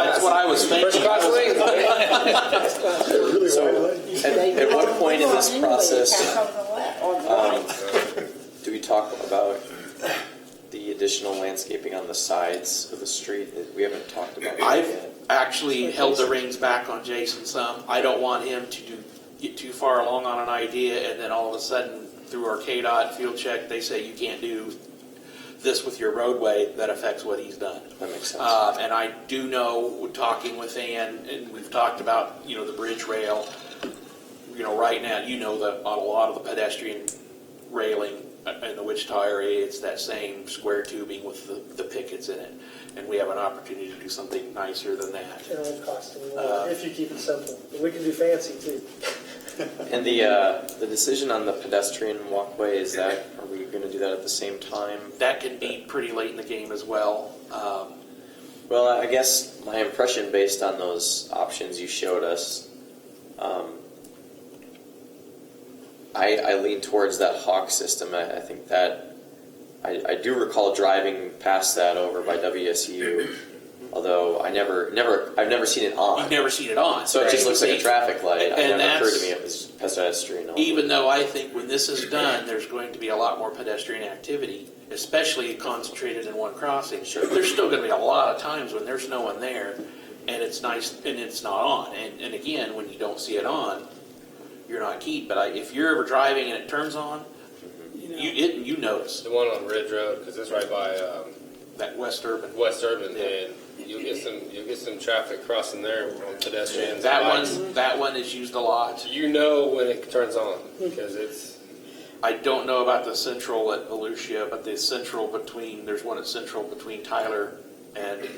That's what I was thinking. First class lane. At what point in this process do we talk about the additional landscaping on the sides of the street? We haven't talked about that I've yet. actually held the reins back on Jason some. I don't want him to get too far along on an idea and then all of a sudden through our KDOT field check they say you can't do this with your roadway. That affects what he's done. That makes sense. And I do know, talking with Ann, and we've talked about, the bridge rail, right now, that on a lot of the pedestrian railing in the Wichita area, it's that same square tubing with the pickets in it. And we have an opportunity to do something nicer than that. It won't cost any more if you keep it simple. But we can do fancy too. And the decision on the pedestrian walkway, are we going to do that at the same time? That can be pretty late in the game as well. Well, I guess my impression based on those options you showed us, I lean towards that Hawk system. I think that I do recall driving past that over by WSU, although I've never seen it on. You've never seen it on. So it just looks like a traffic light. It And never occurred to me it was pedestrian only. Even though I think when this is done, there's going to be a lot more pedestrian activity, especially concentrated in one crossing. Sure. There's still going to be a lot of times when there's no one there, and it's nice, and it's not on. And again, when you don't see it on, you're not keyed. But if you're ever driving and it turns on, you notice. The one on Ridge Road, because it's right by That West Urban. and you'll get some traffic crossing there on pedestrians. That one is used a lot. When it turns on because it's. I don't know about the central at Volusia, but there's one at Central between Tyler and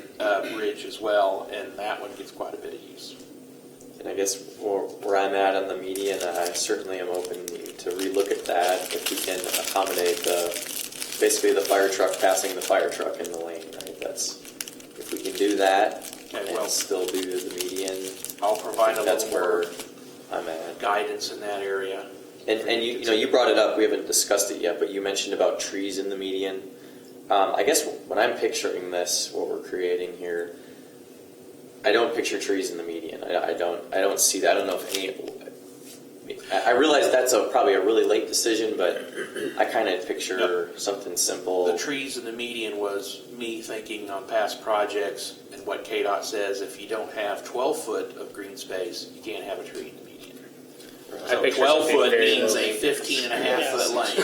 Ridge as well, and that one gets quite a bit of use. And I guess where I'm at on the median, I certainly am open to relook at that if we can accommodate basically the fire truck passing the fire truck in the lane. Right? If we can do that and still do the median. I'll provide that's little where more I'm at. guidance in that area. And you brought it up. We haven't discussed it yet, but you mentioned about trees in the median. I guess when I'm picturing this, what we're creating here, I don't picture trees in the median. I don't see that. I don't know if any. I realize that's probably a really late decision, but I kind of picture something simple. The trees in the median was me thinking on past projects and what KDOT says, if you don't have 12 foot of green space, you can't have a tree in the median. So 12 foot means a 15 and a half foot lane.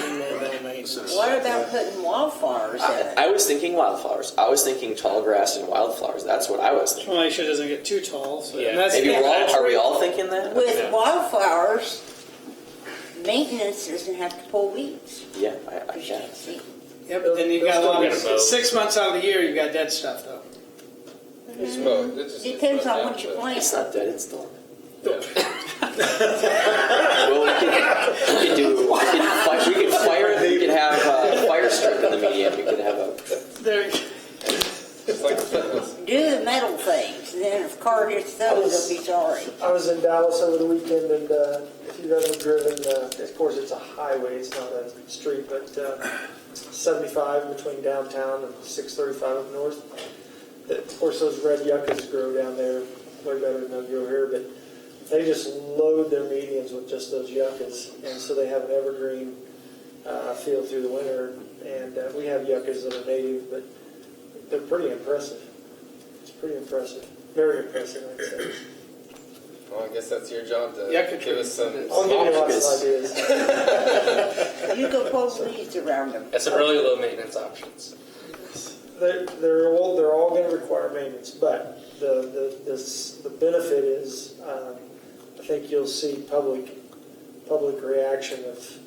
What about putting wildflowers in it? I was thinking wildflowers. I was thinking tall grass and wildflowers. That's what I was thinking. Well, make sure it doesn't get too tall. So Maybe are we all thinking that? With wildflowers, maintenance doesn't have to pull weeds. Yeah, I guess. Yeah, but then you've got a lot of 6 months out of the year, you've got dead stuff though. Depends on what you plant. It's not dead. It's still. Well, we can fire. We can have a fire strip in the median. We could have a. There. Do the metal things, and then if a car hits those, they'll be sorry. I was in Dallas over the weekend, and if you've ever driven, of course it's a highway, it's not a street, but 75 between downtown and 635 up north. Of course, those red yuccas grow down there way better than they'll grow here, but they just load their medians with just those yuccas, and so they have an evergreen feel through the winter. And we have yuccas that are native, but they're pretty impressive. It's pretty impressive. Very impressive, I'd say. Well, I guess that's your job to give us some. I'll give you lots of ideas. You can pull leaves around them. That's some really low maintenance options. They're all going to require maintenance, but the benefit is I think you'll see public reaction of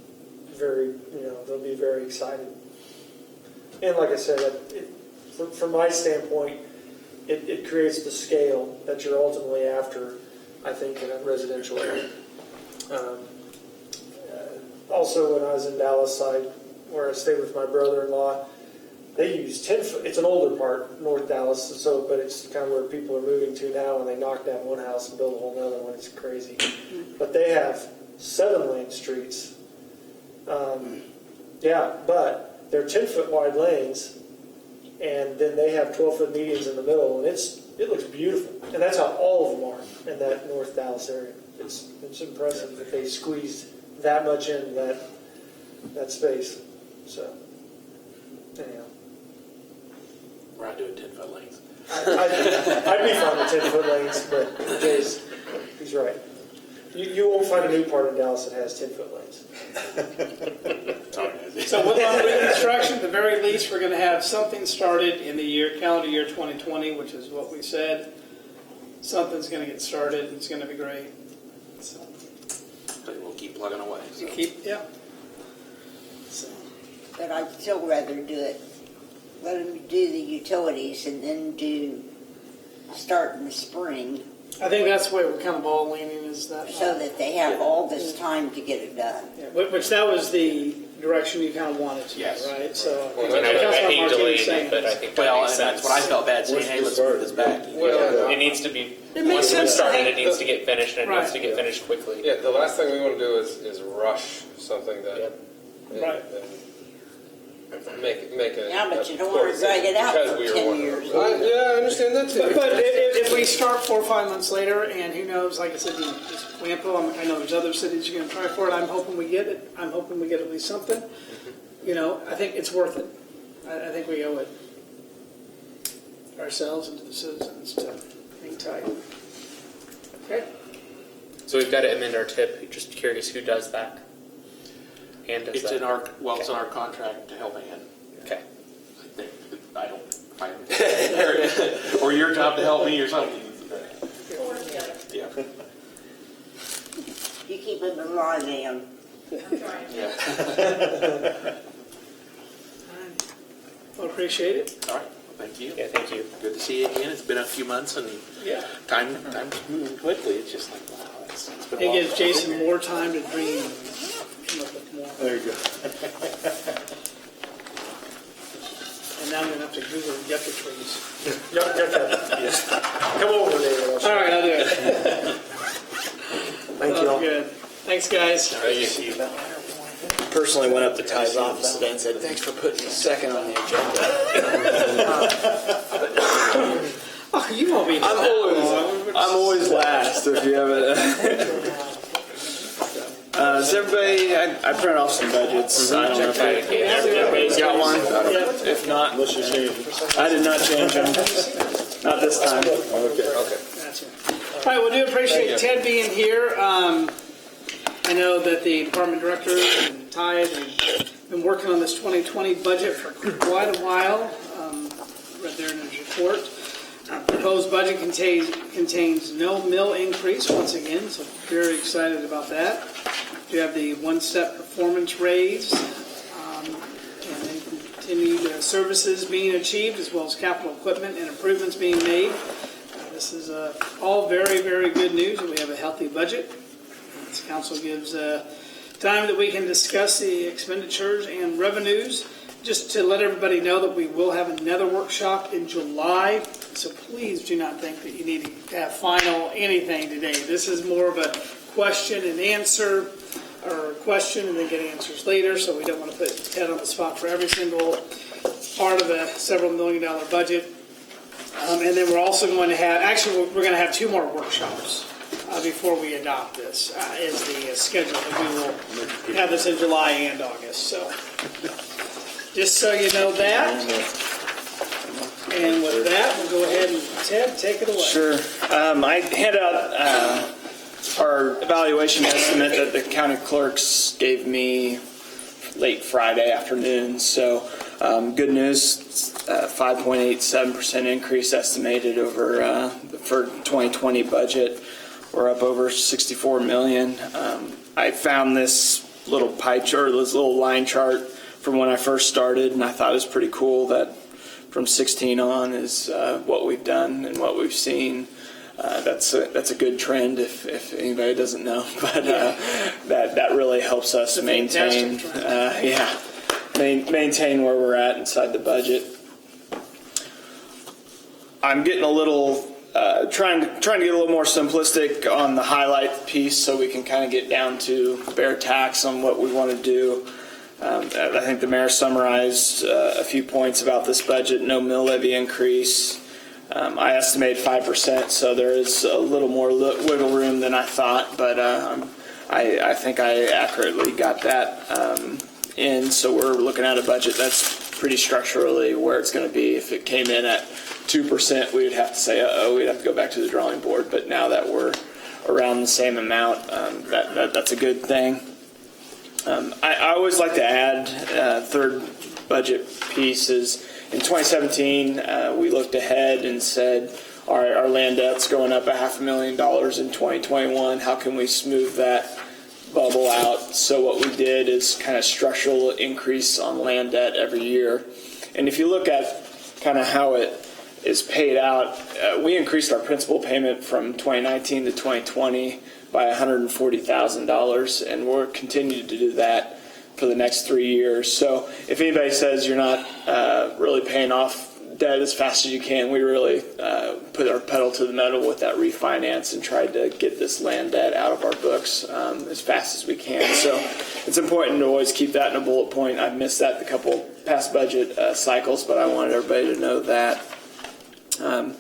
they'll be very excited. And like I said, from my standpoint, it creates the scale that you're ultimately after, I think, in a residential area. Also, when I was in Dallas, where I stayed with my brother-in-law, they use 10 foot. It's an older part, North Dallas, but it's kind of where people are moving to now, and they knock down one house and build a whole other one. It's crazy. But they have 7-lane streets. But they're 10-foot wide lanes, and then they have 12-foot medians in the middle, and it's it looks beautiful. And that's how all of them are in that North Dallas area. It's impressive that they squeezed that much in that space. So, anyhow. We're not doing 10-foot lanes. I'd be fine with 10-foot lanes, but he's right. You won't find a new part in Dallas that has 10-foot lanes. So with under construction, at the very least, we're going to have something started in the calendar year 2020, which is what we said. Something's going to get started. It's going to be great. So We'll keep plugging away. So. yeah. So But I'd still rather do it, let them do the utilities and then start in the spring I think that's the way we're kind of all leaning is that. so that they have all this time to get it done. Yeah, which that was the direction you kind of wanted to, Yes. right? So Well, I Councilman hate Martinez delaying saying it, but I this. think that Well, makes and sense. that's what I felt bad saying, hey, let's move this back. Well, It needs to be, It makes once sense. it's started, I it think needs to get finished, and it needs to get finished quickly. Yeah, the last thing we want to do is rush something that. Right. And make it. Yeah, but you don't want to drag it out because for we were 10 wanting- years. I understand that too. But if we start 4 or 5 months later, and who knows, like I said, Wampo, I know there's other cities you're going to try for it. I'm hoping we get it. I'm hoping we get at least something. You know, I think it's worth it. I think we owe it ourselves and to the citizens to hang tight. Okay. So we've got to amend our tip. Just curious who does that? And does It's that? in our, it's in our contract to help Ann. Okay. I think, or your job to help me or something. Yeah. You keep it in line, Ann. Yeah. Well, appreciate it. All right. Well, thank you. Yeah, thank you. Good to see you again. It's been a few months and Yeah. time's moving quickly. It's just like, wow, it's been a It long gives time. Jason more time to dream and come up with more. There you go. And now I'm going to have to Google yucca trees. Come over there. All right, I'll do it. Thank you Oh, all. good. Thanks, guys. Personally went up to Ty's office today and said, thanks for putting a second on the agenda. Oh, you won't be. I'm always last if you haven't. So everybody, I printed off some budgets. I don't know if everybody's got one. If not, I did not change them. Not this time. Okay. Gotcha. All right, well, do appreciate Ted being here. I know that the department director and Ty have been working on this 2020 budget for quite a while. Read there in his report. Proposed budget contains no mill increase once again, so very excited about that. We have the one-step performance raise, and then continued services being achieved, as well as capital equipment and improvements being made. This is all very, very good news, and we have a healthy budget. This council gives time that we can discuss the expenditures and revenues. Just to let everybody know that we will have another workshop in July, so please do not think that you need to have final anything today. This is more of a question and answer, or a question and then get answers later, so we don't want to put Ted on the spot for every single part of a several $million budget. And then we're also going to have, actually we're going to have 2 more workshops before we adopt this, is the schedule that we will have this in July and August, so. Just so you know that. And with that, we'll go ahead and, Ted, take it away. Sure. I hand out our evaluation estimate that the county clerks gave me late Friday afternoon. So good news, 5.87% increase estimated over for 2020 budget. We're up over 64 million. I found this little pie chart, this little line chart from when I first started, and I thought it was pretty cool that from 16 on is what we've done and what we've seen. That's a good trend if anybody doesn't know, but that really helps us maintain maintain where we're at inside the budget. I'm getting a little trying to get a little more simplistic on the highlight piece so we can kind of get down to bare tax on what we want to do. I think the mayor summarized a few points about this budget. No mill levy increase. I estimate 5%, so there is a little more wiggle room than I thought, but I think I accurately got that in. So we're looking at a budget that's pretty structurally where it's going to be. If it came in at 2%, we would have to say, we'd have to go back to the drawing board. But now that we're around the same amount, that's a good thing. I always like to add third budget piece is in 2017, we looked ahead and said, our land debt's going up $500,000 in 2021. How can we smooth that bubble out? So what we did is kind of structural increase on land debt every year. And if you look at kind of how it is paid out, we increased our principal payment from 2019 to 2020 by $140,000, and we'll continue to do that for the next 3 years. So if anybody says you're not really paying off debt as fast as you can, we really put our pedal to the metal with that refinance and tried to get this land debt out of our books as fast as we can. So it's important to always keep that in a bullet point. I've missed that the couple past budget cycles, but I wanted everybody to know that. On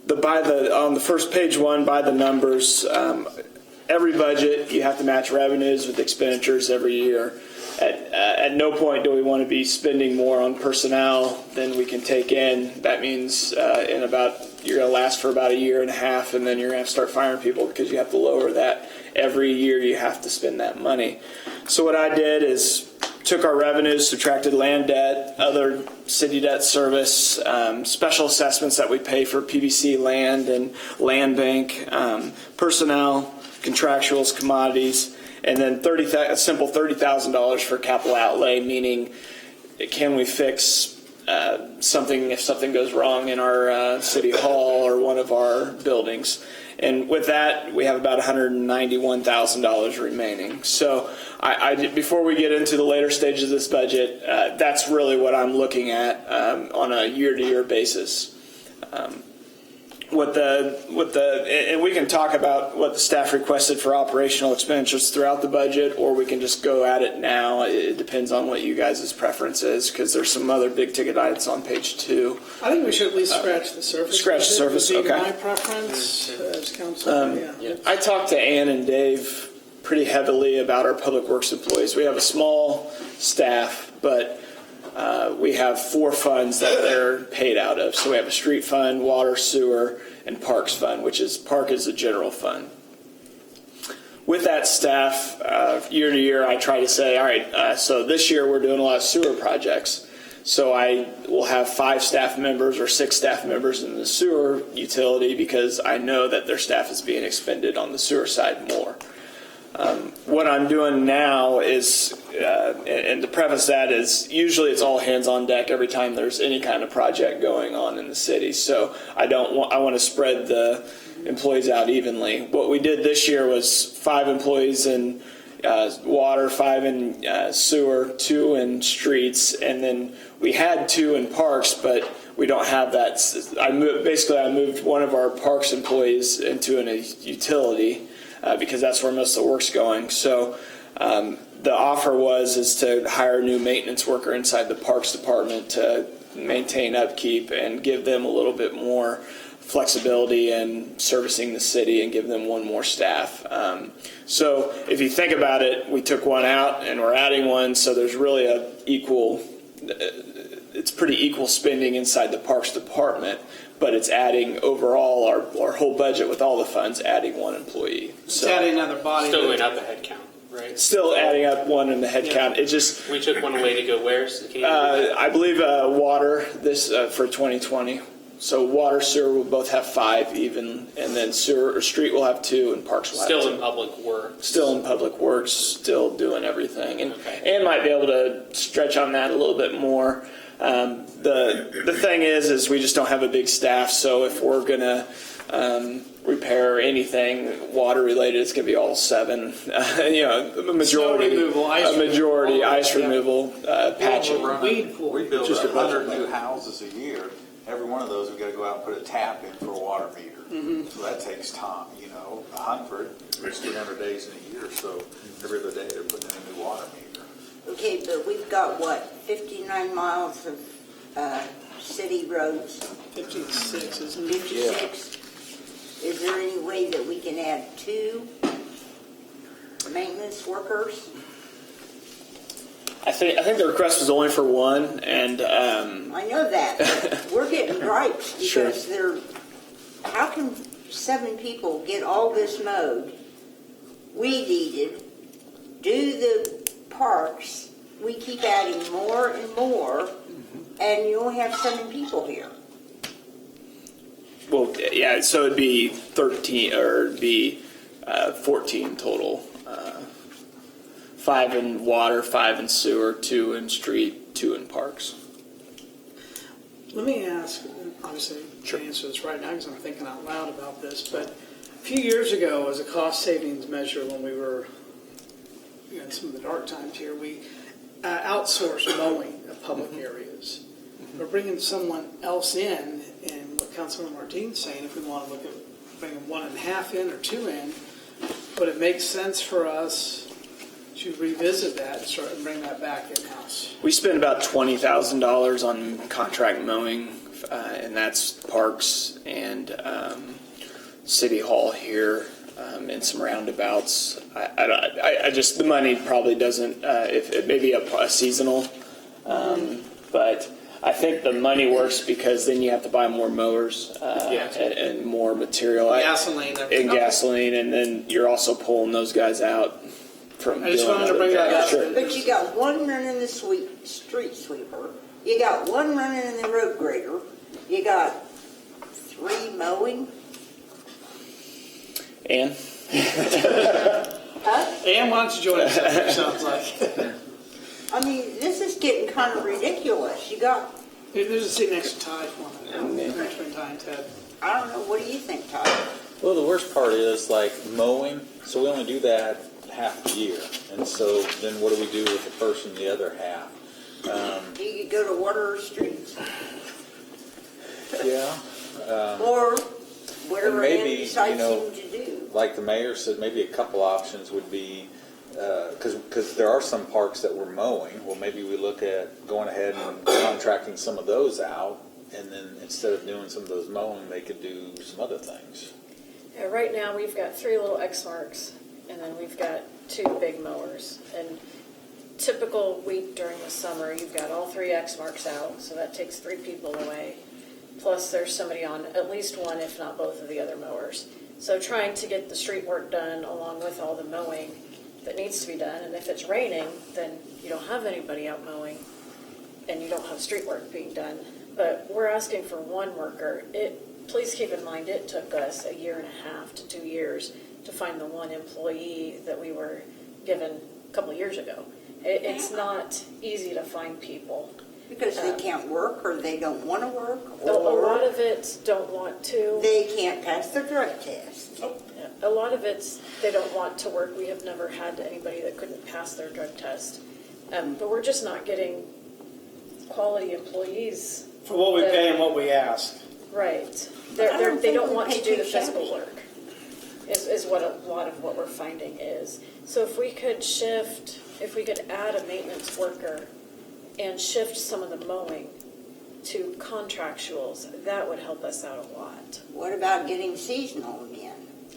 the first page one, by the numbers, every budget you have to match revenues with expenditures every year. At no point do we want to be spending more on personnel than we can take in. That means you're going to last for about a year and a half, and then you're going to have to start firing people because you have to lower that. Every year you have to spend that money. So what I did is took our revenues, subtracted land debt, other city debt service, special assessments that we pay for PBC land and land bank, personnel, contractuals, commodities, and then a simple $30,000 for capital outlay, meaning can we fix something if something goes wrong in our city hall or one of our buildings. And with that, we have about $191,000 remaining. So before we get into the later stages of this budget, that's really what I'm looking at on a year-to-year basis. And we can talk about what the staff requested for operational expenditures throughout the budget, or we can just go at it now. It depends on what you guys' preference is, because there's some other big ticket items on page 2. I think we should at least scratch the surface. Scratch the surface, would be okay. My preference as council. I talked to Ann and Dave pretty heavily about our public works employees. We have a small staff, but we have 4 funds that they're paid out of. So we have a street fund, water, sewer, and parks fund, park is a general fund. With that staff, year to year, I try to say, all right, so this year we're doing a lot of sewer projects. So I will have 5 staff members or 6 staff members in the sewer utility because I know that their staff is being expended on the sewer side more. What I'm doing now is, and to preface that is, usually it's all hands on deck every time there's any kind of project going on in the city. So I want to spread the employees out evenly. What we did this year was 5 employees in water, 5 in sewer, 2 in streets, and then we had 2 in parks, but we don't have that. I moved one of our parks employees into a utility. Because that's where most of the work's going. So the offer is to hire a new maintenance worker inside the Parks Department to maintain upkeep and give them a little bit more flexibility in servicing the city and give them 1 more staff. So if you think about it, we took 1 out and we're adding 1, so there's really it's pretty equal spending inside the Parks Department. But it's adding overall our whole budget with all the funds, adding 1 employee. It's adding another body. Still going up a head count, right? Still adding up 1 in the head count. It just We took 1 away to go where? I believe water this for 2020. So water, sewer will both have 5 even, and then sewer or street will have 2, and parks will have 2. Still in public works. Still in public works, still doing everything, and Okay. Ann might be able to stretch on that a little bit more. The thing is we just don't have a big staff, so if we're gonna repair anything water related, it's gonna be all 7. A majority, Snow removal, ice removal, ice yeah. removal, patching. Weed pool. We build Just a 100 new houses a year. Every one of those, we've got to go out and put a tap in for a water meter. So that takes time, 100, there's 300 days in a year, so every other day they're putting in a new water meter. Okay, but we've got 59 miles of city roads, 56, isn't it? 56. Is there any way that we can add 2 maintenance workers? I think the request was only for 1, and I know that. We're getting gripes Sure. because how can 7 people get all this mowed, weed eated, do the parks? We keep adding more and more, and you only have 7 people here. well, yeah. So it'd be 13, or it'd be 14 total. 5 in water, 5 in sewer, 2 in street, 2 in parks. Let me ask, obviously, I can't answer this right now because I'm thinking out loud about this, but a few years ago, as a cost savings measure, when we were in some of the dark times here, we outsourced mowing of public areas. We're bringing someone else in, and what Councilman Martin's saying, if we want to look at bringing 1.5 in or 2 in, would it make sense for us to revisit that and start and bring that back in-house? We spend about $20,000 on contract mowing, and that's parks and City Hall here, and some roundabouts. I just, the money probably doesn't, if it may be a seasonal, but I think the money works because then you have to buy more mowers and more material. Gasoline. And gasoline, and then you're also pulling those guys out from I just doing wanted to other bring that things. up. Sure. But you got 1 running the street sweeper, you got 1 running in the road grader, you got 3 mowing. And And why don't you join us? It sounds like. I mean, this is getting kind of ridiculous. You got, There's a seat next to Ty. Between Ty and Ted. I don't know, what do you think, Todd? Well, the worst part is like mowing, so we only do that half the year. And so then what do we do with the person the other half? You could go to water or streets, Yeah. or whatever And Ann maybe, decides you know, him to do. Like the mayor said, maybe a couple options would be, because there are some parks that we're mowing, well, maybe we look at going ahead and contracting some of those out, and then instead of doing some of those mowing, they could do some other things. Yeah, right now, we've got 3 little X marks, and then we've got 2 big mowers. And typical week during the summer, you've got all 3 X marks out, so that takes 3 people away. Plus, there's somebody on at least 1, if not both, of the other mowers. So trying to get the street work done along with all the mowing that needs to be done. And if it's raining, then you don't have anybody out mowing, and you don't have street work being done. But we're asking for 1 worker. Please keep in mind, it took us 1.5 years to 2 years to find the 1 employee that we were given a couple of years ago. It's not easy to find people. Because they can't work, or they don't want to work, A lot or of it don't want to. they can't pass their drug test. A lot of it's they don't want to work. We have never had anybody that couldn't pass their drug test. But we're just not getting quality employees. For what we pay and what we ask. Right. I don't They think don't we want pay to do too the physical shabby. work, is what a lot of what we're finding is. So if we could add a maintenance worker and shift some of the mowing to contractuals, that would help us out a lot. What about getting seasonal again?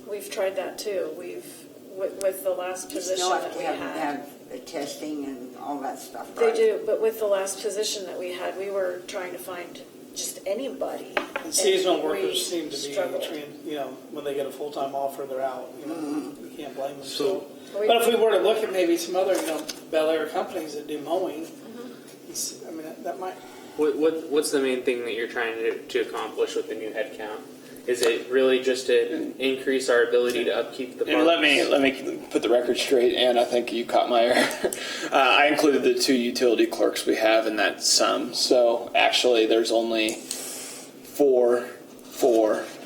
We've tried that too. With the last You position still have that to we have the testing and all that stuff, They right? do, but with the last position that we had, we were trying to find just anybody. And seasonal we workers seem to be, struggled. when they get a full-time offer, they're out. Mm-hmm. You can't blame them. So- But if we were to look at maybe some other, Bel Aire companies that do mowing, Mm-hmm. I mean, that might, What's the main thing that you're trying to accomplish with the new headcount? Is it really just to increase our ability to upkeep the parks? And let me put the record straight, and I think you caught my error. I included the 2 utility clerks we have in that sum. So actually, there's only 4,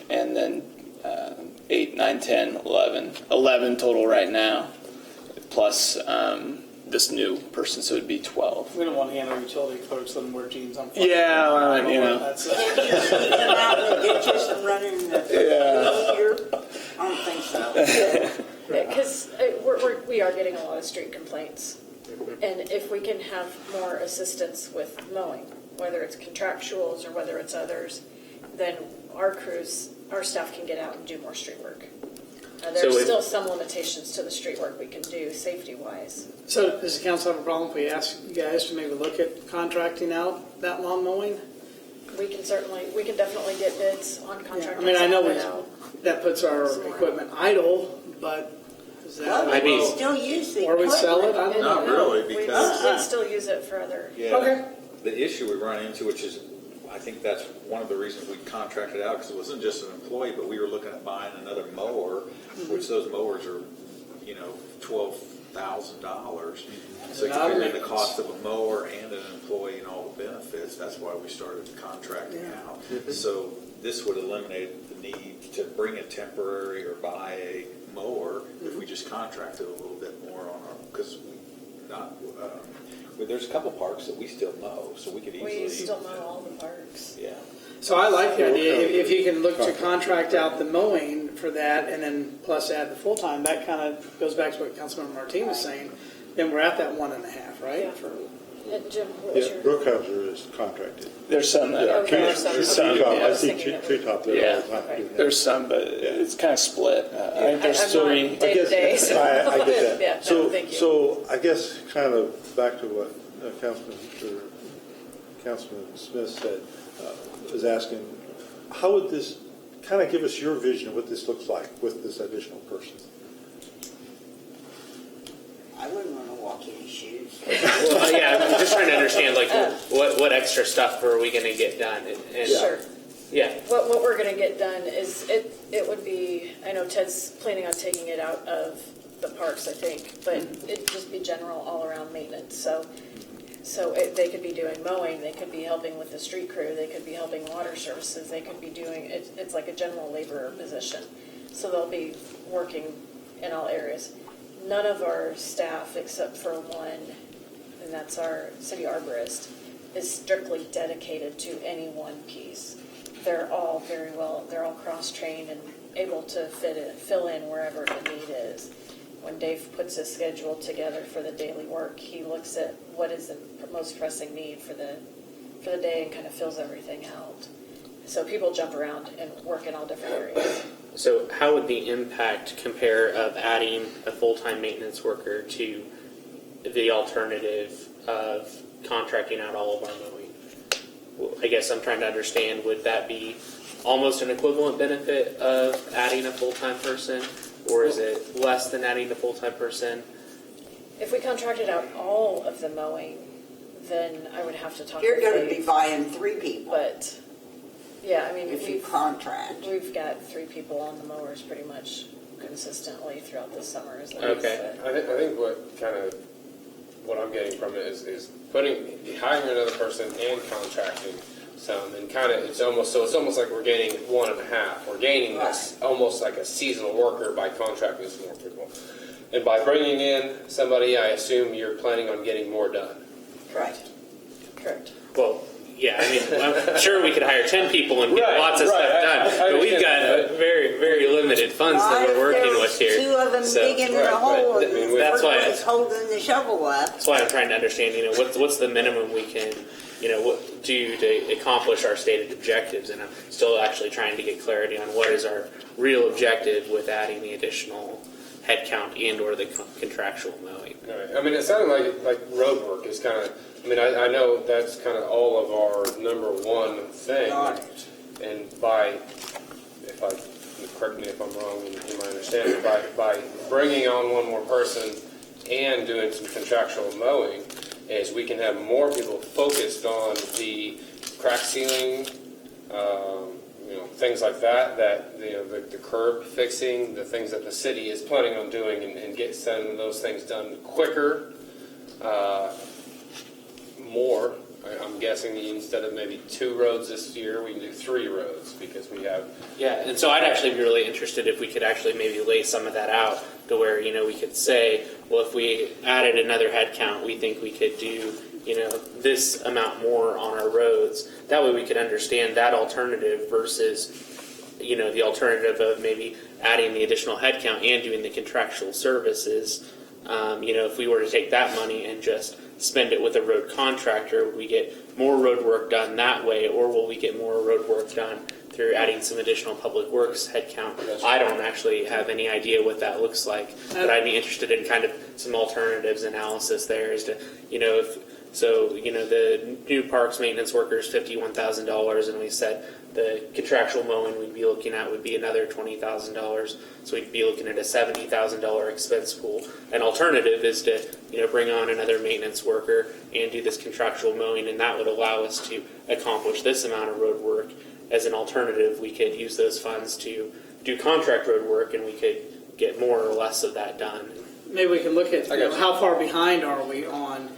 and then 8, 9, 10, 11. 11 total right now, plus this new person, so it'd be 12. we don't want to handle utility clerks, let them wear jeans on. Yeah, well, you know. That's, Can't just put them out in the ditches and running in the here? I don't think so. Because we are getting a lot of street complaints. And if we can have more assistance with mowing, whether it's contractuals or whether it's others, then our crews, our staff can get out and do more street work. There's still some limitations to the street work we can do safety-wise. So does the council have a problem if we ask you guys to maybe look at contracting out that lawn mowing? We can definitely get bids on contracting. I mean, I know that out. that puts our equipment idle, but is Well, that, we still use the or we sell it? I equipment. don't know. Not really, We'd because still use it for other. Okay. the issue we run into, which is, I think that's one of the reasons we contracted out, because it wasn't just an employee, but we were looking at buying another mower, which those mowers are, $12,000. So you Not figure the maintenance. cost of a mower and an employee and all the benefits, that's why we started contracting out. So this would eliminate the need to bring a temporary or buy a mower if we just contracted a little bit more on our, because there's a couple parks that we still mow, so we could easily. We still mow all the parks. Yeah. So I like the idea, if you can look to contract out the mowing for that and then plus add the full-time, that kind of goes back to what Councilmember Martin was saying, then we're at that 1.5, right? Yeah. For- And Jim, what was Yeah, your? Brookhouser is contracted. There's some that are Okay, kind there's of, some. there's some, Okay. I I was see thinking that- treetop there Yeah. all the time. Okay. there's some, but it's kind of split. I think there's I'm not three. day-to-day, so. I get that. Yeah, So, no, thank you. so I guess kind of back to what Councilman Smith said, was asking, how would this, kind of give us your vision of what this looks like with this additional person? I wouldn't want to walk in his shoes. Well, yeah, I'm just trying to understand, like, what extra stuff are we going to get done? And Sure. Yeah. What we're gonna get done is, it would be, I know Ted's planning on taking it out of the parks, I think, but it'd just be general all-around maintenance, they could be doing mowing, they could be helping with the street crew, they could be helping water services, they could be doing, it's like a general laborer position. So they'll be working in all areas. None of our staff, except for one, and that's our city arborist, is strictly dedicated to any one piece. They're all they're all cross-trained and able to fill in wherever the need is. When Dave puts his schedule together for the daily work, he looks at what is the most pressing need for the day and kind of fills everything out. So people jump around and work in all different areas. So how would the impact compare of adding a full-time maintenance worker to the alternative of contracting out all of our mowing? Well, I guess I'm trying to understand, would that be almost an equivalent benefit of adding a full-time person? Or is it less than adding a full-time person? If we contracted out all of the mowing, then I would have to talk You're with going to be Dave. buying 3 people But, yeah, I mean, if you contract. we've got 3 people on the mowers pretty much consistently throughout the summer. Is Okay. I think what I'm getting from it is hiring another person and contracting some, and it's almost like we're gaining 1.5. We're gaining this almost like a seasonal worker by contracting some more people, and by bringing in somebody, I assume you're planning on getting more done. Right. Correct. Well, yeah, I mean, I'm sure we could hire 10 people and get Right, lots of right, stuff done, I but we've understand got that. very, very limited funds that Not we're working if with there's here. 2 of them So, digging in right, a hole right. and I mean, the that's third why- one is holding the shovel up. That's why I'm trying to understand, what's the minimum we can, what do to accomplish our stated objectives, and I'm still actually trying to get clarity on what is our real objective with adding the additional headcount and or the contractual mowing. Right. I mean, it sounded like road work is kind of. I mean, I know that's kind of all of our number one thing. Got it. And correct me if I'm wrong in my understanding, by bringing on one more person and doing some contractual mowing, is we can have more people focused on the crack sealing, things like that, the curb fixing, the things that the city is planning on doing, and get some of those things done quicker, more. I'm guessing instead of maybe 2 roads this year, we can do 3 roads because we have. Yeah, and so I'd actually be really interested if we could actually maybe lay some of that out to where, we could say, well, if we added another head count, we think we could do, this amount more on our roads. That way we could understand that alternative versus, the alternative of maybe adding the additional head count and doing the contractual services. If we were to take that money and just spend it with a road contractor, would we get more road work done that way, or will we get more road work done through adding some additional public works headcount? I don't actually have any idea what that looks like, but I'd be interested in kind of some alternatives analysis there as to, the new parks maintenance workers, $51,000, and we said the contractual mowing we'd be looking at would be another $20,000, so we'd be looking at a $70,000 expense pool. An alternative is to, bring on another maintenance worker and do this contractual mowing, and that would allow us to accomplish this amount of road work. As an alternative, we could use those funds to do contract road work, and we could get more or less of that done. Maybe we can look at how far behind are we on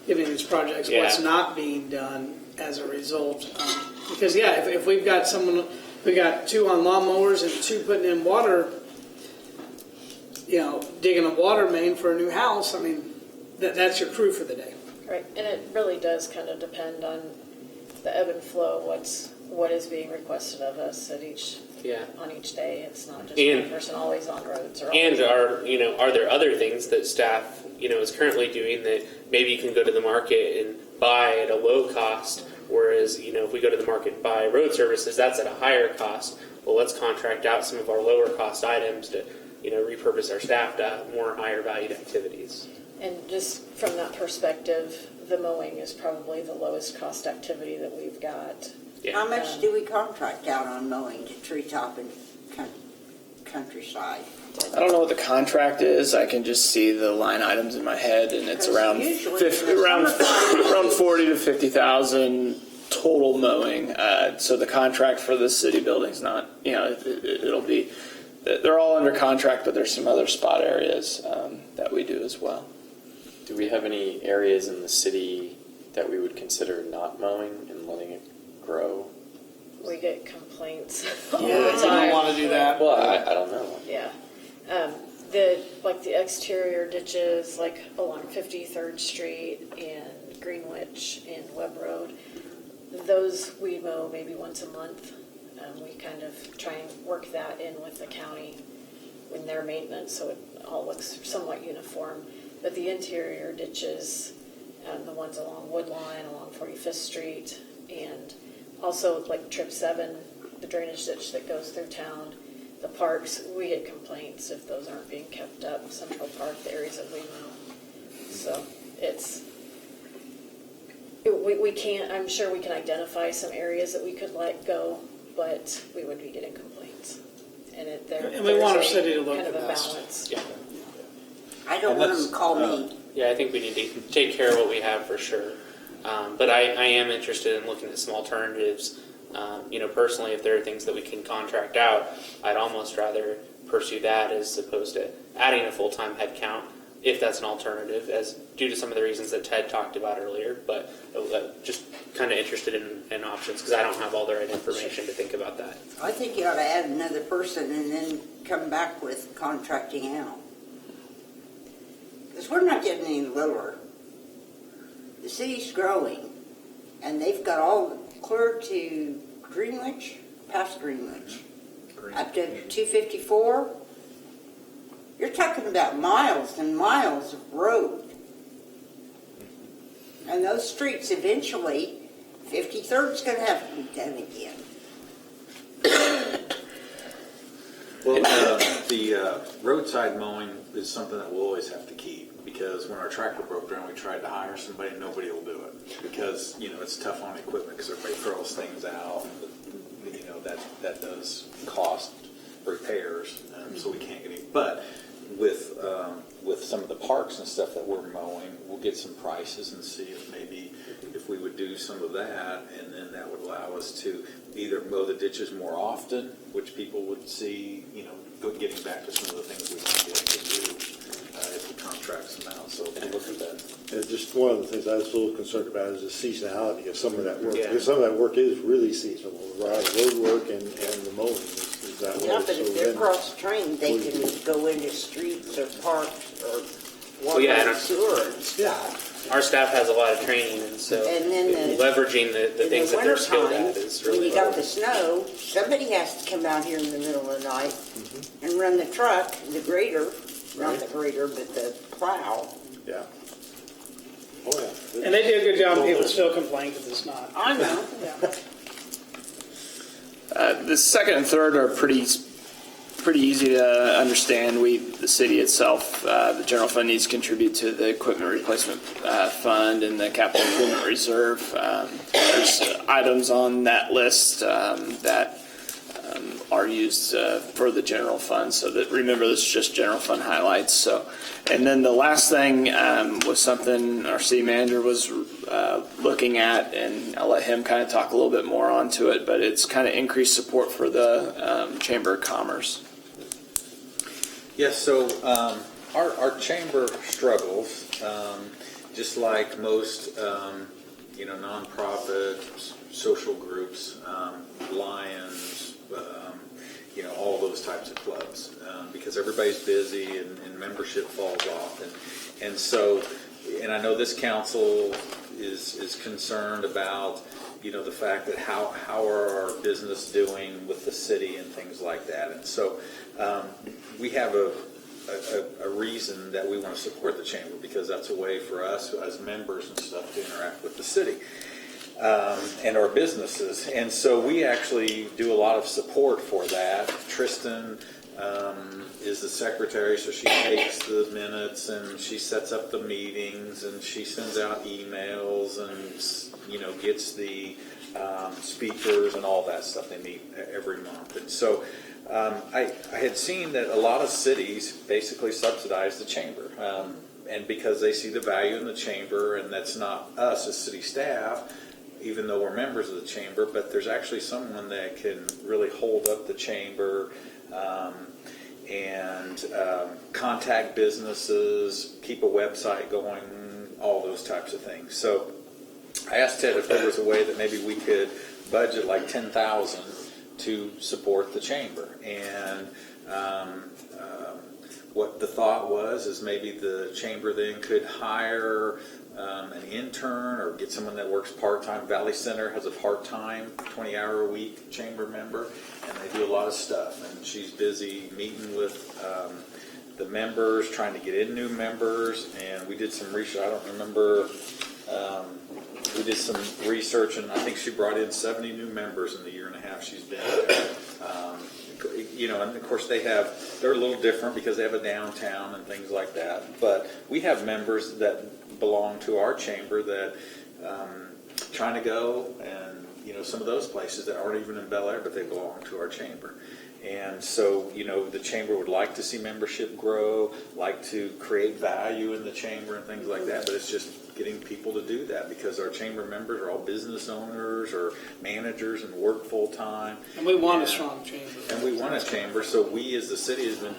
getting these projects, what's not being done as a result. Because, if we've got we got 2 on lawnmowers and 2 putting in water, digging a water main for a new house, that's your crew for the day. Right, and it really does kind of depend on the ebb and flow, what is being requested of us on each day. It's not just one person always on roads. Are there other things that staff, is currently doing that maybe you can go to the market and buy at a low cost, whereas, if we go to the market and buy road services, that's at a higher cost. Well, let's contract out some of our lower cost items to, repurpose our staff to more higher valued activities. And just from that perspective, the mowing is probably the lowest cost activity that we've got. Yeah. How much do we contract out on mowing to treetop and countryside? I don't know what the contract is. I can just see the line items in my head, and it's around around 40 to 50,000 total mowing. So the contract for the city building's not, it'll be. They're all under contract, but there's some other spot areas that we do as well. Do we have any areas in the city that we would consider not mowing and letting it grow? We get complaints. We don't want to do that. Well, I don't know. Yeah. The exterior ditches, like along 53rd Street and Greenwich and Webb Road, those we mow maybe once a month. We kind of try and work that in with the county in their maintenance, so it all looks somewhat uniform. But the interior ditches, the ones along Woodline, along 45th Street, and also like Trip 7, the drainage ditch that goes through town, the parks, we get complaints if those aren't being kept up. Central Park, the areas that we mow. So we can't, I'm sure we can identify some areas that we could let go, but we would be getting complaints. And we want our city to look kind of the a best. balance. Yeah. I don't want them to call me. Yeah, I think we need to take care of what we have for sure. But I am interested in looking at some alternatives. Personally, if there are things that we can contract out, I'd almost rather pursue that as opposed to adding a full-time head count, if that's an alternative, as due to some of the reasons that Ted talked about earlier. But just kind of interested in options because I don't have all the right information to think about that. I think you ought to add another person and then come back with contracting out. Because we're not getting any littler. The city's growing, and they've got all clear to Greenwich, past Greenwich, up to 254. You're talking about miles and miles of road. And those streets eventually, 53rd's going to have to be done again. Well, the roadside mowing is something that we'll always have to keep because when our tractor broke down, we tried to hire somebody and nobody will do it because, it's tough on equipment because everybody throws things out. That does cost repairs, so we can't get any. But with some of the parks and stuff that we're mowing, we'll get some prices and see if we would do some of that, and then that would allow us to either mow the ditches more often, which people would see, getting back to some of the things we might be able to do if we contract some out. So we'll look at that. And just one of the things I was a little concerned about is the seasonality of some of that work. Yeah. Because some of that work is really seasonal, right? Road work and the mowing is that way. Yeah, but if they're then- cross trained, they can go into streets or parks or Well, water yeah, and sewer and stuff. Our staff has a lot of training, and so And then leveraging the things that they're skilled at is when really you got hard. the snow, somebody has to come out here in the middle of the night and run the truck, the grader, not the grader, but the plow. Yeah. Oh, yeah. And they do a good job, people still complain because it's not. I know. Yeah. The second and third are pretty easy to understand. The city itself, the general fund needs to contribute to the equipment replacement fund and the capital improvement reserve. There's items on that list that are used for the general fund. So that, remember, this is just general fund highlights. So, and then the last thing was something our city manager was looking at, and I'll let him kind of talk a little bit more onto it. But it's kind of increased support for the Chamber of Commerce. Yes, so our chamber struggles, just like most, nonprofit, social groups, Lions, all those types of clubs, because everybody's busy and membership falls off. And so, and I know this council is concerned about, the fact that how are our business doing with the city and things like that. And so we have a reason that we want to support the chamber, because that's a way for us as members and stuff to interact with the city and our businesses. And so we actually do a lot of support for that. Tristan is the secretary, so she takes the minutes and she sets up the meetings and she sends out emails and gets the speakers and all that stuff. They meet every month. And so I had seen that a lot of cities basically subsidize the chamber, and because they see the value in the chamber, and that's not us as city staff, even though we're members of the chamber, but there's actually someone that can really hold up the chamber and contact businesses, keep a website going, all those types of things. So I asked Ted if there was a way that maybe we could budget like $10,000 to support the chamber. And what the thought was is maybe the chamber then could hire an intern or get someone that works part-time. Valley Center has a part-time 20-hour-a-week chamber member, and they do a lot of stuff. And she's busy meeting with the members, trying to get in new members. And we did some research. I don't remember. We did some research, and I think she brought in 70 new members in the year and a half she's been there. And of course they're a little different because they have a downtown and things like that. But we have members that belong to our chamber that trying to go, and some of those places that aren't even in Bel Aire, but they belong to our chamber. And so, the chamber would like to see membership grow, like to create value in the chamber and things like that, but it's just getting people to do that, because our chamber members are all business owners or managers and work full-time. And we want a strong chamber. And we want a chamber, so we as the city has been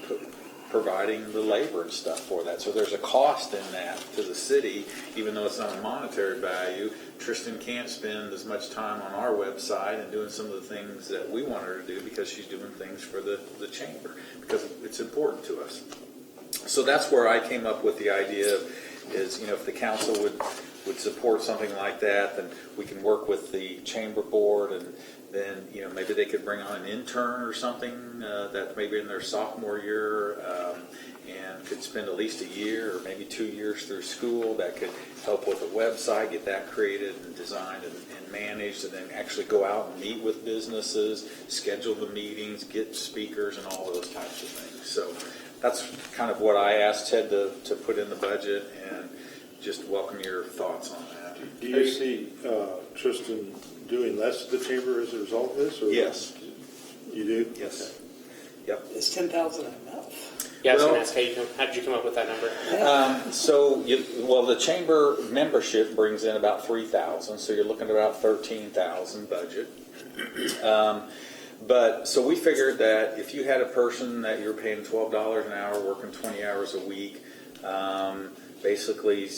providing the labor and stuff for that. So there's a cost in that to the city, even though it's not a monetary value. Tristan can't spend as much time on our website and doing some of the things that we want her to do, because she's doing things for the chamber, because it's important to us. So that's where I came up with the idea of, if the council would support something like that, then we can work with the chamber board, and then maybe they could bring on an intern or something that maybe in their sophomore year and could spend at least a year or maybe 2 years through school that could help with a website, get that created and designed and managed, and then actually go out and meet with businesses, schedule the meetings, get speakers, and all those types of things. So that's kind of what I asked Ted to put in the budget, and just welcome your thoughts on that. Do you see Tristan doing less to the chamber as a result of this? Or Yes. You do? Yes. Okay. Yep. Is 10,000 enough? Yeah, I was Well- going to ask how did you come up with that number? The chamber membership brings in about $3,000, so you're looking at about $13,000 budget. But so we figured that if you had a person that you're paying $12 an hour, working 20 hours a week, basically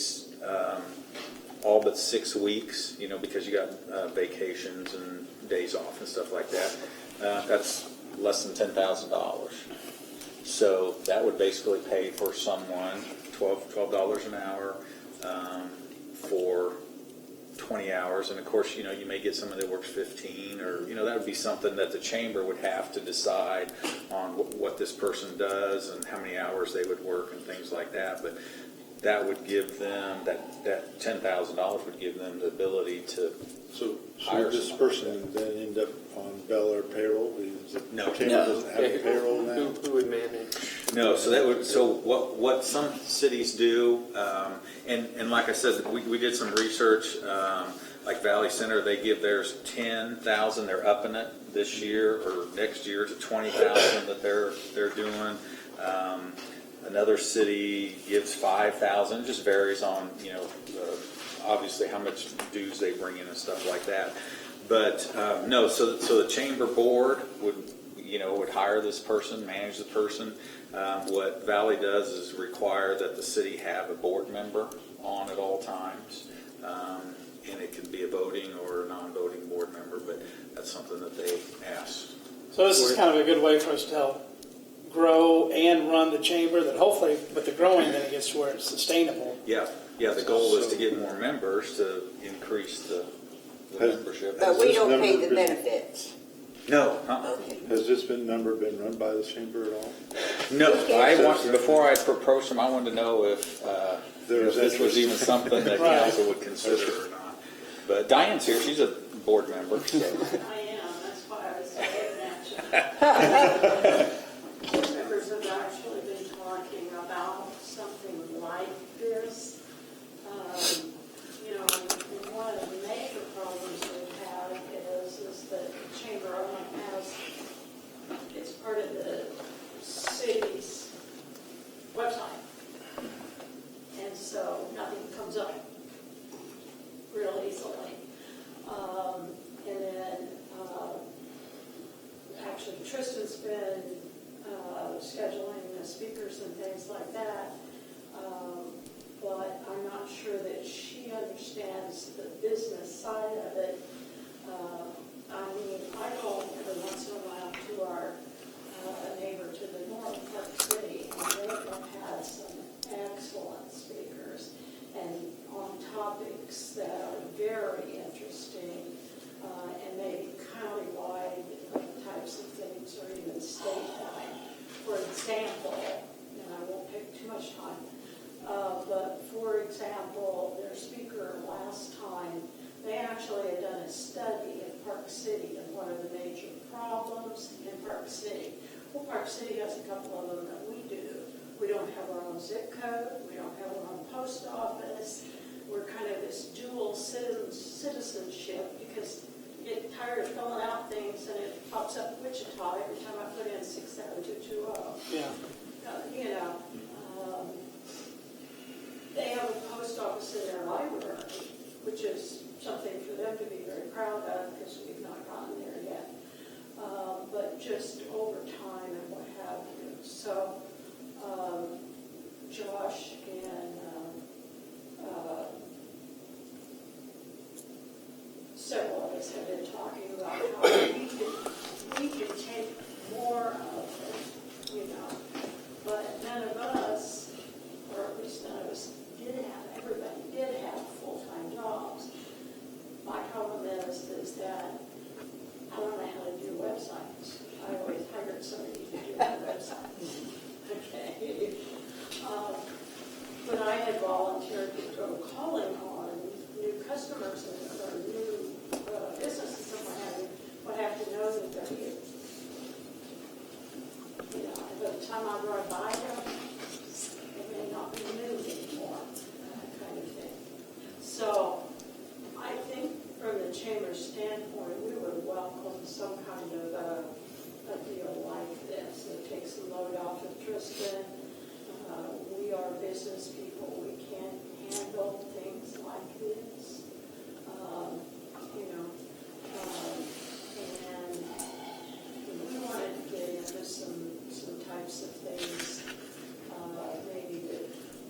all but 6 weeks, because you got vacations and days off and stuff like that, that's less than $10,000. So that would basically pay for someone $12 an hour for 20 hours, and of course, you may get someone that works 15, or, that would be something that the chamber would have to decide on what this person does and how many hours they would work and things like that. But that would give them, that $10,000 would give them the ability to So hire this someone like person then end up on Bel Aire payroll? No. Chamber doesn't have a payroll now? Who would manage? No, so what some cities do, and like I said, we did some research, like Valley Center, they give theirs 10,000, they're upping it this year or next year to 20,000 that they're doing. Another city gives 5,000, just varies on, obviously how much dues they bring in and stuff like that. But no, so the chamber board would hire this person, manage the person. What Valley does is require that the city have a board member on at all times, and it can be a voting or a non-voting board member. But that's something that they ask. So this is kind of a good way for us to help grow and run the chamber, that hopefully with the growing, then it gets to where it's sustainable. Yeah. The goal is to get more members to increase the membership. But we this don't pay number the been- benefits. No, Okay. Has this number been run by the chamber at all? no. Before I approached them, I wanted to know if this was even something that Right. council would consider or not. But Diane's here; she's a board member. So. I am, that's why I was saying that. Members have actually been talking about something like this. And one of the major problems we've had is that the chamber only has, it's part of the city's website. And so nothing comes up real easily. And then, actually Tristan's been scheduling the speakers and things like that. But I'm not sure that she understands the business side of it. I go every once in a while to our neighbor to the north, Park City, and they have had some excellent speakers and on topics that are very interesting and maybe countywide types of things or even statewide. For example, and I won't take too much time, but for example, their speaker last time, they actually had done a study in Park City and what are the major problems in Park City. Well, Park City has a couple of them that we do. We don't have our own zip code. We don't have our own post office. We're kind of this dual citizenship because you get tired of filling out things and it pops up Wichita every time I put in 67220. Yeah. They have a post office in their library, which is something for them to be very proud of because we've not gotten there yet. But just over time and what have you. So Josh and several of us have been talking about how we could take more of it, but none of us, or at least none of us everybody did have full-time jobs. My problem is that I don't know how to do websites. I always hired somebody to do my websites. Okay. But I had volunteered to go calling on new customers or new businesses and what have to know that they're here. By the time I run by them, it may not be new anymore, kind of thing. So I think from the chamber's standpoint, we would welcome some kind of a deal like this that takes the load off of Tristan. We are business people. We can't handle things like this. And we wanted to get into some types of things maybe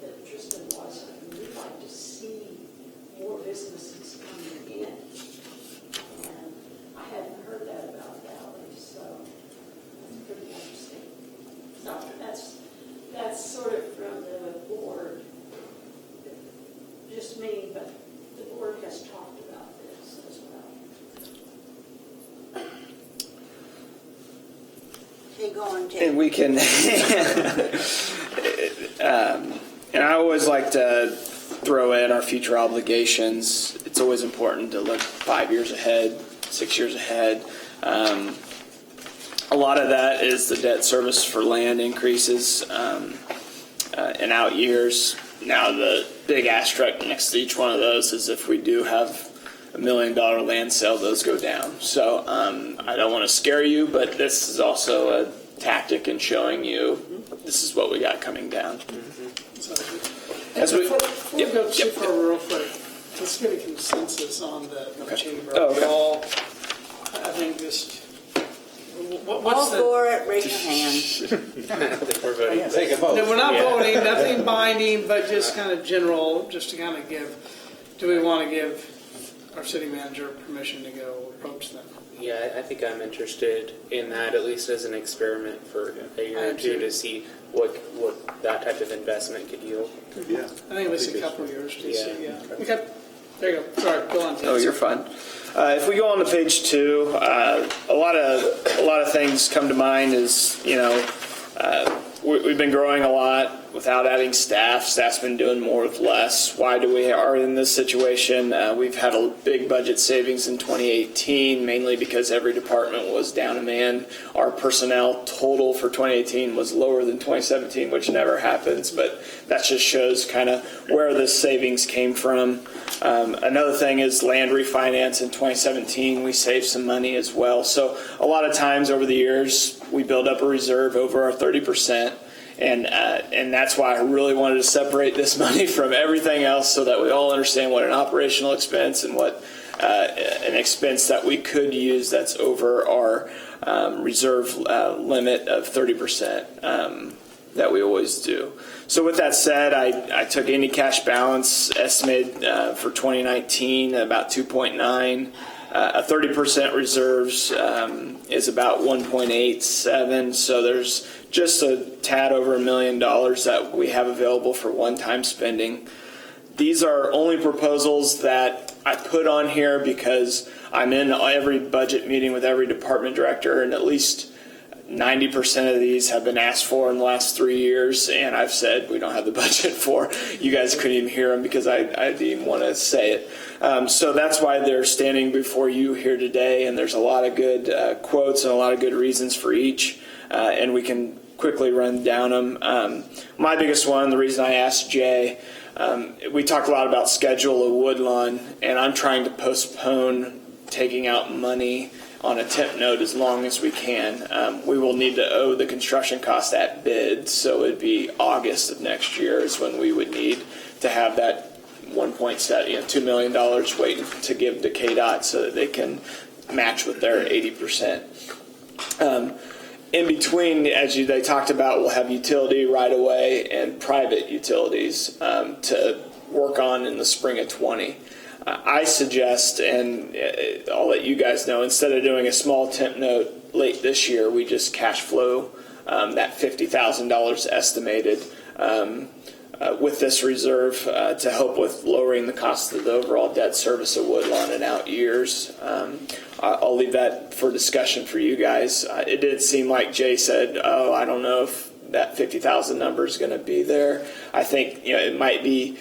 that Tristan wasn't. We'd like to see more businesses coming in. And I hadn't heard that about Valley, so that's pretty interesting. So that's sort of from the board, just me, but the board has talked going, Ted. And we can, and I always like to throw in our future obligations. It's always important to look 5 years ahead, 6 years ahead. A lot of that is the debt service for land increases in out years. Now, the big asterisk next to each one of those is if we do have $1 million land sale, those go down. So I don't want to scare you, but this is also a tactic in showing you this is what we got coming down. As we, Before we yep, go too yep, far, real quick, let's get a consensus on the Okay. chamber. Oh, okay. We all, I think, just All what's the? for it, raise your hand. We're voting. Take a vote. No, we're not Yeah. voting, nothing binding, but just kind of general, just to kind of give. Do we want to give our city manager permission to go approach them? Yeah, I think I'm interested in that, at least as an experiment for a year I or am two too. to see what that type of investment could yield. Yeah. I think it was a couple of years to Yeah. see. Yeah. Okay. There you go. Sorry. Go on. Ted. Oh, you're fine. If we go on to page 2, a lot of things come to mind. Is we've been growing a lot without adding staff. Staff's been doing more with less. Why do we are in this situation? We've had a big budget savings in 2018, mainly because every department was down a man. Our personnel total for 2018 was lower than 2017, which never happens, but that just shows kind of where the savings came from. Another thing is land refinance in 2017. We saved some money as well. So a lot of times over the years, we build up a reserve over our 30%. And that's why I really wanted to separate this money from everything else so that we all understand what an operational expense and what an expense that we could use that's over our reserve limit of 30% that we always do. So with that said, I took any cash balance estimated for 2019 about 2.9. A 30% reserves is about 1.87. So there's just a tad over $1 million that we have available for one-time spending. These are only proposals that I put on here because I'm in every budget meeting with every department director, and at least 90% of these have been asked for in the last 3 years, and I've said we don't have the budget for. You guys couldn't even hear them because I didn't even want to say it. So that's why they're standing before you here today, and there's a lot of good quotes and a lot of good reasons for each, and we can quickly run down them. My biggest one, the reason I asked Jay, we talked a lot about schedule of Woodlawn, and I'm trying to postpone taking out money on a temp note as long as we can. We will need to owe the construction cost at bid, so it'd be August of next year is when we would need to have that $2 million waiting to give to KDOT so that they can match with their 80%. In between, they talked about, we'll have utility right away and private utilities to work on in the spring of 20. I suggest, and I'll let you guys know, instead of doing a small temp note late this year, we just cash flow that $50,000 estimated with this reserve to help with lowering the cost of the overall debt service of Woodlawn in out years. I'll leave that for discussion for you guys. It did seem like Jay said, oh, I don't know if that 50,000 number is going to be there. I think it might be,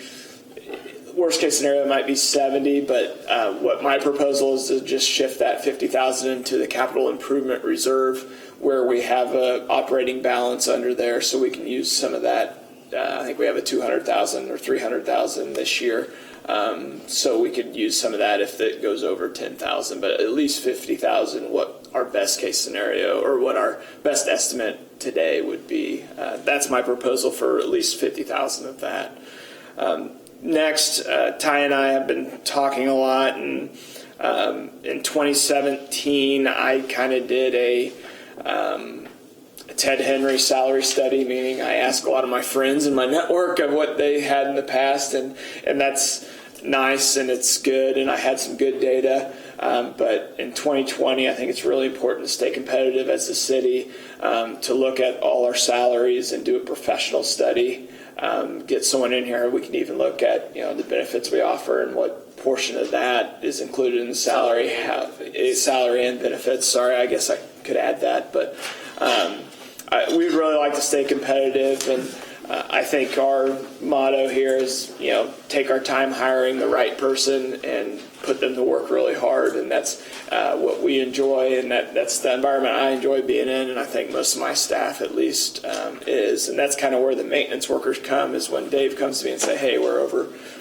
worst case scenario, it might be 70, but what my proposal is to just shift that 50,000 into the capital improvement reserve where we have a operating balance under there so we can use some of that. I think we have a 200,000 or 300,000 this year. So we could use some of that if it goes over 10,000, but at least 50,000, what our best case scenario or what our best estimate today would be. That's my proposal for at least 50,000 of that. Next, Ty and I have been talking a lot, and in 2017, I kind of did a Ted Henry salary study, meaning I asked a lot of my friends in my network of what they had in the past, and that's nice and it's good, and I had some good data. But in 2020, I think it's really important to stay competitive as a city, to look at all our salaries and do a professional study. Get someone in here. We can even look at the benefits we offer and what portion of that is included in the salary. Salary and benefits. Sorry, I guess I could add that, but we'd really like to stay competitive, and I think our motto here is, take our time hiring the right person and put them to work really hard, and that's what we enjoy, and that's the environment I enjoy being in, and I think most of my staff at least is, and that's kind of where the maintenance workers come, is when Dave comes to me and say, hey, we're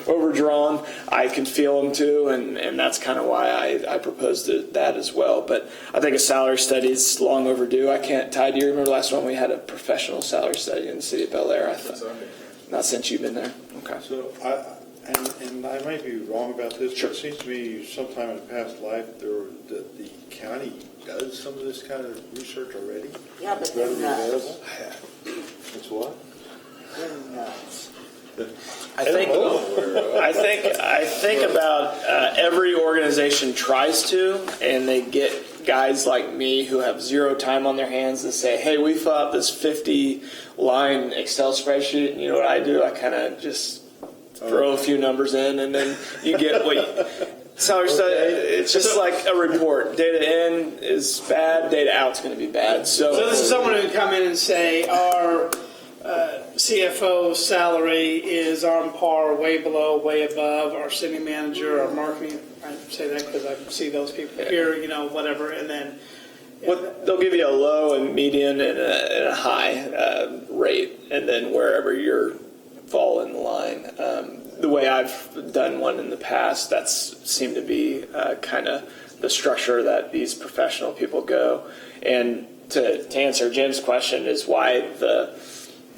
overdrawn. I can feel them too, and that's kind of why I proposed that as well. But I think a salary study is long overdue. Ty, do you remember last one we had a professional salary study in the city of Bel Aire? I thought, not since you've been there. Okay. So and I might be wrong about this, but it seems to me sometime in past life that the county does some of this kind of research already. Yeah, but they're Readily nuts. available. It's what? They're nuts. I think about every organization tries to, and they get guys like me who have zero time on their hands to say, hey, we fill out this 50-line Excel spreadsheet, and you know what I do? I kind of just throw a few numbers in, and then you get what salary study. It's just like a report. Data in is bad, data out's going to be bad. So this is someone who can come in and say, our CFO salary is on par, way below, way above our city manager, our marketing. I say that because I see those people here, whatever, and then. They'll give you a low, and median, and a high rate, and then wherever you're fall in the line. The way I've done one in the past, that's seemed to be kind of the structure that these professional people go. And to answer Jim's question is why the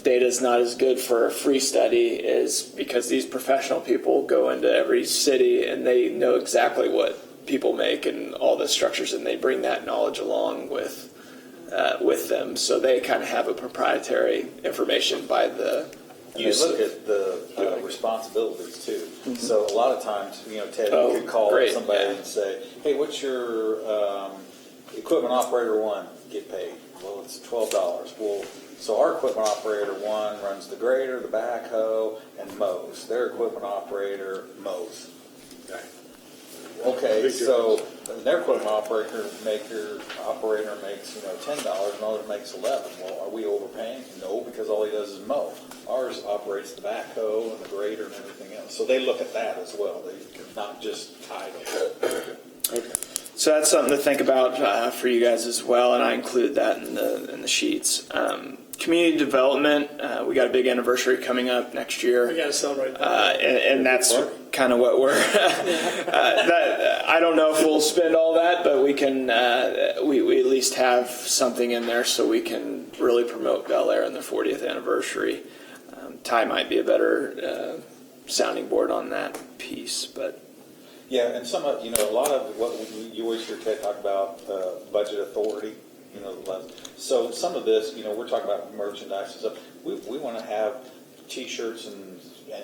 data is not as good for a free study is because these professional people go into every city and they know exactly what people make and all the structures, and they bring that knowledge along with them. So they kind of have a proprietary information by the You look at the responsibilities too. Mm-hmm. So a lot of times, Ted, you could call great, somebody yeah. and say, "Hey, what's your equipment operator one get paid?" Well, it's $12. Well, so our equipment operator one runs the grader, the backhoe, and mows. Their equipment operator mows. Okay, so their equipment operator makes $10, and others makes $11. Well, are we overpaying? No, because all he does is mow. Ours operates the backhoe and the grader and everything else. So they look at that as well. They not just title. Okay. So that's something to think about for you guys as well, and I include that in the sheets. Community development, we got a big anniversary coming up next year. We got to celebrate that. And that's kind of what we're. I don't know if we'll spend all that, but we can. We at least have something in there so we can really promote Bel Aire and their 40th anniversary. Ty might be a better sounding board on that piece, but. Yeah, and some of, a lot of what you always hear Ted talk about, budget authority, so some of this, we're talking about merchandise and stuff. We want to have T-shirts and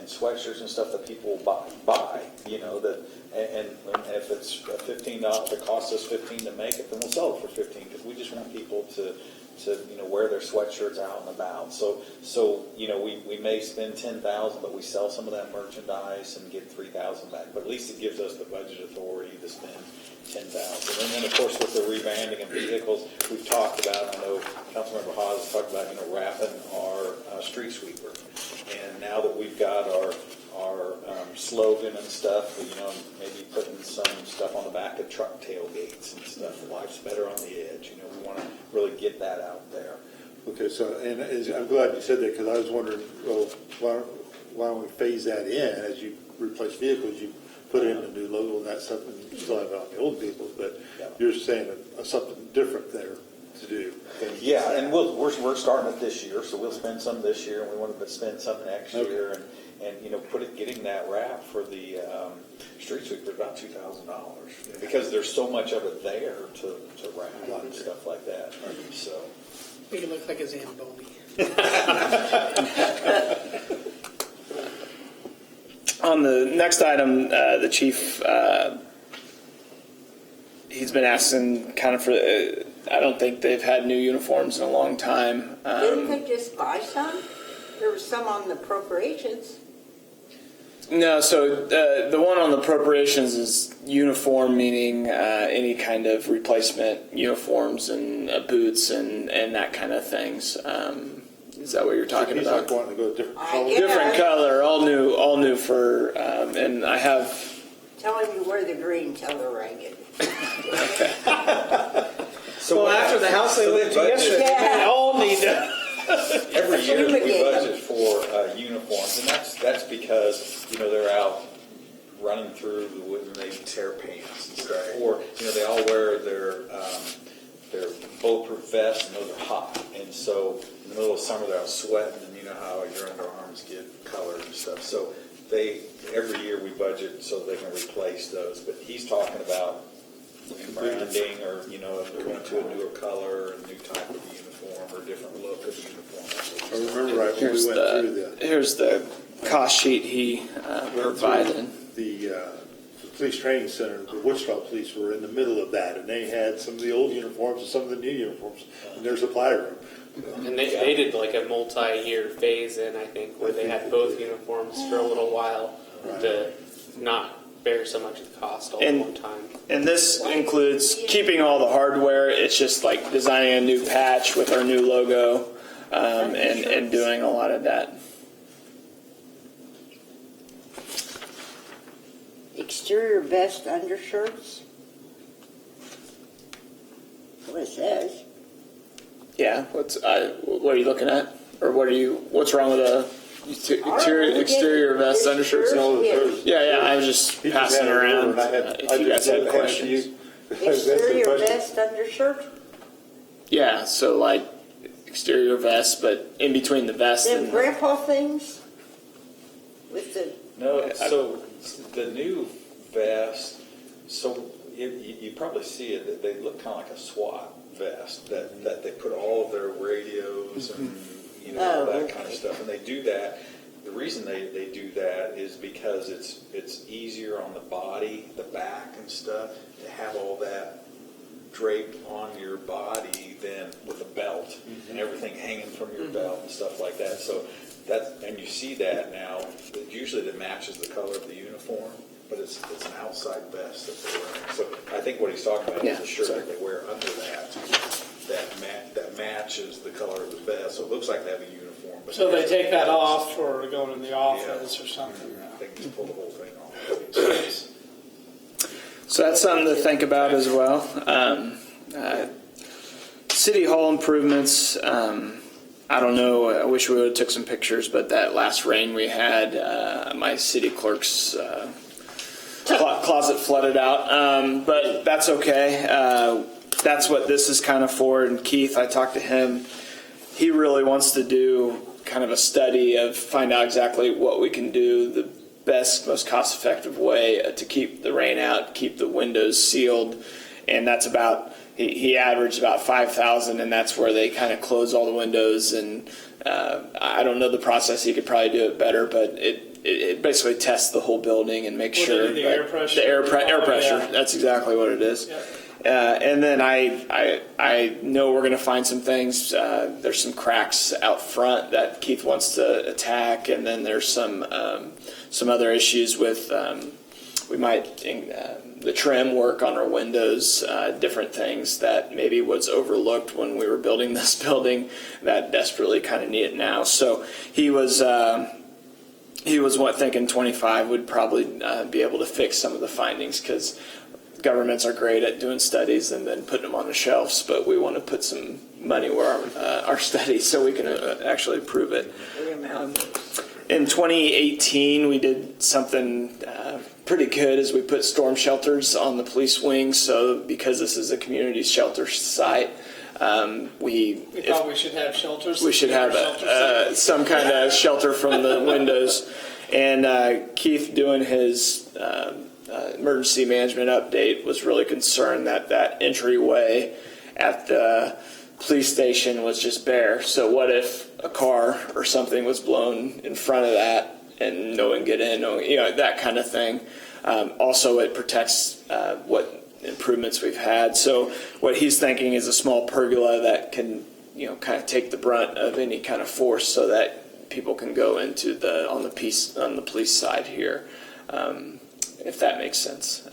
sweatshirts and stuff that people buy, that, and if it's $15, it costs us $15 to make it, then we'll sell it for $15 because we just want people to wear their sweatshirts out and about. So we may spend $10,000, but we sell some of that merchandise and get $3,000 back. But at least it gives us the budget authority to spend $10,000. And then of course with the rebranding of vehicles, we've talked about. I know Councilmember Haas has talked about wrapping our street sweeper. And now that we've got our slogan and stuff, maybe putting some stuff on the back of truck tailgates and stuff. Life's better on the edge. We want to really get that out there. Okay, so I'm glad you said that because I was wondering, well, why don't we phase that in as you replace vehicles? You put in a new logo and that stuff, and you still have it on the old vehicles, but you're saying something different there to do. Yeah, and we're starting it this year, so we'll spend some this year, and we want to spend some next year, and getting that wrap for the street sweeper about $2,000 because there's so much of it there to wrap and stuff like that. So Make it look like a Zamboni. On the next item, the chief, he's been asking kind of for. I don't think they've had new uniforms in a long time. Didn't they just buy some? There was some on the appropriations. No, so the one on the appropriations is uniform, meaning any kind of replacement uniforms and boots and that kind of things. Is that what you're talking He's about? like wanting to go different color. Yeah. Different color, all new for, and I have. Tell him you wear the green, tell the ragged. Well, after the house they lived in yesterday, Yeah. they all need to. Every year we Fumigate. budget for uniforms, and that's because they're out running through the wood and they tear pants and stuff, or they all wear their bulletproof vests and those are hot, and so in the middle of summer they're out sweating, and you know how your underarms get colored and stuff. So every year we budget so they can replace those. But he's talking about branding, or going to a newer color, a new type of uniform, or a different look of uniform. I remember right when we went through Here's the cost sheet he provided. the police training center, the Wichita police were in the middle of that, and they had some of the old uniforms and some of the new uniforms in their supply room. And they did like a multi-year phase in, I think, where they had both uniforms for a little while to not bear so much of the cost all at one time. And this includes keeping all the hardware. It's just like designing a new patch with our new logo, and doing a lot of that. Exterior vest undershirts. What it says. Yeah. What are you looking at, or what's wrong with the exterior vest undershirts? Yeah. I was just He passing had it around. over, and If you guys had questions. Exterior vest undershirt. Yeah. So like exterior vest, but in between the vest Them and grandpa things with the. No, so the new vest, so you probably see it, they look kind of like a SWAT vest that they put all of their radios and all that kind of stuff, and they do that. The reason they do that is because it's easier on the body, the back and stuff, to have all that draped on your body than with a belt and everything hanging from your belt and stuff like that. So and you see that now. Usually that matches the color of the uniform, but it's an outside vest that they're wearing. So I think what he's talking about is a shirt that they wear under that matches the color of the vest. So it looks like they have a uniform. But So they take that off for going in the office or something. They can just pull the whole thing off. So that's something to think about as well. City Hall improvements. I don't know. I wish we would have took some pictures, but that last rain we had, my city clerk's closet flooded out. But that's okay. That's what this is kind of for. And Keith, I talked to him. He really wants to do kind of a study of find out exactly what we can do the best, most cost-effective way to keep the rain out, keep the windows sealed, and that's about. He averaged about 5,000, and that's where they kind of close all the windows. And I don't know the process. He could probably do it better, but it basically tests the whole building and makes sure The air pressure. the air pressure. Yeah. That's exactly what it is. Yeah. And then I know we're going to find some things. There's some cracks out front that Keith wants to attack, and then there's some other issues with we might the trim work on our windows, different things that maybe was overlooked when we were building this building that desperately kind of need it now. So he was thinking 25 would probably be able to fix some of the findings, because governments are great at doing studies and then putting them on the shelves, but we want to put some money where our studies so we can actually prove it. In 2018, we did something pretty good as we put storm shelters on the police wing. So because this is a community shelter site, we thought we should have shelters. We should have some kind of shelter from the windows. And Keith, doing his emergency management update, was really concerned that entryway at the police station was just bare. So what if a car or something was blown in front of that and no one get in, that kind of thing. Also, it protects what improvements we've had. So what he's thinking is a small pergola that can, kind of take the brunt of any kind of force, so that people can go into on the police side here, if that makes sense.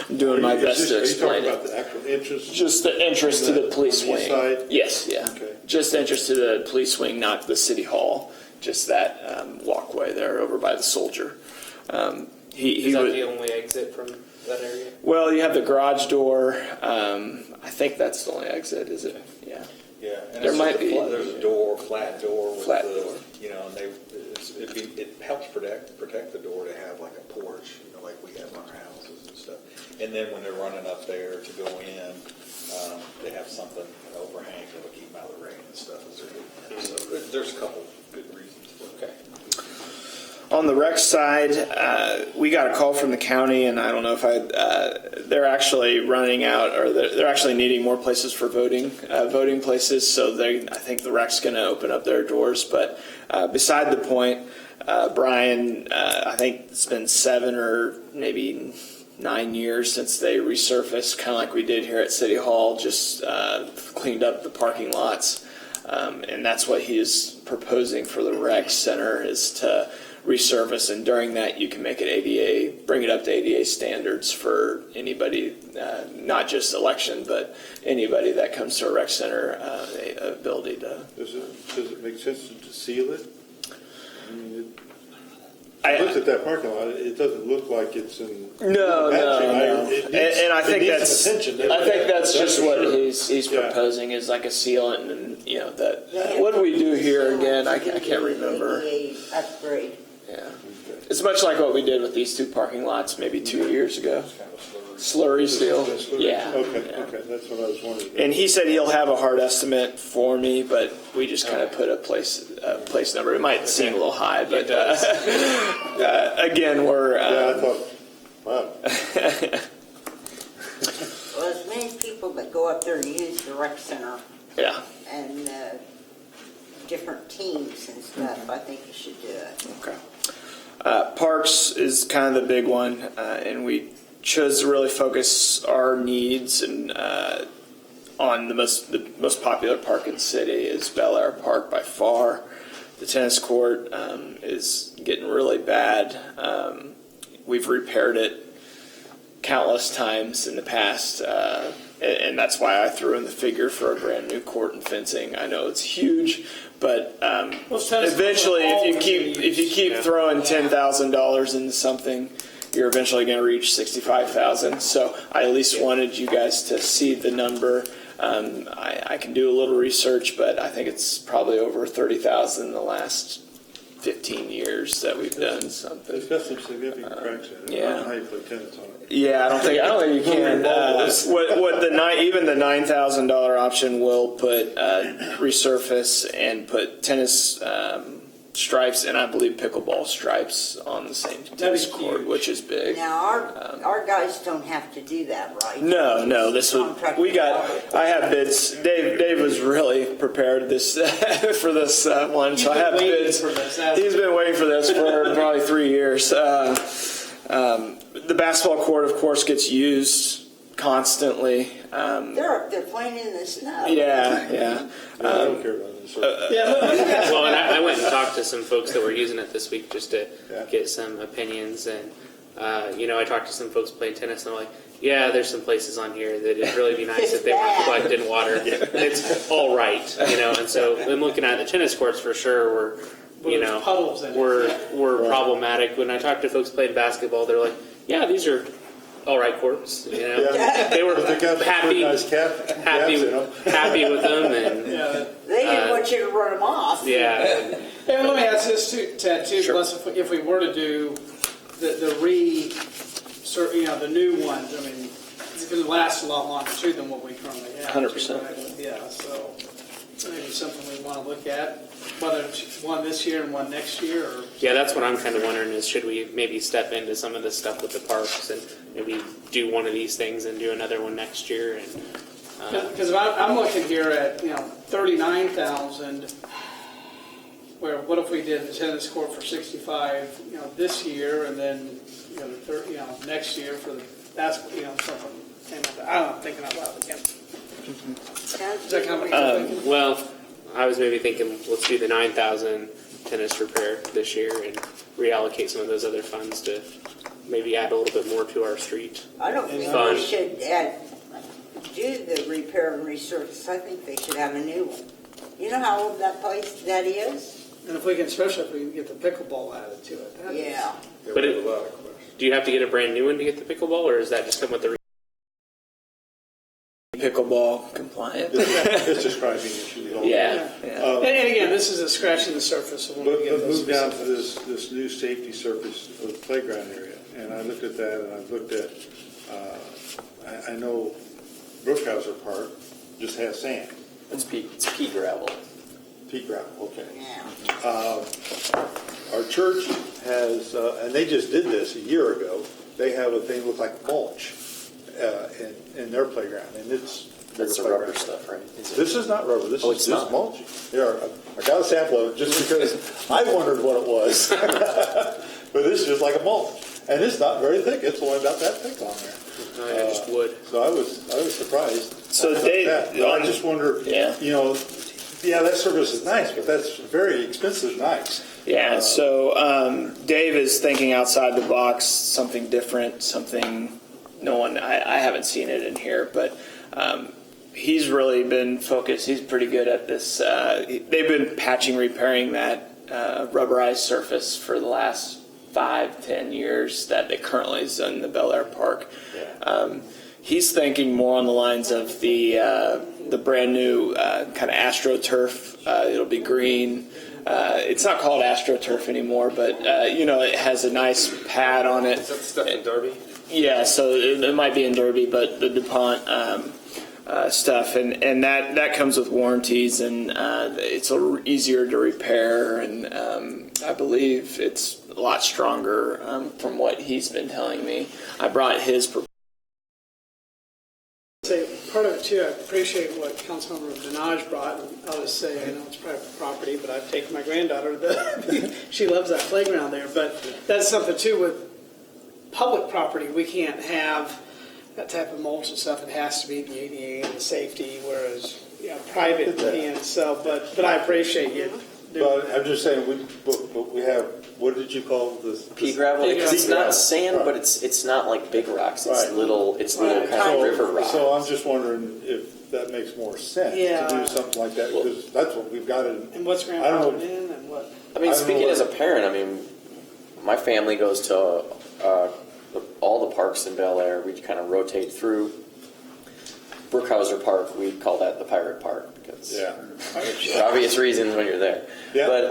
I'm doing my best to explain Are you talking it. about the actual entrance? Just the entrance to the police on the wing. east side? Yes, yeah. Okay. Just the entrance to the police wing, not the city hall. Just that walkway there over by the soldier. Is that the only exit from that area? Well, you have the garage door. I think that's the only exit, is it? Yeah. Yeah, and There it's might just be- there's a door, flat door. With Flat the, door. You know, and it helps protect the door to have like a porch, you know, like we have in our houses and stuff. And then when they're running up there to go in, they have something, an overhang that'll keep them out of the rain and stuff as they're doing it. So there's a couple good reasons for it. Okay. On the rec side, we got a call from the county, and I don't know if they're actually running out, or they're actually needing more places for voting places. So I think the rec's going to open up their doors. But beside the point, Brian, I think it's been 7 or maybe 9 years since they resurfaced, kind of like we did here at City Hall, just cleaned up the parking lots. And that's what he is proposing for the rec center, is to resurface, and during that you can make it bring it up to ADA standards for anybody, not just election, but anybody that comes to a rec center, ability to. Does it make sense to seal it? I mean, I looked at that parking lot. It doesn't look like it's in No, bad no, shape. no. It needs- And I it think needs that's some attention. I think that's just for what sure. he's Yeah. proposing, is like a sealant, and that. What do we do here again? I can't remember. Upgrade. Yeah, it's much like what we did with these 2 parking lots maybe 2 years ago. Slurry seal. Yeah. Okay, yeah. okay, that's what I was wondering. And he said he'll have a hard estimate for me, but we just kind of put a place number. It might seem a little high, but again, we're. Yeah, I thought, wow. Well, as many people that go up there and use the rec center Yeah. and different teams and stuff, I think you should do it. Okay. Parks is kind of the big one, and we chose to really focus our needs and on the most popular park in the city is Bel Aire Park by far. The tennis court is getting really bad. We've repaired it countless times in the past, and that's why I threw in the figure for a brand new court and fencing. I know it's huge, but eventually, if you keep throwing $10,000 into something, you're eventually going to reach $65,000. So I at least wanted you guys to see the number. I can do a little research, but I think it's probably over $30,000 in the last 15 years that we've done something. It's got some significant cracks in it. Yeah. I don't know how you play tennis on it. Yeah, I don't think you can. Even the $9,000 option will put resurface and put tennis stripes, and I believe pickleball stripes on the same tennis court, which is big. Now, our guys don't have to do that, right? No, this would, I have bids. Dave was really prepared for this one, so I have bids. He's been waiting for this for probably 3 years. The basketball court, of course, gets used constantly. They're up there playing in the snow. Yeah. I don't care about this. Well, and I went and talked to some folks that were using it this week just to Yeah. get some opinions. And, I talked to some folks playing tennis, and they're like, yeah, there's some places on here that it'd really be nice if they weren't collecting water. And it's all right, And so I'm looking at the tennis courts for sure. puddles in it. We're problematic. When I talked to folks playing basketball, they're like, yeah, these are all right courts. Yeah. They were But they got happy nice caps in them. happy with them, and They didn't want you to run them off. yeah. Hey, let me ask this too, Ted, too. Sure. Plus, if we were to do the new ones, I mean, it's going to last a lot longer too than what we currently have. 100%. Yeah, so maybe something we want to look at, whether it's one this year and one next year, or Yeah, that's what I'm kind of wondering is should we maybe step into some of this stuff with the parks and maybe do one of these things and do another one next year? And because I'm looking here at 39,000. Where what if we did the tennis court for 65, this year, and then next year for the basketball, something. I don't know, thinking out loud again. Sounds Is that kind of good. well, I was maybe thinking let's do the 9,000 tennis repair this year and reallocate some of those other funds to maybe add a little bit more to our street. I don't think Fun. they should do the repair and resurface. I think they should have a new one. You know how old that place that is? And if we can, especially if we can get the pickleball added to it. that is- Yeah. But do you have to get a brand new one to get the pickleball, or is that just come with the? Pickleball compliant. It's describing issues. all Yeah. And again, this is a scratching the surface. So when But we get those move down to specifics. this new safety surface of the playground area, and I looked at that, and I looked at, I know Brookhauser Park just has sand, It's pea gravel. pea gravel, okay. Yeah. Our church has, and they just did this a year ago, they have a thing look like mulch in their playground, and it's. That's the bigger rubber playground. stuff, right? Is it? This is not rubber, this Oh, is it's just not? mulching. Yeah, I got a sample of it just because I wondered what it was. But it's just like a mulch, and it's not very thick, it's only about that thick on there. Just wood. So I was surprised. So about Dave, that. But I just wonder, Yeah. that service is nice, but that's very expensive nice. Yeah, so Dave is thinking outside the box, something different, something I haven't seen it in here, but he's really been focused. He's pretty good at this. They've been repairing that rubberized surface for the last 5-10 years that it currently is in the Bel Aire Park. He's thinking more on the lines of the brand new kind of AstroTurf. It'll be green. It's not called AstroTurf anymore, but it has a nice pad on it. Is that the stuff in Derby? Yeah, so it might be in Derby, but the DuPont stuff, and that comes with warranties, and it's a little easier to repair, and I believe it's a lot stronger from what he's been telling me. I brought his. Say part of it too. I appreciate what Councilmember Minaj brought. And I'll just say I know it's private property, but I've taken my granddaughter to she loves that playground there. But that's something too with public property. We can't have that type of mulch and stuff. It has to be the ADA and the safety, whereas private can. So, but I appreciate you. But I'm just saying, we have, what did you call this? Pea gravel, Pea because it's gravel. not sand, Right. but it's not like big rocks. It's Right. little kind So- of river rocks. So I'm just wondering if that makes more sense to Yeah. do something like that, because that's what we've got in. And what's I don't know. grandfathered in and what? I mean, I don't speaking know as a parent, I mean, my family goes to all the parks in Bel Air. We kind of rotate through. Brookhauser Park, we call that the Pirate Park because Yeah. for obvious reasons when you're there. Yeah. But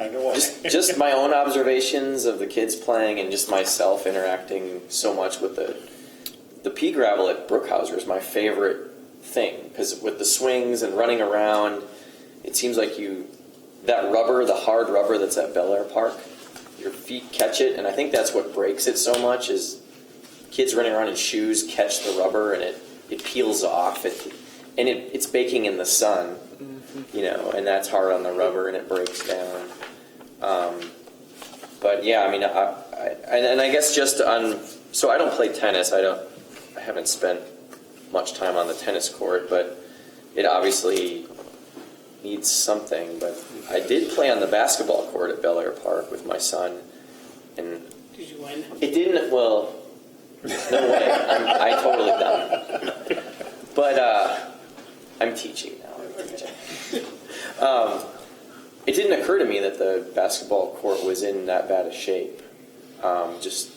I know why. just my own observations of the kids playing and just myself interacting so much with the pea gravel at Brookhauser is my favorite thing because with the swings and running around, it seems like that rubber, the hard rubber that's at Bel Aire Park, your feet catch it, and I think that's what breaks it so much is kids running around in shoes catch the rubber and it peels off. It's baking in the sun, and that's hard on the rubber and it breaks down. But yeah, I mean, I guess so I don't play tennis. I haven't spent much time on the tennis court, but it obviously needs something. But I did play on the basketball court at Bel Aire Park with my son, and Did you win? it didn't. Well, no way. I totally done. But I'm teaching now. It didn't occur to me that the basketball court was in that bad a shape, just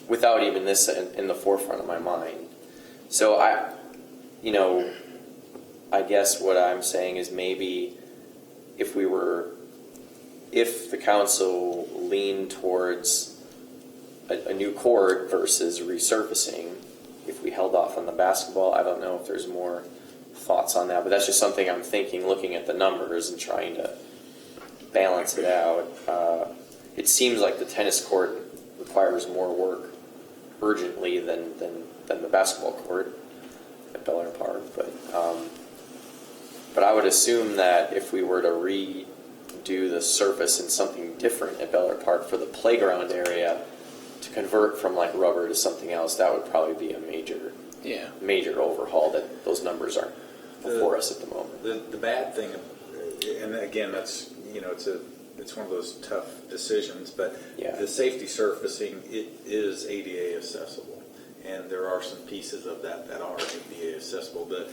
without even this in the forefront of my mind. So I guess what I'm saying is maybe if the council leaned towards a new court versus resurfacing, if we held off on the basketball, I don't know if there's more thoughts on that, but that's just something I'm thinking, looking at the numbers and trying to balance it out. It seems like the tennis court requires more work urgently than the basketball court at Bel Aire Park, but I would assume that if we were to redo the surface in something different at Bel Aire Park for the playground area, to convert from like rubber to something else, that would probably be a major overhaul that those numbers aren't before us at the moment. The bad thing, and again, that's it's it's one of those tough decisions, but Yeah. the safety surfacing, it is ADA accessible. And there are some pieces of that that are ADA accessible, but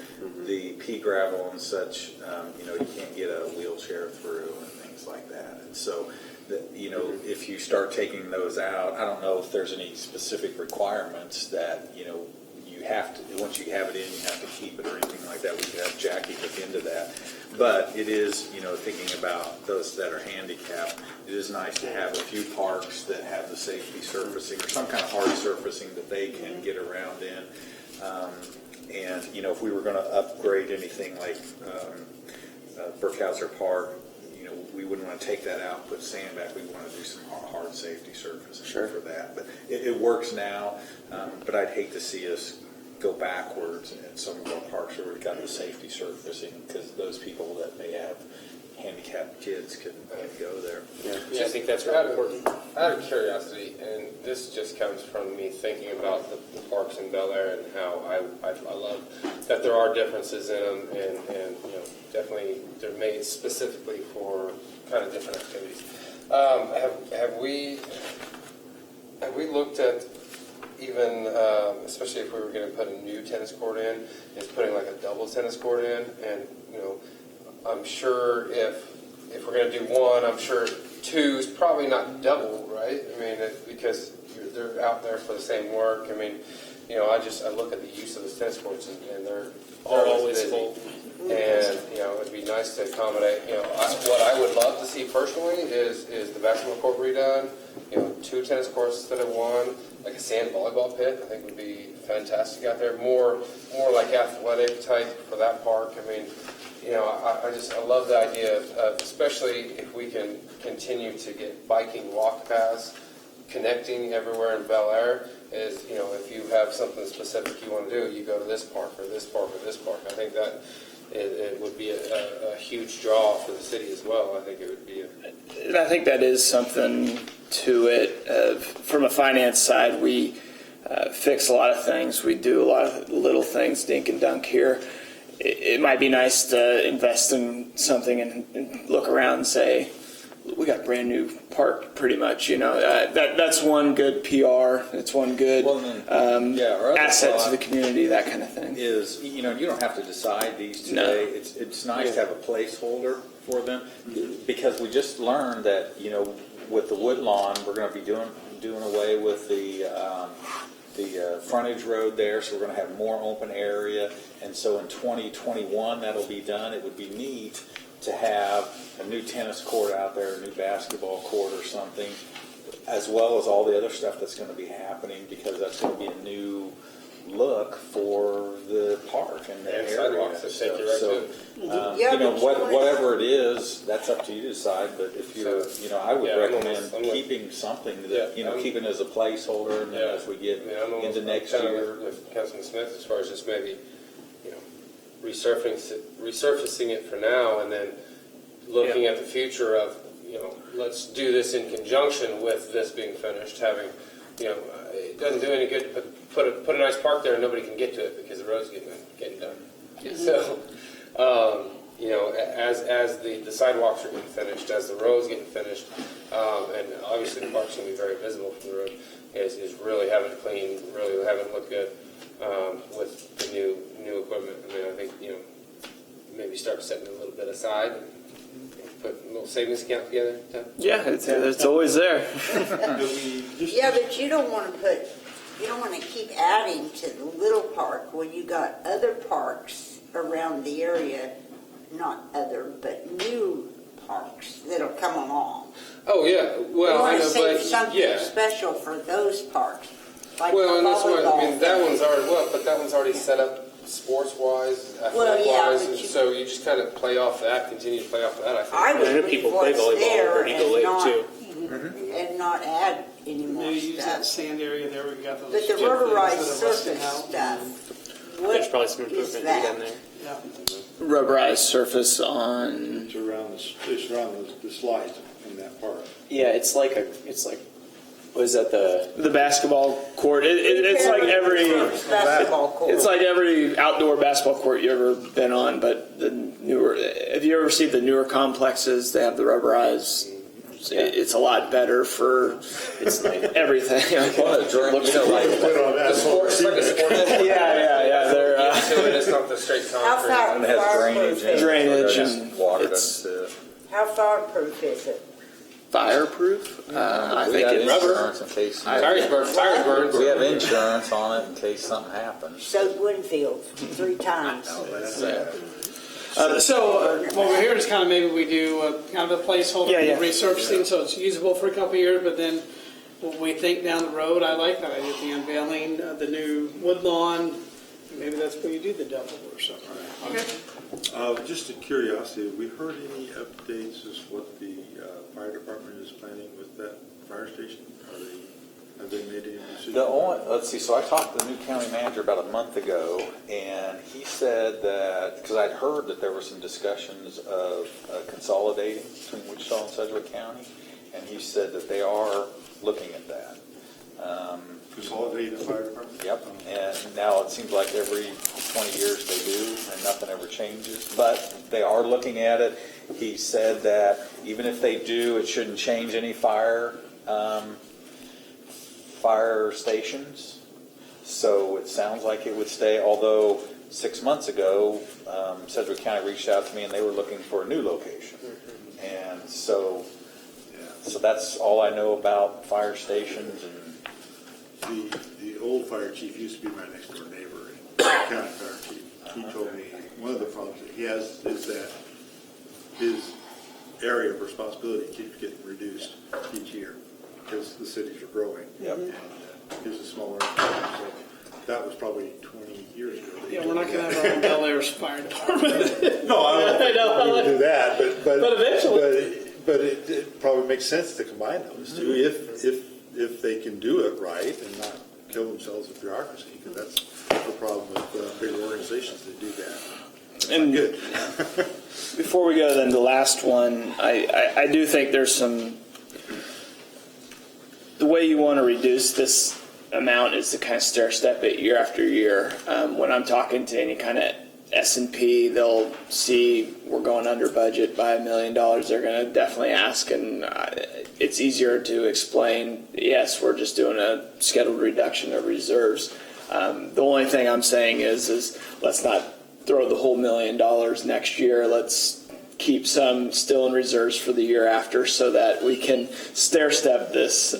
the pea gravel and such, you can't get a wheelchair through and things like that. And so, if you start taking those out, I don't know if there's any specific requirements that, you have to, once you have it in, you have to keep it or anything like that. We could have Jackie look into that. But it is, thinking about those that are handicapped, it is nice to have a few parks that have the safety surfacing or some kind of hard surfacing that they can get around in. And, if we were going to upgrade anything like Burkhauser Park, we wouldn't want to take that out, put sand back. We want to do some hard safety surfacing for that. But it works now, but I'd hate to see us go backwards in some of our parks where we've got the safety surfacing, because those people that may have handicapped kids can go there. Yeah, I think that's really important. Out of curiosity, and this just comes from me thinking about the parks in Bel Aire and how I love that there are differences in them, and definitely they're made specifically for kind of different activities. Have we looked at even, especially if we were going to put a new tennis court in, is putting like a double tennis court in, and I'm sure if we're going to do one, I'm sure two is probably not double, right? I mean, because they're out there for the same work. I mean, I look at the use of the tennis courts, and they're always busy. full. And it'd be nice to accommodate. What I would love to see personally is the basketball court redone. 2 tennis courts instead of 1. Like a sand volleyball pit, I think would be fantastic out there. More like athletic type for that park. I mean, I love the idea of, especially if we can continue to get biking walk paths connecting everywhere in Bel Aire. Is if you have something specific you want to do, you go to this park or this park or this park. I think that it would be a huge draw for the city as well. I think it would be And I think that is something to it. From a finance side, we fix a lot of things. We do a lot of little things, dink and dunk here. It might be nice to invest in something and look around and say, we got a brand new park, pretty much. That's one good PR. It's one good our other asset to thought the community, that kind of thing. is, you don't have to decide these today. No. It's nice to have a placeholder for them, because we just learned that, with the wood lawn, we're going to be doing away with the frontage road there, so we're going to have more open area. And so in 2021, that'll be done. It would be neat to have a new tennis court out there, a new basketball court or something, as well as all the other stuff that's going to be happening, because that's going to be a new look for the park and the area. Sidewalks that take you right to it. Whatever it is, that's up to you to decide. But if you're, I would recommend keeping something that, keeping as a placeholder, and then as we get into next year. With Councilman Smith, as far as just maybe, resurfacing it for now, and then looking at the future of, let's do this in conjunction with this being finished. Having, it doesn't do any good to put a nice park there and nobody can get to it because the road's getting done. So, as the sidewalks are getting finished, as the road's getting finished, and obviously the park's going to be very visible from the road, is really having it clean, really having it look good with the new equipment. I mean, I think maybe start setting a little bit aside and put a little savings account together. Yeah, it's always there. Yeah, but you don't want to keep adding to the little park when you got other parks around the area, not other, but new parks that'll come along. Oh yeah, well, You I want know, to save but something special for those parks. Like well, and the that's why volleyball that thing. one's already but that one's already set up sports-wise, athletic-wise, but so you just kind of play off that, continue to play off that. I think. I would I know leave people play what's volleyball there over at Eagle Lake, too. and not add any more Maybe use that stuff. sand area there. We got those. But the chip things rubberized that are rusting surface out. stuff, There's what probably some is improvement to be that? done there. Yeah. Rubberized surface on. It's around the slides in that park. Yeah, it's like what is that, The basketball court. It's like every. Basketball court. It's like every outdoor basketball court you've ever been on, but the newer. Have you ever seen the newer complexes? They have the rubberized it's a lot better for it's everything. Well, you know, like, Put on The sport, it's like a sport. yeah. They're So it's not the straight How concrete. far, and it has drainage in it. Drainage so and water it's- doesn't sit. how fireproof is it? fireproof. I We think got it's insurance in case. Tires burns. We have insurance on it in case something happens. Soaked Winfield 3 times. So what we're hearing is kind of maybe we do kind of a placeholder Yeah. resurfacing, so it's usable for a couple of years, but then what we think down the road, I like that idea, the unveiling, the new wood lawn, maybe that's where you do the double or something. Okay. Just a curiosity, have we heard any updates as what the fire department is planning with that fire station? Have they made any decisions? Let's see, so I talked to the new county manager about a month ago, and he said that, because I'd heard that there were some discussions of consolidating between Wichita and Sedgwick County, and he said that they are looking at that. Consolidate the fire department? Yep, and now it seems like every 20 years they do, and nothing ever changes, but they are looking at it. He said that even if they do, it shouldn't change any fire stations. So it sounds like it would stay, although 6 months ago, Sedgwick County reached out to me and they were looking for a new location. And so that's all I know about fire stations. And The old fire chief used to be my next door neighbor, county fire chief. He told me one of the problems that he has is that his area of responsibility keeps getting reduced each year because the cities are growing. Yep. And he's a smaller, so that was probably 20 years ago. that he Yeah, told we're not me going to that. have our own Bel Aire's fire department. No, I don't think I know. we would do that, but But but it probably makes sense to combine those two if they can do it right and not kill themselves with bureaucracy, because that's the problem with big organizations that do that. And Good. before we go then, the last one, I do think there's some, the way you want to reduce this amount is to kind of stair step it year after year. When I'm talking to any kind of S&P, they'll see we're going under budget by $1 million. They're going to definitely ask, and it's easier to explain, yes, we're just doing a scheduled reduction of reserves. The only thing I'm saying is let's not throw the whole $1 million next year. Let's keep some still in reserves for the year after so that we can stair step this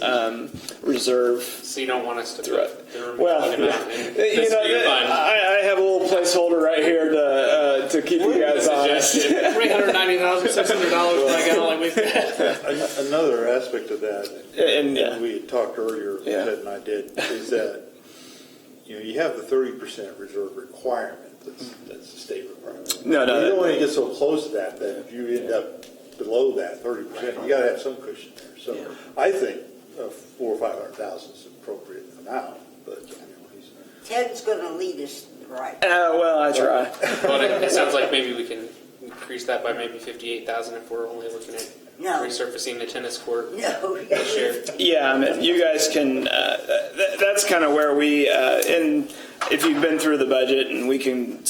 reserve. So you don't want us to Through it. put the remaining Well, amount in you this know, new fund? I have a little placeholder right here to keep you guys honest. $390,600, but I got all like we've got. Another aspect of that, And we had talked earlier, Yeah. Ted and I did, is that you have the 30% reserve requirement. That's a state requirement. No. You don't want to get so close to that if you end up below that 30%. You got to have some cushion there. So I think $400,000 or $500,000 is an appropriate amount, but he's. Ted's going to lead us right. well, I try. Well, it sounds like maybe we can increase that by maybe 58,000 if we're only looking at No. resurfacing the tennis court No, we this year. Yeah, I mean, you guys can. That's kind of where we. And if you've been through the budget, and we can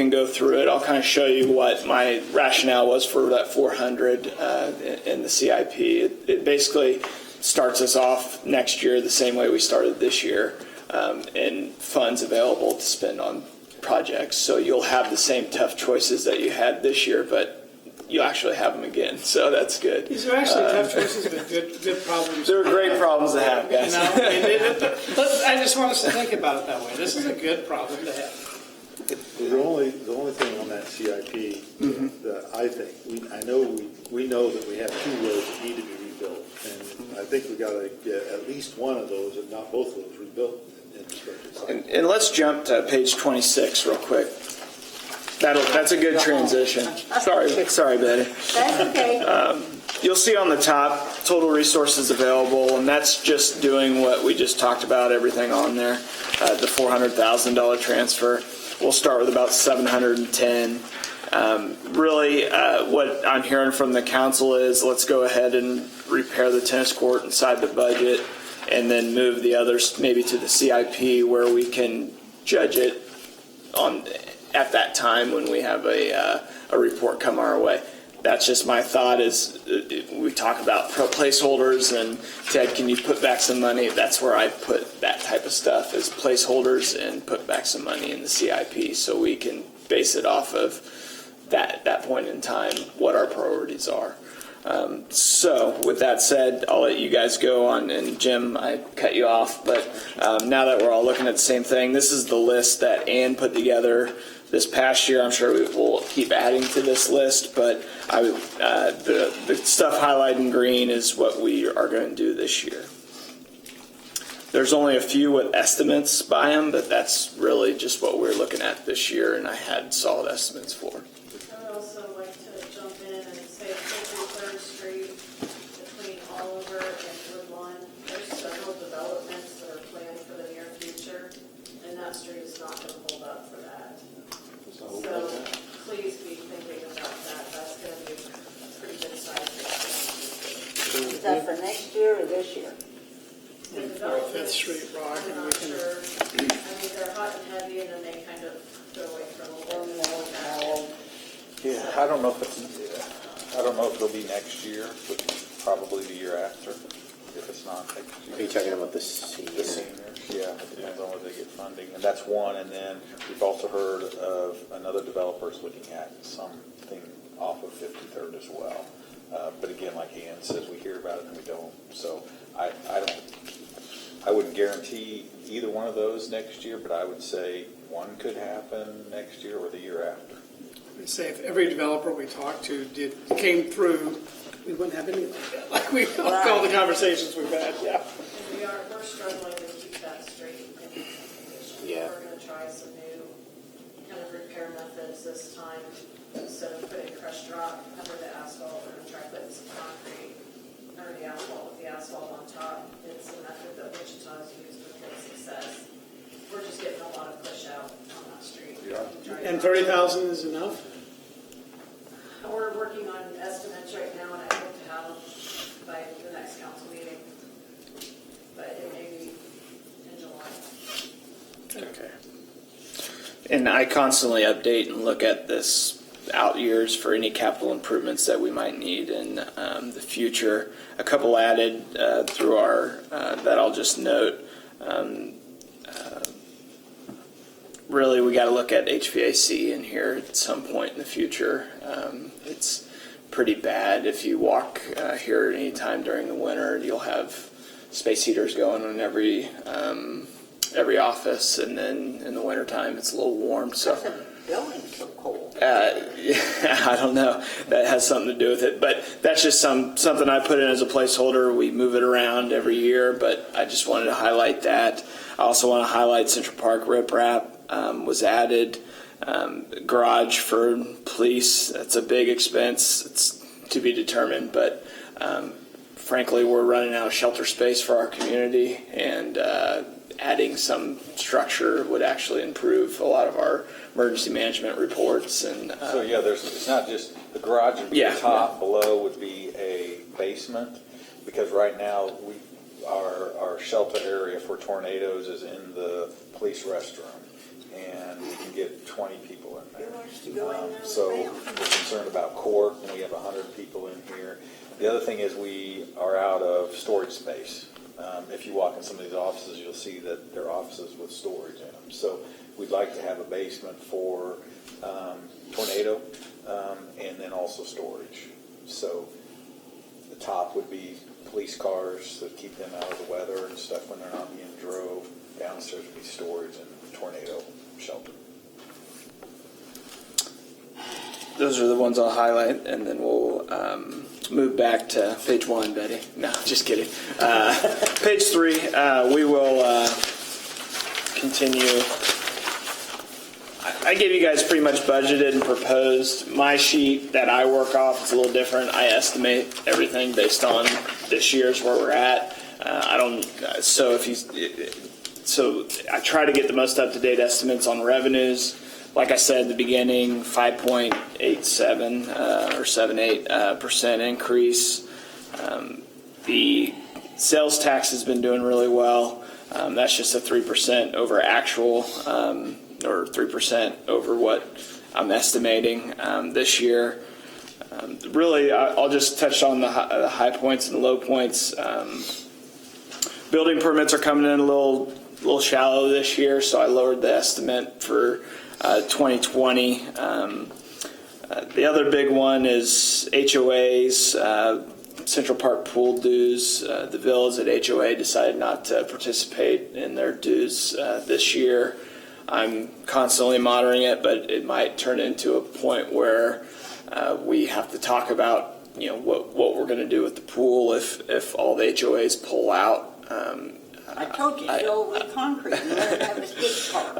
go through it. I'll kind of show you what my rationale was for that 400 in the CIP. It basically starts us off next year the same way we started this year, and funds available to spend on projects. So you'll have the same tough choices that you had this year, but you actually have them again, so that's good. These are actually tough choices, but good problems. They're great problems to have, You guys. know, I just want us to think about it that way. This is a good problem to have. The only thing on that CIP that I think we know that we have 2 roads that need to be rebuilt, and I think we got to get at least one of those, if not both of those, rebuilt in this budget cycle. And let's jump to page 26 real quick. That's a good transition. Sorry, Betty. That's okay. You'll see on the top, total resources available, and that's just doing what we just talked about, everything on there. The $400,000 transfer. We'll start with about 710. Really, what I'm hearing from the council is let's go ahead and repair the tennis court inside the budget, and then move the others maybe to the CIP where we can judge it on at that time when we have a report come our way. that's just my thought is we talk about placeholders, and Ted, can you put back some money? That's where I put that type of stuff is placeholders and put back some money in the CIP so we can base it off of that point in time, what our priorities are. So with that said, I'll let you guys go on, and Jim, I cut you off, but now that we're all looking at the same thing, this is the list that Ann put together this past year. I'm sure we will keep adding to this list, but the stuff highlighted in green is what we are going to do this year. There's only a few with estimates by them, but that's really just what we're looking at this year, and I had solid estimates for. I would also like to jump in and say 53rd Street between Oliver and Woodlawn, there's several developments that are planned for the near future, and that street is not going to hold up for that. So please be thinking about that. That's going to be a pretty good size. Is that for next year or this year? The developments, Fifth Street Rock, I'm and we not can- sure. I mean, they're hot and heavy, and then they kind of go away for a little bit. Yeah, I don't know if it'll be next year, but probably the year after, if it's not next year. Are you talking about the senior? The seniors, yeah, it depends on whether they get funding, and that's one. And then we've also heard of another developer's looking at something off of 53rd as well. But again, like Ian says, we hear about it and we don't. So I wouldn't guarantee either one of those next year, but I would say one could happen next year or the year after. I'd say if every developer we talked to came through, we wouldn't have any like we all the conversations we've had. Yeah. And we're struggling to keep that straight in condition. Yeah. We're going to try some new kind of repair methods this time. Instead of putting crushed rock under the asphalt, we're going to try putting some concrete under the asphalt with the asphalt on top. It's a method that Wichita's used with great success. We're just getting a lot of push out on that street. And 30,000 is enough. We're working on estimates right now, and I hope to have them by the next council meeting. But it may be in July. Okay. And I constantly update and look at this out years for any capital improvements that we might need in the future. A couple added through our that I'll just note. Really, we got to look at HVAC in here at some point in the future. It's pretty bad. If you walk here any time during the winter, you'll have space heaters going in every office, and then in the wintertime it's a little warm. So The building's so cold. yeah, I don't know. That has something to do with it, but that's just something I put in as a placeholder. We move it around every year, but I just wanted to highlight that. I also want to highlight Central Park riprap was added. Garage for police, that's a big expense. It's to be determined, but frankly, we're running out of shelter space for our community, and adding some structure would actually improve a lot of our emergency management reports. And So yeah, it's not just the garage would be Yeah, the top, below would be a basement, because right now our shelter area for tornadoes is in the police restroom, and we can get 20 people in there. So we're concerned about court, and we have 100 people in here. The other thing is we are out of storage space. If you walk in some of these offices, you'll see that they're offices with storage in them. So we'd like to have a basement for tornado, and then also storage. So the top would be police cars that keep them out of the weather and stuff when they're not being drove. Downstairs would be storage and tornado shelter. those are the ones I'll highlight, and then we'll move back to page 1, Betty. No, just kidding. Page 3, we will continue. I gave you guys pretty much budgeted and proposed. My sheet that I work off is a little different. I estimate everything based on this year's where we're at. So I try to get the most up-to-date estimates on revenues. Like I said at the beginning, 5.87 or 7.8% increase. The sales tax has been doing really well. That's just a 3% over actual, or 3% over what I'm estimating this year. Really, I'll just touch on the high points and low points. Building permits are coming in a little shallow this year, so I lowered the estimate for 2020. The other big one is HOAs, Central Park pool dues. The villas at HOA decided not to participate in their dues this year. I'm constantly monitoring it, but it might turn into a point where we have to talk about what we're going to do with the pool if all the HOAs pull out. I told you, fill with concrete, and let it have a skid park.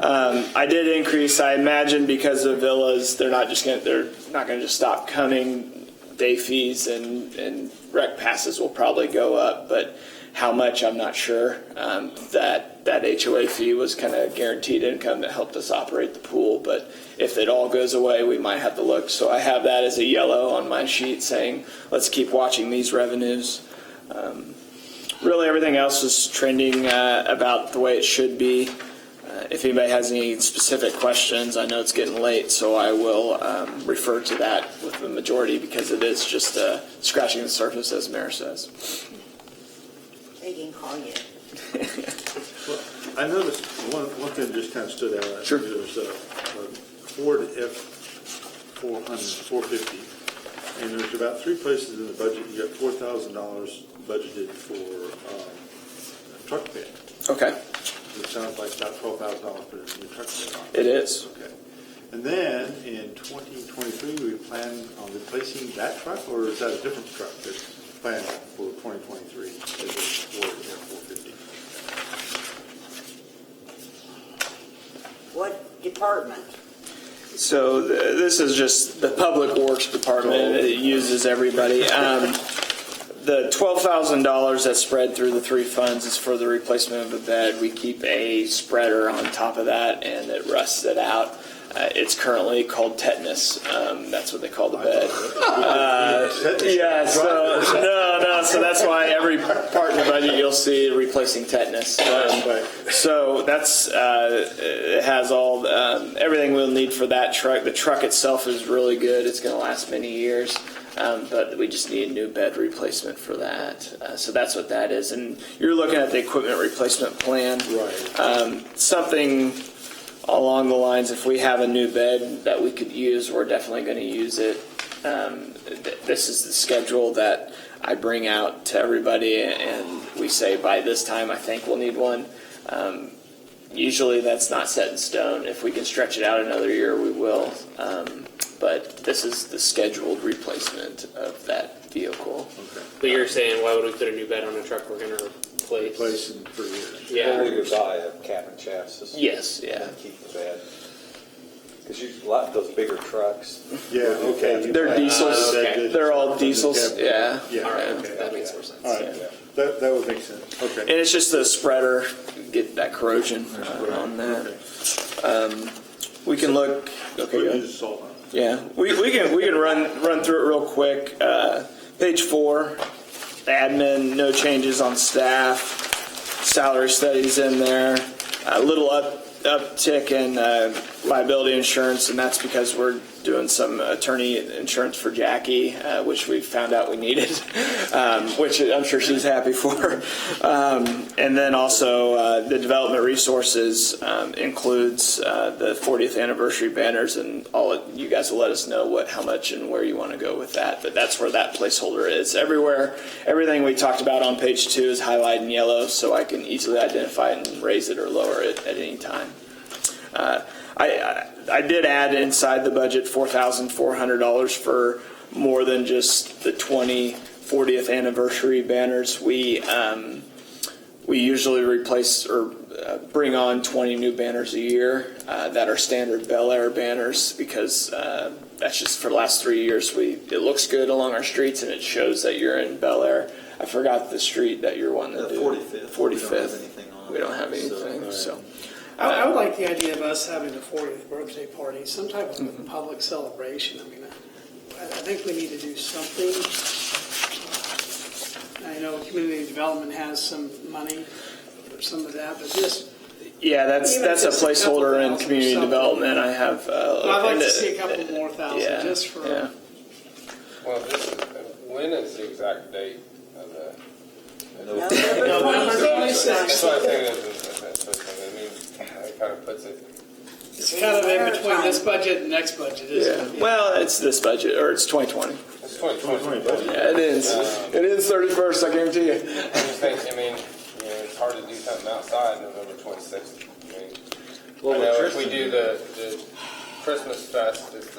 I did increase. I imagine because of villas, they're not going to just stop coming. Day fees and rec passes will probably go up, but how much I'm not sure. That HOA fee was kind of guaranteed income that helped us operate the pool, but if it all goes away, we might have to look. So I have that as a yellow on my sheet saying, let's keep watching these revenues. Really, everything else is trending about the way it should be. If anybody has any specific questions, I know it's getting late, so I will refer to that with the majority because it is just scratching the surface, as Mayor says. They can call you. Well, I noticed one thing just kind of stood out. Sure. There was a Ford F-450, and there's about 3 places in the budget. You got $4,000 budgeted for a truck bed. Okay, It sounds like about $12,000 for a new truck bed. it is. Okay. And then in 2023, we plan on replacing that truck, or is that a different truck that's planned for 2023? Is it Ford F-450? What department? So this is just the Public Works Department. It uses everybody. The $12,000 that's spread through the 3 funds is for the replacement of a bed. We keep a spreader on top of that, and it rusts it out. It's currently called tetanus. That's what they call the bed. So that's why every part in the budget you'll see replacing tetanus. So that's it has all everything we'll need for that truck. The truck itself is really good. It's going to last many years. But we just need a new bed replacement for that. So that's what that is. And you're looking at the equipment replacement plan. Right. Something along the lines, if we have a new bed that we could use, we're definitely going to use it. This is the schedule that I bring out to everybody, and we say by this time I think we'll need one. Usually that's not set in stone. If we can stretch it out another year, we will. But this is the scheduled replacement of that vehicle. Okay. But you're saying, why would we put a new bed on a truck we're going to replace? Replace in 3 years. Yeah. Or we could buy a cabin chassis. Yes, yeah. And keep the bed. Because a lot of those bigger trucks. Yeah, okay. They're diesels. Okay. They're all diesels. Yeah. Yeah, All right, okay. that makes more sense. All right, that would make sense. Okay. And it's just a spreader, get that corrosion on that. We can look. Okay, go ahead. Use salt on it. Yeah, we can run through it real quick. Page 4, admin, no changes on staff. Salary studies in there. A little uptick in liability insurance, and that's because we're doing some attorney insurance for Jackie, which we found out we needed, which I'm sure she's happy for. And then also the development resources includes the 40th anniversary banners, and you guys will let us know how much and where you want to go with that. But that's where that placeholder is. Everything we talked about on page 2 is highlighted in yellow, so I can easily identify it and raise it or lower it at any time. I did add inside the budget $4,400 for more than just the 40th anniversary banners. We usually replace or bring on 20 new banners a year that are standard Bel Aire banners because that's just for the last 3 years. It looks good along our streets and it shows that you're in Bel Aire. I forgot the street that you're wanting to do. 45th. 45th. We don't have anything on it. We don't have anything. So. I would like the idea of us having a 40th birthday party, some type of public celebration. I mean, I think we need to do something. I know community development has some money for some of that, but just Yeah, that's Even a just a couple placeholder in thousand community or something. development. I have. I'd like to see a couple more thousand just for. Yeah. Well, when is the exact date of the? November November 26th. That's what I think it is. I mean, it kind of puts it. It's kind of in between this budget and next budget, isn't it? Well, it's this budget, or it's 2020. It's 2020. Yeah, it is. It is 31st, I guarantee you. I just think, I mean, it's hard to do something outside November 26th. I mean, I know if we do the Christmas fest, it's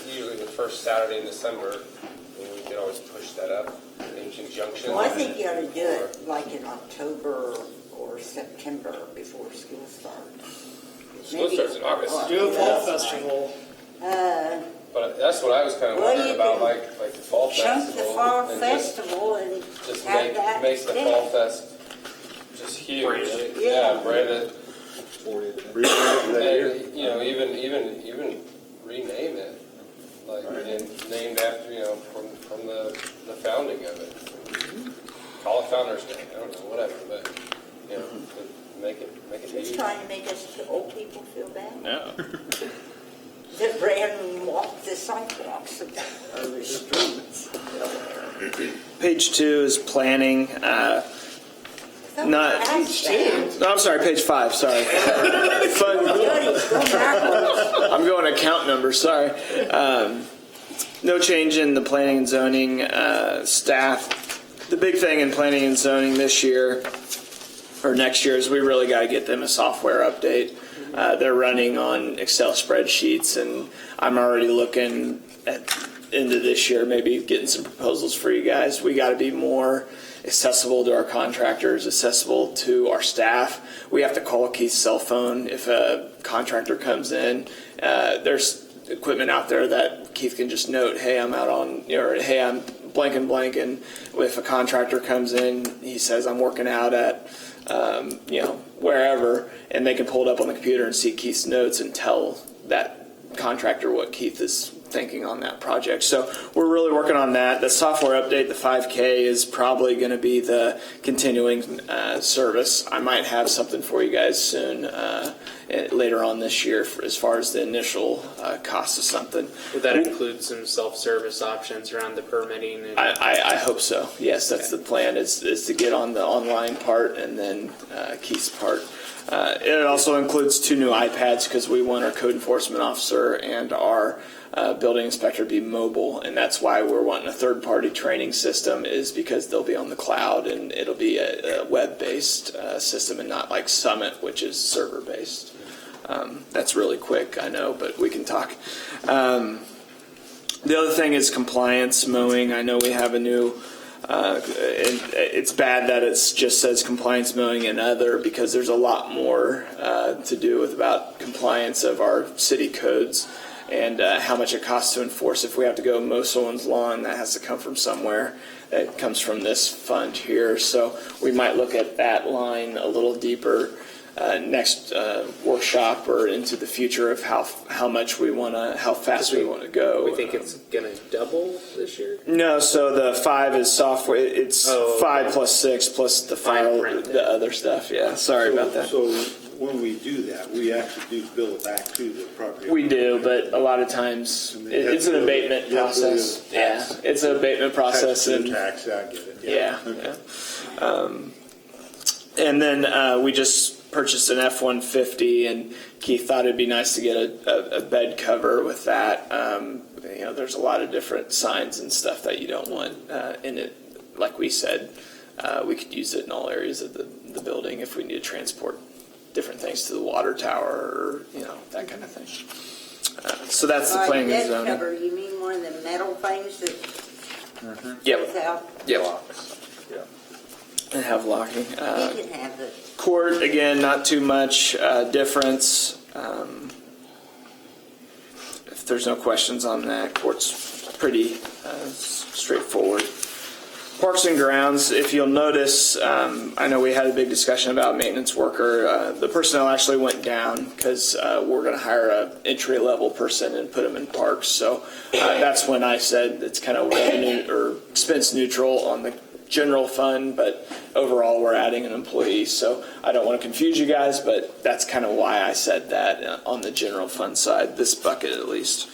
usually the first Saturday in December. We could always push that up in conjunction. Well, I think you ought to do it like in October or September before school starts. School starts in August. Do a fall festival. But that's what I was kind of Well, wondering you about, can like the fall chunk festival. the fall and festival and just have that make the instead. fall fest just huge. Brand it. Yeah, brand it. That year. And, even rename it. Like, and named after, from the founding of it. Call it Founder's Day. I don't know, whatever, but, make it Just huge. trying to make us old people feel bad. No. That ran walk the sidewalks of the streets. Page 2 is planning. Not. No, I'm sorry, page 5, sorry. Fun. I'm going account number, sorry. No change in the planning and zoning staff. The big thing in planning and zoning this year, or next year, is we really got to get them a software update. They're running on Excel spreadsheets, and I'm already looking into this year, maybe getting some proposals for you guys. We got to be more accessible to our contractors, accessible to our staff. We have to call Keith's cell phone if a contractor comes in. There's equipment out there that Keith can just note, hey, I'm out on, or hey, I'm blank and blank. And if a contractor comes in, he says, I'm working out at, wherever, and they can pull it up on the computer and see Keith's notes and tell that contractor what Keith is thinking on that project. So we're really working on that. The software update, the 5K, is probably going to be the continuing service. I might have something for you guys soon, later on this year, as far as the initial cost of something. Would that include some self-service options around the permitting? And I hope so. Yes, that's the plan, is to get on the online part and then Keith's part. It also includes 2 new iPads because we want our code enforcement officer and our building inspector to be mobile, and that's why we're wanting a third-party training system, is because they'll be on the cloud and it'll be a web-based system and not like Summit, which is server-based. That's really quick, I know, but we can talk. The other thing is compliance mowing. I know we have a new it's bad that it just says compliance mowing and other, because there's a lot more to do with about compliance of our city codes and how much it costs to enforce. If we have to go mow someone's lawn, that has to come from somewhere. It comes from this fund here. So we might look at that line a little deeper next workshop or into the future of how much we want to, how fast we want to go. we think it's going to double this year? No, so the 5 is software. It's 5 plus 6 plus the file, the other stuff. Yeah, sorry about that. So when we do that, we actually do bill it back to the property. We do, but a lot of times it's an abatement process. Yeah, it's an abatement process, and Tax, I get it. yeah. And then we just purchased an F-150, and Keith thought it'd be nice to get a bed cover with that. There's a lot of different signs and stuff that you don't want in it. Like we said, we could use it in all areas of the building if we need to transport different things to the water tower, or that kind of thing. So that's the planning and zoning. Cover, you mean one of the metal things that Yep. goes out? Yep. And have locking. You can have the Court, again, not too much difference. If there's no questions on that, court's pretty straightforward. Parks and grounds, if you'll notice, I know we had a big discussion about maintenance worker. The personnel actually went down because we're going to hire an entry-level person and put them in parks. So that's when I said it's kind of revenue or expense neutral on the general fund, but overall we're adding an employee. So I don't want to confuse you guys, but that's kind of why I said that on the general fund side, this bucket at least.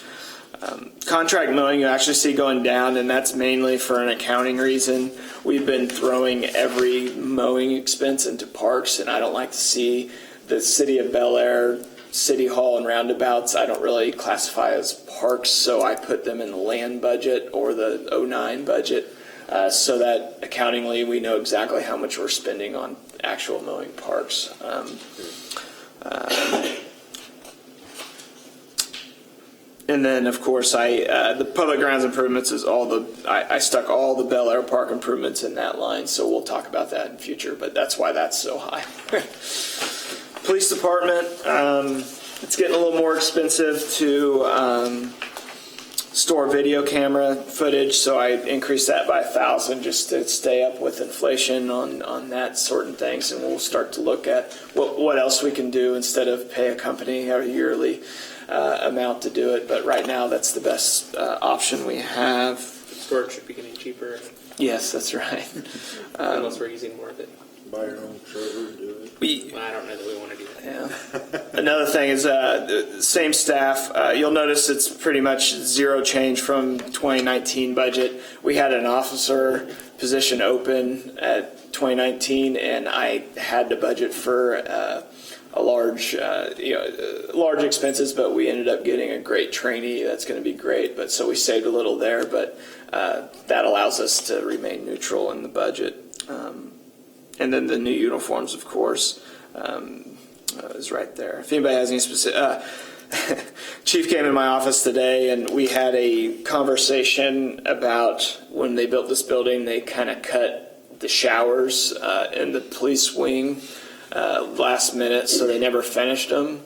Contract mowing you actually see going down, and that's mainly for an accounting reason. We've been throwing every mowing expense into parks, and I don't like to see the city of Bel Aire, City Hall, and roundabouts. I don't really classify as parks, so I put them in the land budget or the 09 budget, so that accountingly we know exactly how much we're spending on actual mowing parks. And then, of course, the public grounds improvements is I stuck all the Bel Aire Park improvements in that line, so we'll talk about that in future, but that's why that's so high. Police department, it's getting a little more expensive to store video camera footage, so I increased that by 1,000 just to stay up with inflation on that sort of things, and we'll start to look at what else we can do instead of pay a company a yearly amount to do it. But right now, that's the best option we have. Storage should be getting cheaper Yes, that's right. unless we're using more of it. Buy your own server and do it. Well, I don't know that we want to do that. Yeah. Another thing is the same staff. You'll notice it's pretty much zero change from 2019 budget. We had an officer position open at 2019, and I had to budget for a large expenses, but we ended up getting a great trainee. That's going to be great. But so we saved a little there, but that allows us to remain neutral in the budget. And then the new uniforms, of course, is right there. If anybody has any specific, Chief came in my office today, and we had a conversation about when they built this building, they kind of cut the showers in the police wing last minute, so they never finished them.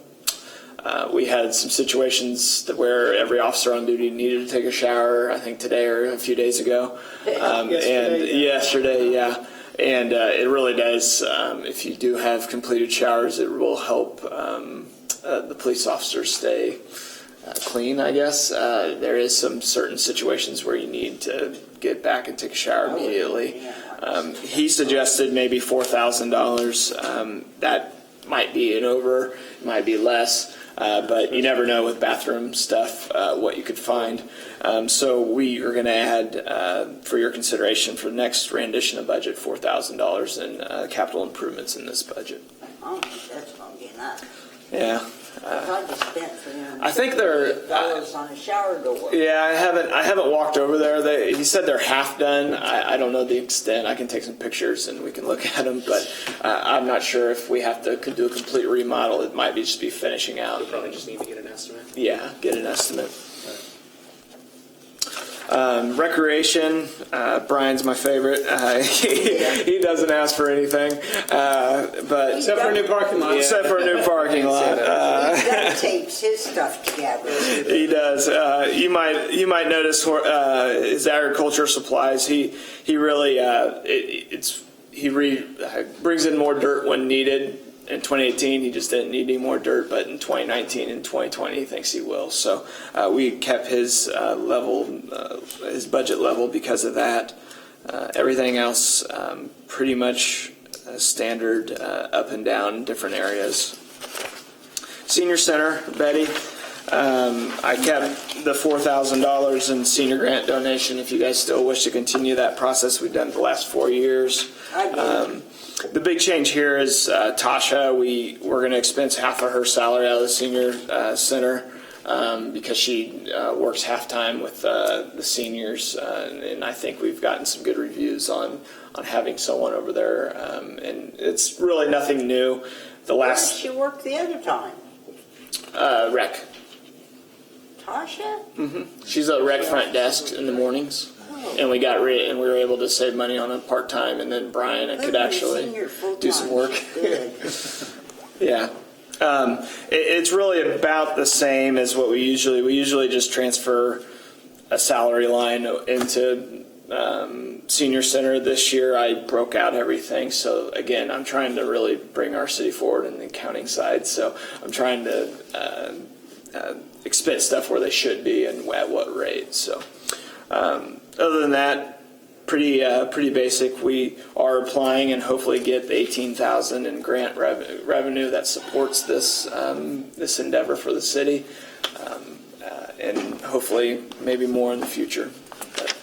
We had some situations where every officer on duty needed to take a shower, I think today or a few days ago. Yesterday, yeah. And it really does, if you do have completed showers, it will help the police officers stay clean, I guess. There is some certain situations where you need to get back and take a shower immediately. He suggested maybe $4,000. That might be an over, it might be less. But you never know with bathroom stuff what you could find. So we are going to add, for your consideration for the next rendition of budget, $4,000 in capital improvements in this budget. I don't think that's going to be enough. Yeah. I just spent I think they're $300 on a shower door. Yeah, I haven't walked over there. He said they're half done. I don't know the extent. I can take some pictures and we can look at them, but I'm not sure if we have to do a complete remodel. It might just be finishing out. We probably just need to get an estimate. Yeah, get an estimate. Recreation, Brian's my favorite. He doesn't ask for anything, but Except for a new parking lot. Except for a new parking lot. He duct tapes his stuff together. He does. You might notice his agriculture supplies. He really brings in more dirt when needed. In 2018, he just didn't need any more dirt, but in 2019 and 2020, he thinks he will. So we kept his his budget level because of that. Everything else, pretty much standard, up and down, different areas. Senior Center, Betty. I kept the $4,000 in senior grant donation. If you guys still wish to continue that process, we've done it the last 4 years. The big change here is Tasha. We're going to expense half of her salary out of the senior center because she works half-time with the seniors, and I think we've gotten some good reviews on having someone over there, and it's really nothing new. Where did she work the other time? Rec. Tasha? Mm-hmm. She's a rec front desk in the mornings. And we were able to save money on a part-time, and then Brian could actually do some work. Yeah. It's really about the same as what we usually just transfer a salary line into senior center. This year I broke out everything. So again, I'm trying to really bring our city forward in the accounting side. So I'm trying to expense stuff where they should be and at what rate. So other than that, pretty basic. We are applying and hopefully get the $18,000 in grant revenue that supports this this endeavor for the city. and hopefully maybe more in the future. But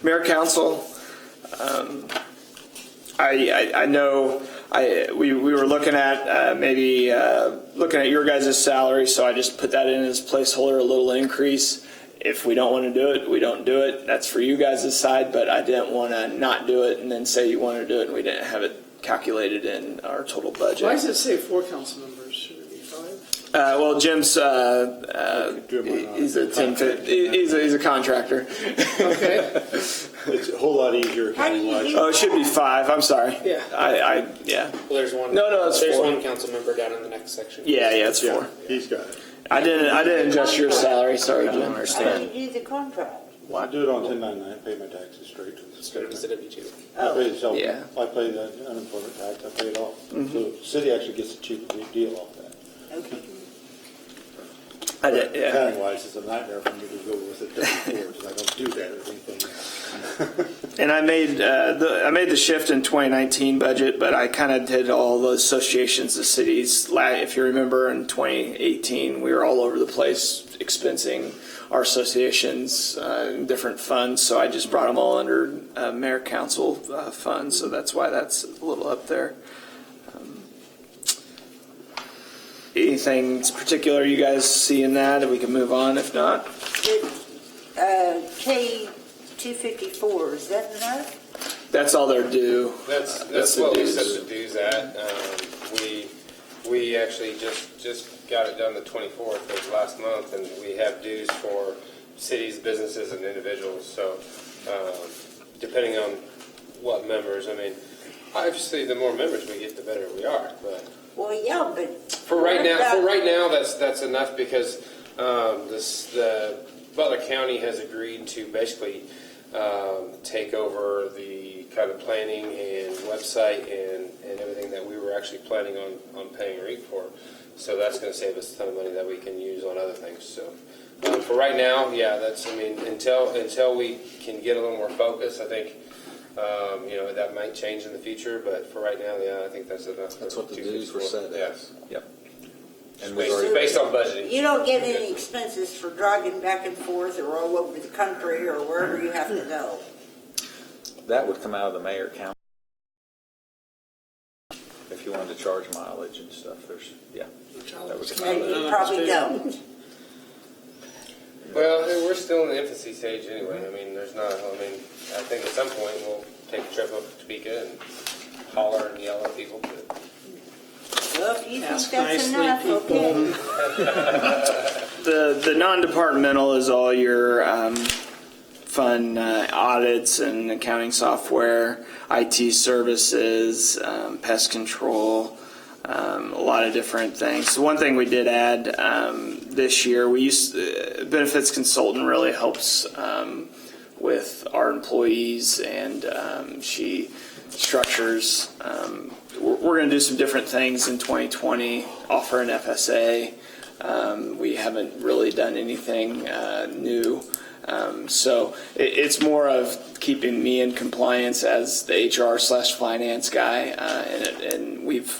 Mayor Council, I know we were looking at looking at your guys' salary, so I just put that in as placeholder, a little increase. If we don't want to do it, we don't do it. That's for you guys to decide, but I didn't want to not do it and then say you want to do it and we didn't have it calculated in our total budget. Why does it say 4 council members? Should it be 5? Well, Jim's he's a he's a contractor. Okay. It's a whole lot easier How do you accounting-wise. do Oh, it should be 5. I'm sorry. Yeah. Yeah. Well, there's one. No, it's there's 4. one council member down in the next section. Yeah, it's 4. Yeah, he's got it. I didn't adjust your salary. Sorry, Jim. How do you do the contract? I do it on 1099, pay my taxes straight to the Straight state. as a W-2. I pay the self, Yeah. I pay the unemployment tax, I pay it all. So the city actually gets a cheaper deal off that. Okay. I did. Yeah. Accounting wise, it's a nightmare for me to go with a W-4, because I don't do that or anything. And I made the shift in 2019 budget, but I kind of did all the associations of cities. If you remember, in 2018, we were all over the place expensing our associations in different funds. So I just brought them all under mayor council funds. So that's why that's a little up there. Anything particular you guys see in that? And we can move on. If not, K254, is that enough? that's all they're due. That's That's the what we dues. set the dues at. We actually just got it done the 24th of last month, and we have dues for cities, businesses, and individuals. So depending on what members, I mean, obviously the more members we get, the better we are. But Well, yeah, but for right now, that's enough because the Butler County has agreed to basically take over the kind of planning and website and everything that we were actually planning on paying REAP for. So that's going to save us a ton of money that we can use on other things. So for right now, yeah, until we can get a little more focus, I think that might change in the future. But for right now, yeah, I think that's enough. That's what the dues were set as. Yes. Yep. And we've already, Based on budgeting. you don't get any expenses for driving back and forth or all over the country or wherever you have to go. that would come out of the mayor count. If you wanted to charge mileage and stuff, that would come out And of you that. probably don't. Well, we're still in the infancy stage anyway. I mean, I think at some point we'll take a trip up to Topeka and holler and yell at people. But Well, if you think Ask that's nicely, enough, people. okay. The non-departmental is all your fun audits and accounting software, IT services, pest control, a lot of different things. One thing we did add this year, we used benefits consultant really helps with our employees, and she structures. We're going to do some different things in 2020, offer an FSA. We haven't really done anything new. So it's more of keeping me in compliance as the HR/finance guy. And we've,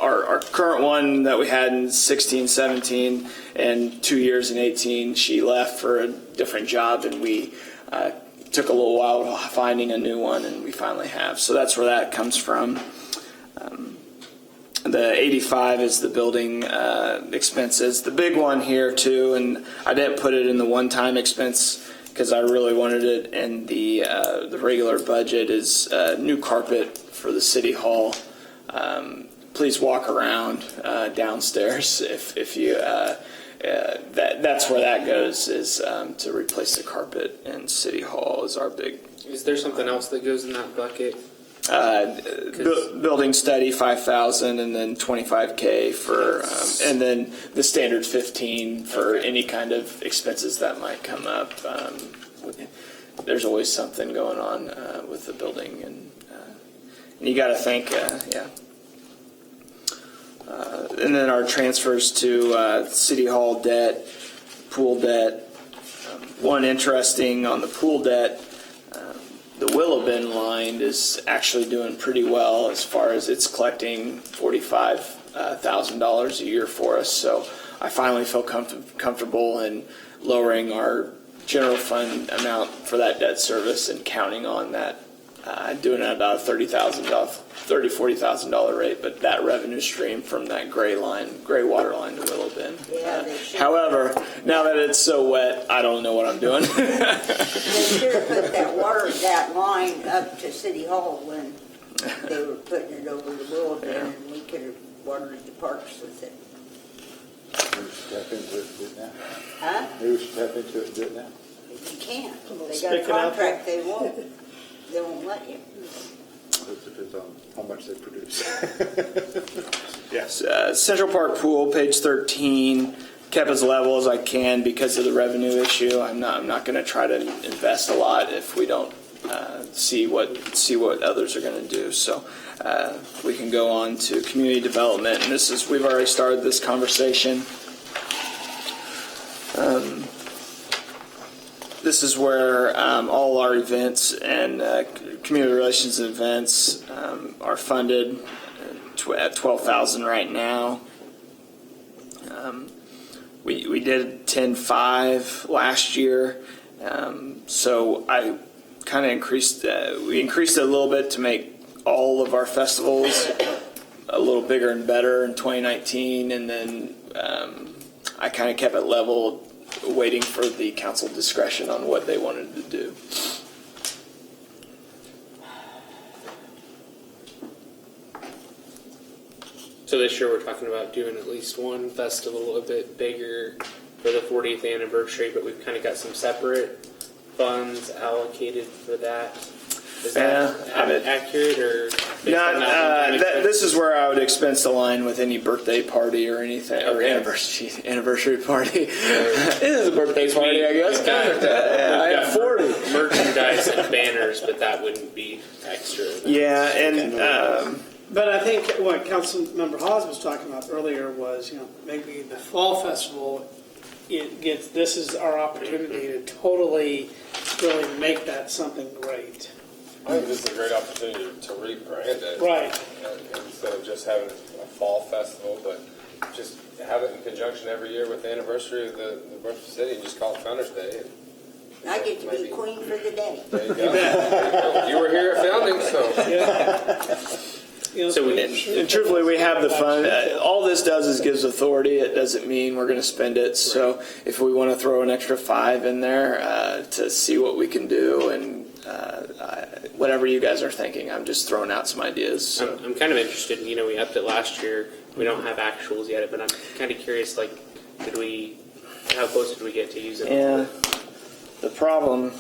our current one that we had in 16, 17, and 2 years in 18, she left for a different job, and we took a little while finding a new one, and we finally have. So that's where that comes from. The 85 is the building expenses. The big one here too, and I didn't put it in the one-time expense because I really wanted it in the regular budget, is new carpet for the city hall. Please walk around downstairs if you. That's where that goes, is to replace the carpet in City Hall is our big. Is there something else that goes in that bucket? Building study 5,000, and then 25K for, and then the standard 15 for any kind of expenses that might come up. There's always something going on with the building, and you got to think, and then our transfers to City Hall debt, pool debt. One interesting on the pool debt. The Willow Bin line is actually doing pretty well as far as it's collecting $45,000 a year for us. So I finally feel comfortable in lowering our general fund amount for that debt service and counting on that, doing it at about a $40,000 rate, but that revenue stream from that gray water line to Willow Bend. Yeah, they should. However, now that it's so wet, I don't know what I'm doing. They should have put that line up to City Hall when they were putting it over the Willow Bend, and we could have watered the parks with it. Maybe we should tap into it and do it now. Huh? Maybe we should tap into it and do it now. You can't. They got a Stick it out there. contract, they won't let you. It depends on how much they produce. Yes. Central Park Pool, page 13, kept as level as I can because of the revenue issue. I'm not going to try to invest a lot if we don't see what others are going to do. So we can go on to community development, and we've already started this conversation. This is where all our events and community relations events are funded at $12,000 right now. We did 10.5 last year, so I kind of increased. We increased it a little bit to make all of our festivals a little bigger and better in 2019, and then I kind of kept it level, waiting for the council discretion on what they wanted to do. So this year we're talking about doing at least one festival a bit bigger for the 40th anniversary, but we've kind of got some separate funds allocated for that. Is that accurate or? This is where I would expense the line with any birthday party or anything, or anniversary party. It is a birthday party, I guess. I have 40. Merchandise and banners, but that wouldn't be extra. Yeah, and But I think what Councilmember Hawes was talking about earlier was, maybe the fall festival, this is our opportunity to totally really make that something great. I think this is a great opportunity to rebrand it. Right. Instead of just having a fall festival, but just have it in conjunction every year with the anniversary of the birth of the city and just call it Founders Day. I get to be queen for the day. There you go. There you go. You were here at founding, so. So and truthfully, we have the fund. All this does is gives authority. It doesn't mean we're going to spend it. So if we want to throw an extra $5 in there to see what we can do, and whatever you guys are thinking, I'm just throwing out some ideas. So. I'm kind of interested. We upped it last year. We don't have actuals yet, but I'm kind of curious. How close did we get to using it? Yeah. The problem.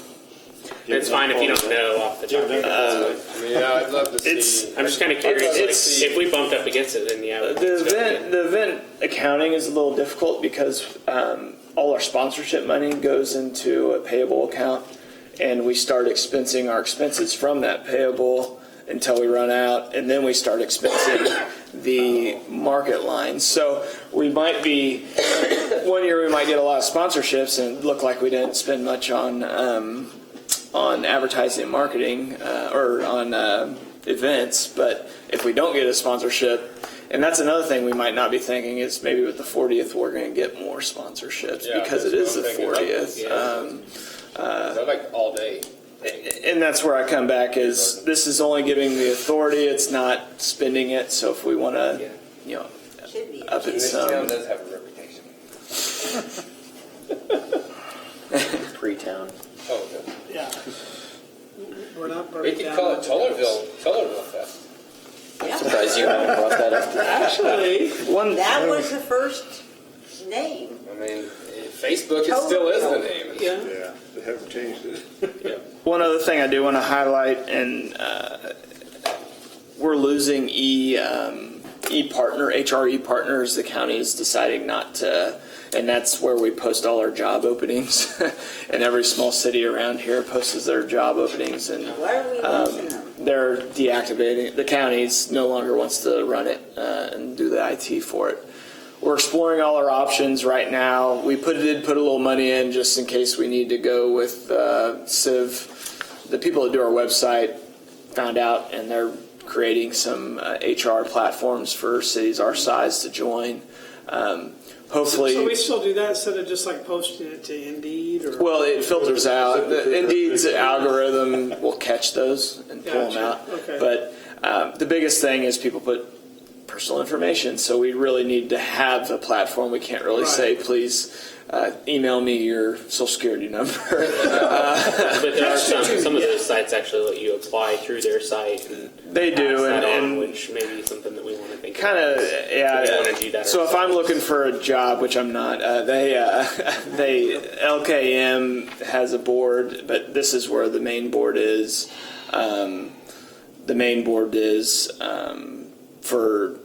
It's fine if you don't know off the top of your head. I'd love to see. I'm just kind of curious. If we bumped up against it, then yeah. The event accounting is a little difficult because all our sponsorship money goes into a payable account, and we start expensing our expenses from that payable until we run out, and then we start expensing the market line. So we might be, one year we might get a lot of sponsorships and look like we didn't spend much on advertising and marketing or on events, but if we don't get a sponsorship, and that's another thing we might not be thinking is maybe with the 40th we're going to get more sponsorships because it is the 40th. I like all day. And that's where I come back is this is only giving the authority, it's not spending it. So if we want to, up it This some. town does have a reputation. Pre-town. Oh, good. Yeah. We're not We could call it Tullerville Fest. Yeah. Surprised you haven't brought that up. Actually, That was the first name. I mean, Facebook it still is the name. yeah. Yeah, they haven't changed it. One other thing I do want to highlight, and we're losing HRE partners. The county is deciding not to, and that's where we post all our job openings. And every small city around here posts their job openings, and Why are we losing them? they're deactivating. The county's no longer wants to run it and do the IT for it. We're exploring all our options right now. We did put a little money in just in case we need to go with Civ. The people that do our website found out, and they're creating some HR platforms for cities our size to join. hopefully. So we still do that instead of just like posting it to Indeed or? Well, it filters out. Indeed's algorithm will catch those and pull them Gotcha. out. Okay. But the biggest thing is people put personal information. So we really need to have a platform. We can't really Right. say, please email me your social security number. But there are some of those sites actually let you apply through their site. And They do, pass that on, and which may be something that we want to think kind of, about. yeah. We want to do that So if I'm ourselves. looking for a job, which I'm not, they LKM has a board, but this is where the main board is. The main board is for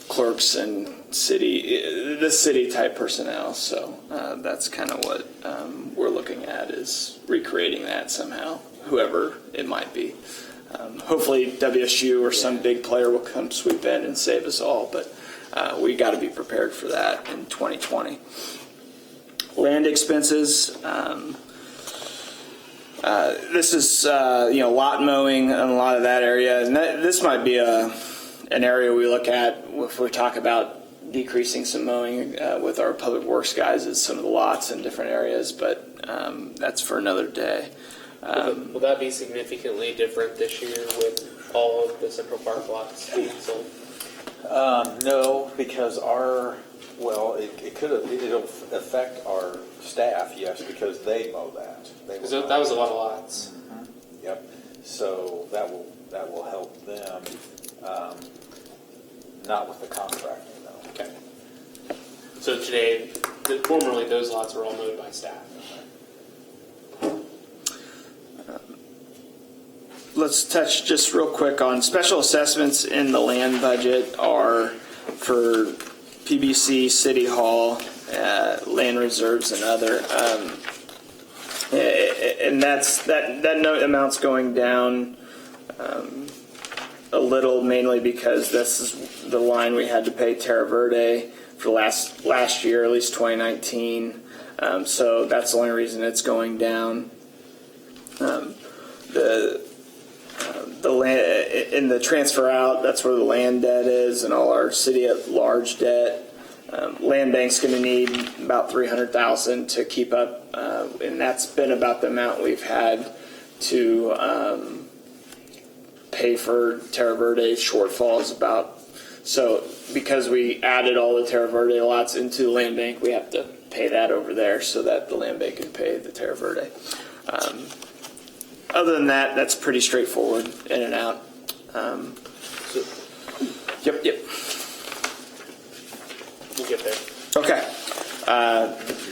clerks and the city type personnel. So that's kind of what we're looking at, is recreating that somehow, whoever it might be. Hopefully WSU or some big player will come sweep in and save us all, but we got to be prepared for that in 2020. Land expenses. This is lot mowing in a lot of that area, and this might be an area we look at if we talk about decreasing some mowing with our public works guys at some of the lots in different areas, but that's for another day. Will that be significantly different this year with all of the Central Park lots being sold? No, because it'll affect our staff, yes, because they mow that. Because that was a lot of lots. Yep. So that will help them, not with the contracting though. Okay. So today, formerly those lots were all mowed by staff. Let's touch just real quick on special assessments in the land budget are for PBC, City Hall, land reserves, and other. And that note amount's going down a little, mainly because this is the line we had to pay Terra Verde for last year, at least 2019. So that's the only reason it's going down. The land in the transfer out, that's where the land debt is, and all our city at large debt. Land bank's going to need about $300,000 to keep up, and that's been about the amount we've had to pay for Terra Verde shortfalls. About so because we added all the Terra Verde lots into the land bank, we have to pay that over there so that the land bank can pay the Terra Verde. Other than that, that's pretty straightforward, in and out. Yep. We'll get there. Okay.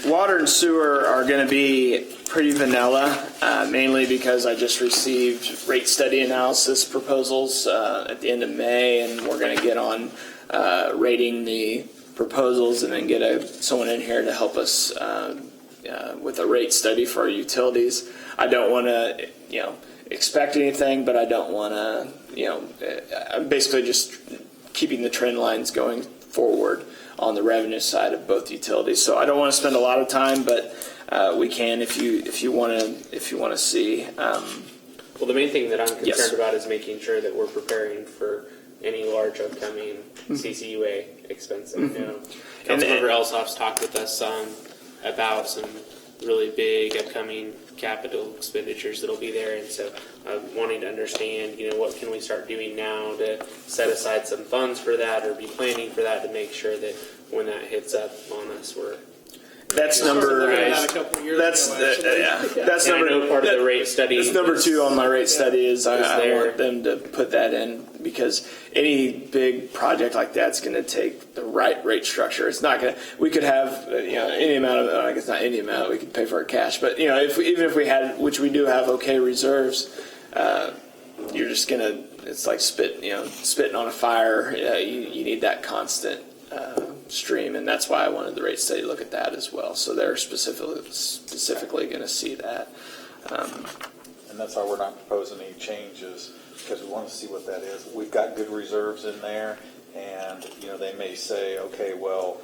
Water and sewer are going to be pretty vanilla, mainly because I just received rate study analysis proposals at the end of May, and we're going to get on rating the proposals and then get someone in here to help us with a rate study for our utilities. I don't want to, expect anything, but I don't want to, I'm basically just keeping the trend lines going forward on the revenue side of both utilities. So I don't want to spend a lot of time, but we can if you want to see. Well, the main thing that I'm concerned Yes. about is making sure that we're preparing for any large upcoming CCUA expenses. Councilmember Elshoff's talked with us about some really big upcoming capital expenditures that'll be there, and so wanting to understand, what can we start doing now to set aside some funds for that, or be planning for that to make sure that when that hits up on us, we're. That's Looking number. at that a couple of years That's ago, actually. that's And I number. know part of the rate study. That's number 2 on my rate study. Is I there. want them to put that in, because any big project like that's going to take the right rate structure. It's not going to. We could have any amount of. I guess not any amount. We could pay for it cash, but even if we had, which we do have, okay reserves, you're just gonna. It's like spitting on a fire. You need that constant stream, and that's why I wanted the rate study to look at that as well. So they're specifically going to see that. And that's why we're not proposing any changes, because we want to see what that is. We've got good reserves in there, and they may say, okay, well,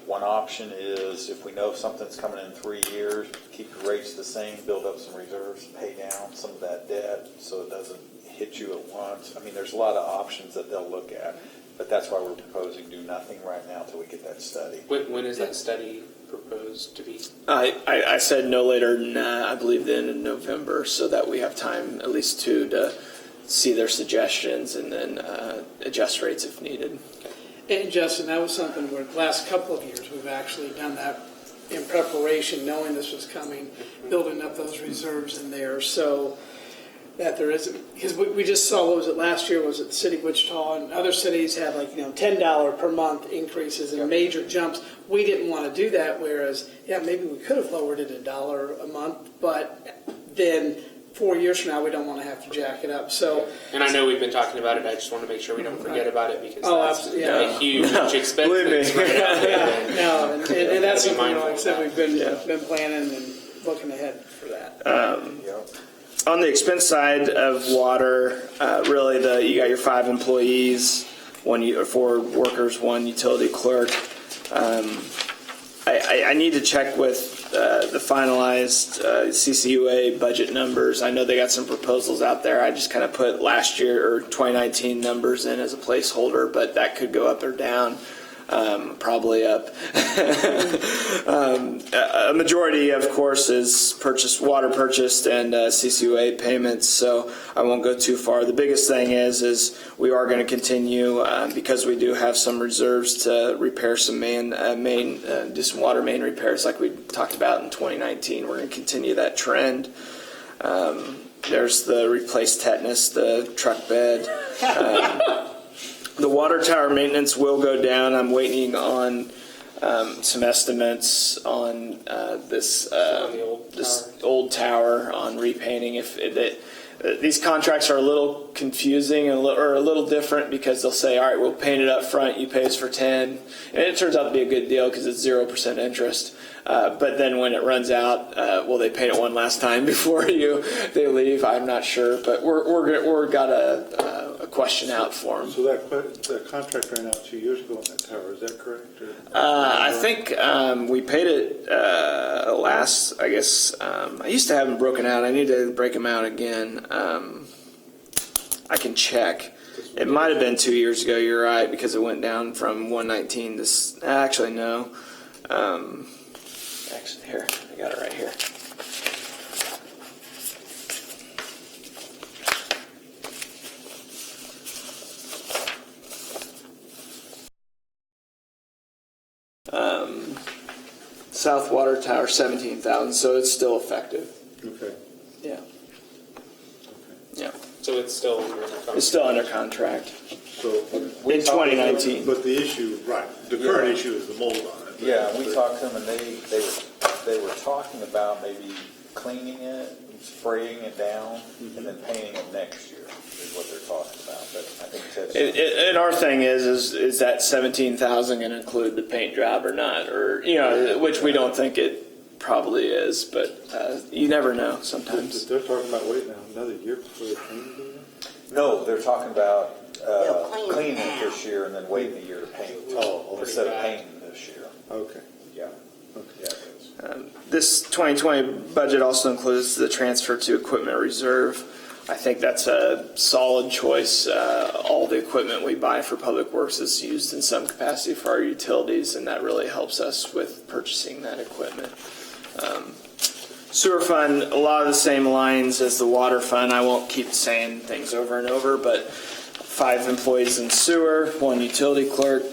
one option is if we know something's coming in 3 years, keep the rates the same, build up some reserves, pay down some of that debt so it doesn't hit you at once. I mean, there's a lot of options that they'll look at. But that's why we're proposing do nothing right now till we get that study. When is that study proposed to be? I said no later than, I believe, the end of November, so that we have time, at least to see their suggestions and then adjust rates if needed. And Justin, that was something where the last couple of years we've actually done that in preparation, knowing this was coming, building up those reserves in there so that there isn't, because we just saw, what was it last year, was it the city of Wichita and other cities had like, $10 per month increases and major jumps. We didn't want to do that, whereas, maybe we could have lowered it $1 a month, but then 4 years from now, we don't want to have to jack it up. So, and I know we've been talking about it. I just want to make sure we don't forget about it because that's absolutely, a huge expense. Believe me. That's right out there. no, and that's Be something, mindful like I of said, that. we've been planning and looking ahead for that. On the expense side of water, really you got your 5 employees, 4 workers, 1 utility clerk. I need to check with the finalized CCUA budget numbers. I know they got some proposals out there. I just kind of put last year or 2019 numbers in as a placeholder, but that could go up or down. Probably up. A majority, of course, is water purchased and CCUA payments, so I won't go too far. The biggest thing is we are going to continue, because we do have some reserves to repair some do some water main repairs like we talked about in 2019. We're going to continue that trend. There's the replaced tetanus, the truck bed. The water tower maintenance will go down. I'm waiting on some estimates on this old tower on repainting. These contracts are a little confusing or a little different because they'll say, all right, we'll paint it up front. You pay us for 10, and it turns out to be a good deal because it's 0% interest. But then when it runs out, will they paint it one last time before they leave? I'm not sure, but we're got a question out for them. So that contract ran out 2 years ago on that tower, is that correct? I think we paid it last, I guess. I used to have them broken out. I need to break them out again. I can check. It might have been 2 years ago, you're right, because it went down from 119 to, actually, no. Actually, here, I got it right here. South Water Tower, 17,000, so it's still effective. Okay. Yeah. Yeah. So it's still under contract. It's still under contract So in 2019. But the issue, right, the current issue is the mold on it. Yeah, we talked to them, and they were talking about maybe cleaning it, spraying it down, and then painting it next year is what they're talking about. But I think Ted's And our thing is that 17,000 going to include the paint job or not, or which we don't think it probably is, but you never know sometimes. They're talking about waiting another year before they paint it? No, they're talking about They'll clean it cleaning it now. this year and then waiting a year to paint Oh, instead of painting this year. Okay. Yeah. Okay. Yeah, it is. This 2020 budget also includes the transfer to equipment reserve. I think that's a solid choice. All the equipment we buy for Public Works is used in some capacity for our utilities, and that really helps us with purchasing that equipment. Sewer fund, a lot of the same lines as the water fund. I won't keep saying things over and over, but 5 employees in sewer, 1 utility clerk.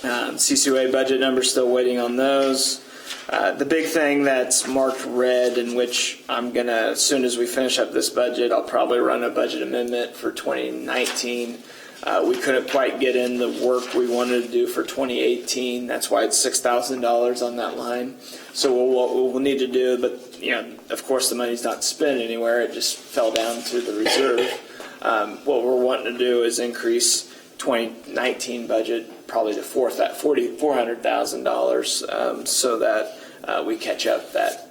CCUA budget numbers, still waiting on those. The big thing that's marked red, in which I'm going to, as soon as we finish up this budget, I'll probably run a budget amendment for 2019. We couldn't quite get in the work we wanted to do for 2018. That's why it's $6,000 on that line. So what we'll need to do, but of course the money's not spent anywhere. It just fell down to the reserve. What we're wanting to do is increase 2019 budget probably to $400,000 so that we catch up that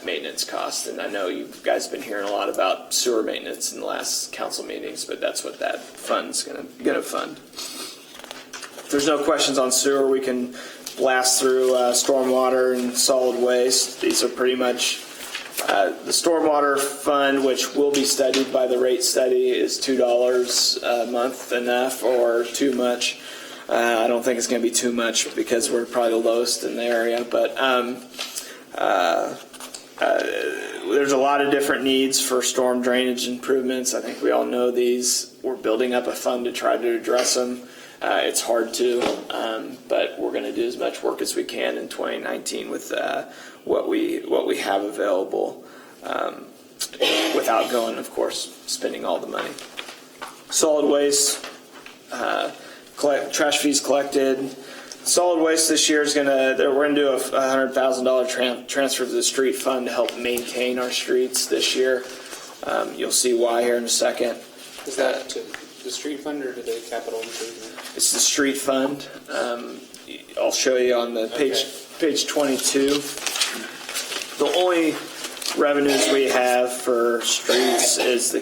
maintenance cost. And I know you guys have been hearing a lot about sewer maintenance in the last council meetings, but that's what that fund's going to fund. If there's no questions on sewer, we can blast through stormwater and solid waste. These are pretty much The stormwater fund, which will be studied by the rate study, is $2 a month enough or too much? I don't think it's going to be too much because we're probably the lowest in the area, but there's a lot of different needs for storm drainage improvements. I think we all know these. We're building up a fund to try to address them. It's hard to, but we're going to do as much work as we can in 2019 with what we have available, without going, of course, spending all the money. Solid waste, trash fees collected. Solid waste this year is we're going to do a $100,000 transfer to the street fund to help maintain our streets this year. You'll see why here in a second. Is that to the street fund or to the capital improvement? It's the street fund. I'll show you on the page 22. The only revenues we have for streets is the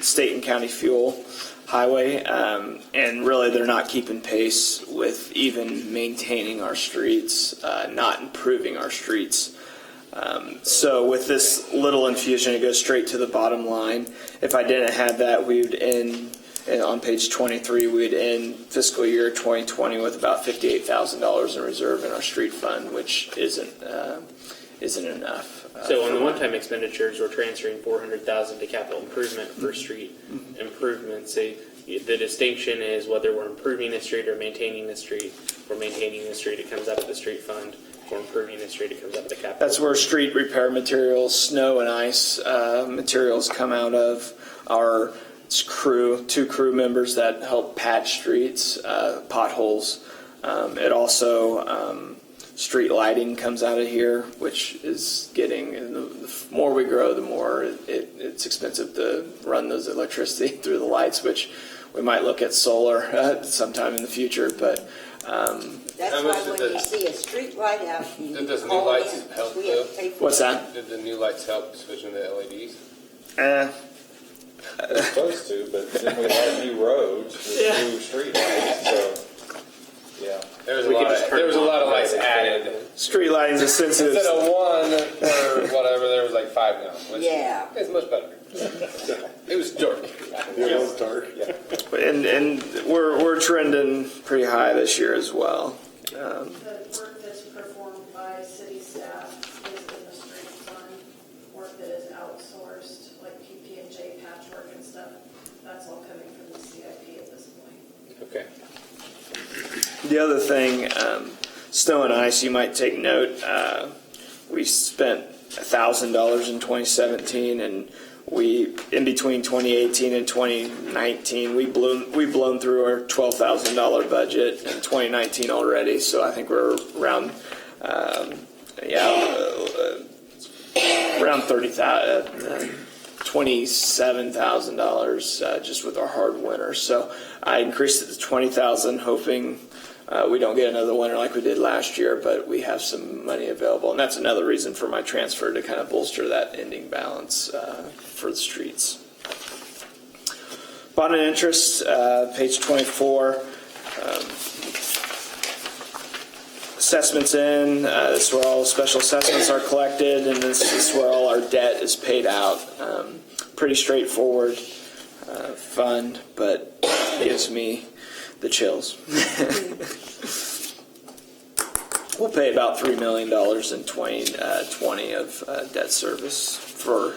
state and county fuel highway, and really they're not keeping pace with even maintaining our streets, not improving our streets. So with this little infusion, it goes straight to the bottom line. If I didn't have that, we would end, on page 23, we'd end fiscal year 2020 with about $58,000 in reserve in our street fund, which isn't enough. So on the one-time expenditures, we're transferring $400,000 to capital improvement for street improvements. The distinction is whether we're improving the street or maintaining the street. If we're maintaining the street, it comes out of the street fund. If we're improving the street, it comes out of the capital. That's where street repair materials, snow and ice materials come out of. Our two crew members that help patch streets, potholes. It also street lighting comes out of here, which is getting, the more we grow, the more it's expensive to run those electricity through the lights, which we might look at solar sometime in the future, but That's why when you see a street light out, you Did those new call lights in. help, We have though? to pay for what's it. that? Did the new lights help switching to LEDs? They're supposed to, but then we had new roads with new street lights, so, yeah. There was We a could lot just of, turn there was a them lot of off. lights added. Street lighting's a sensitive. Instead of one or whatever, there was like 5 now. Which Yeah. is much better. It was dark. It was dark. And we're trending pretty high this year as well. The work that's performed by city staff is in the street fund. Work that is outsourced, like PP&J patchwork and stuff, that's all coming from the CIP at this point. Okay. The other thing, snow and ice, you might take note, we spent $1,000 in 2017, and in between 2018 and 2019, we've blown through our $12,000 budget in 2019 already. So I think we're around around $27,000 just with our hard winter. So I increased it to $20,000, hoping we don't get another winter like we did last year, but we have some money available. And that's another reason for my transfer, to kind of bolster that ending balance for the streets. Bond and interest, page 24. Assessments in, this is where all special assessments are collected, and this is where all our debt is paid out. Pretty straightforward fund, but gives me the chills. We'll pay about $3 million in 2020 of debt service for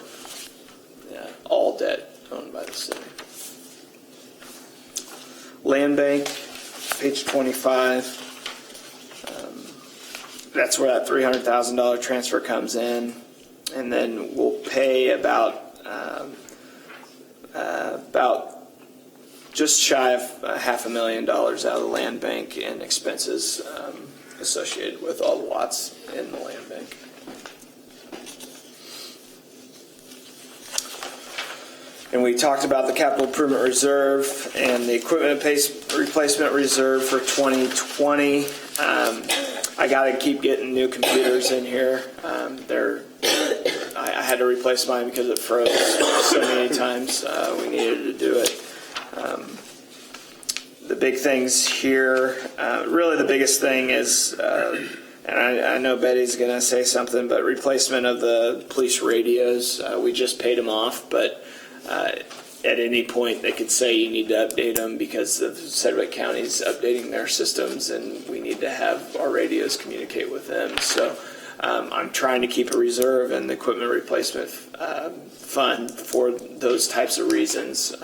all debt owned by the city. Land bank, page 25. That's where that $300,000 transfer comes in, and then we'll pay about just shy of $500,000 out of the land bank in expenses associated with all the lots in the land bank. And we talked about the capital improvement reserve and the equipment replacement reserve for 2020. I got to keep getting new computers in here. I had to replace mine because it froze so many times. We needed to do it. The big things here, really the biggest thing is, and I know Betty's going to say something, but replacement of the police radios, we just paid them off, but at any point they could say you need to update them because of Sedgwick County's updating their systems, and we need to have our radios communicate with them. So I'm trying to keep a reserve in the equipment replacement fund for those types of reasons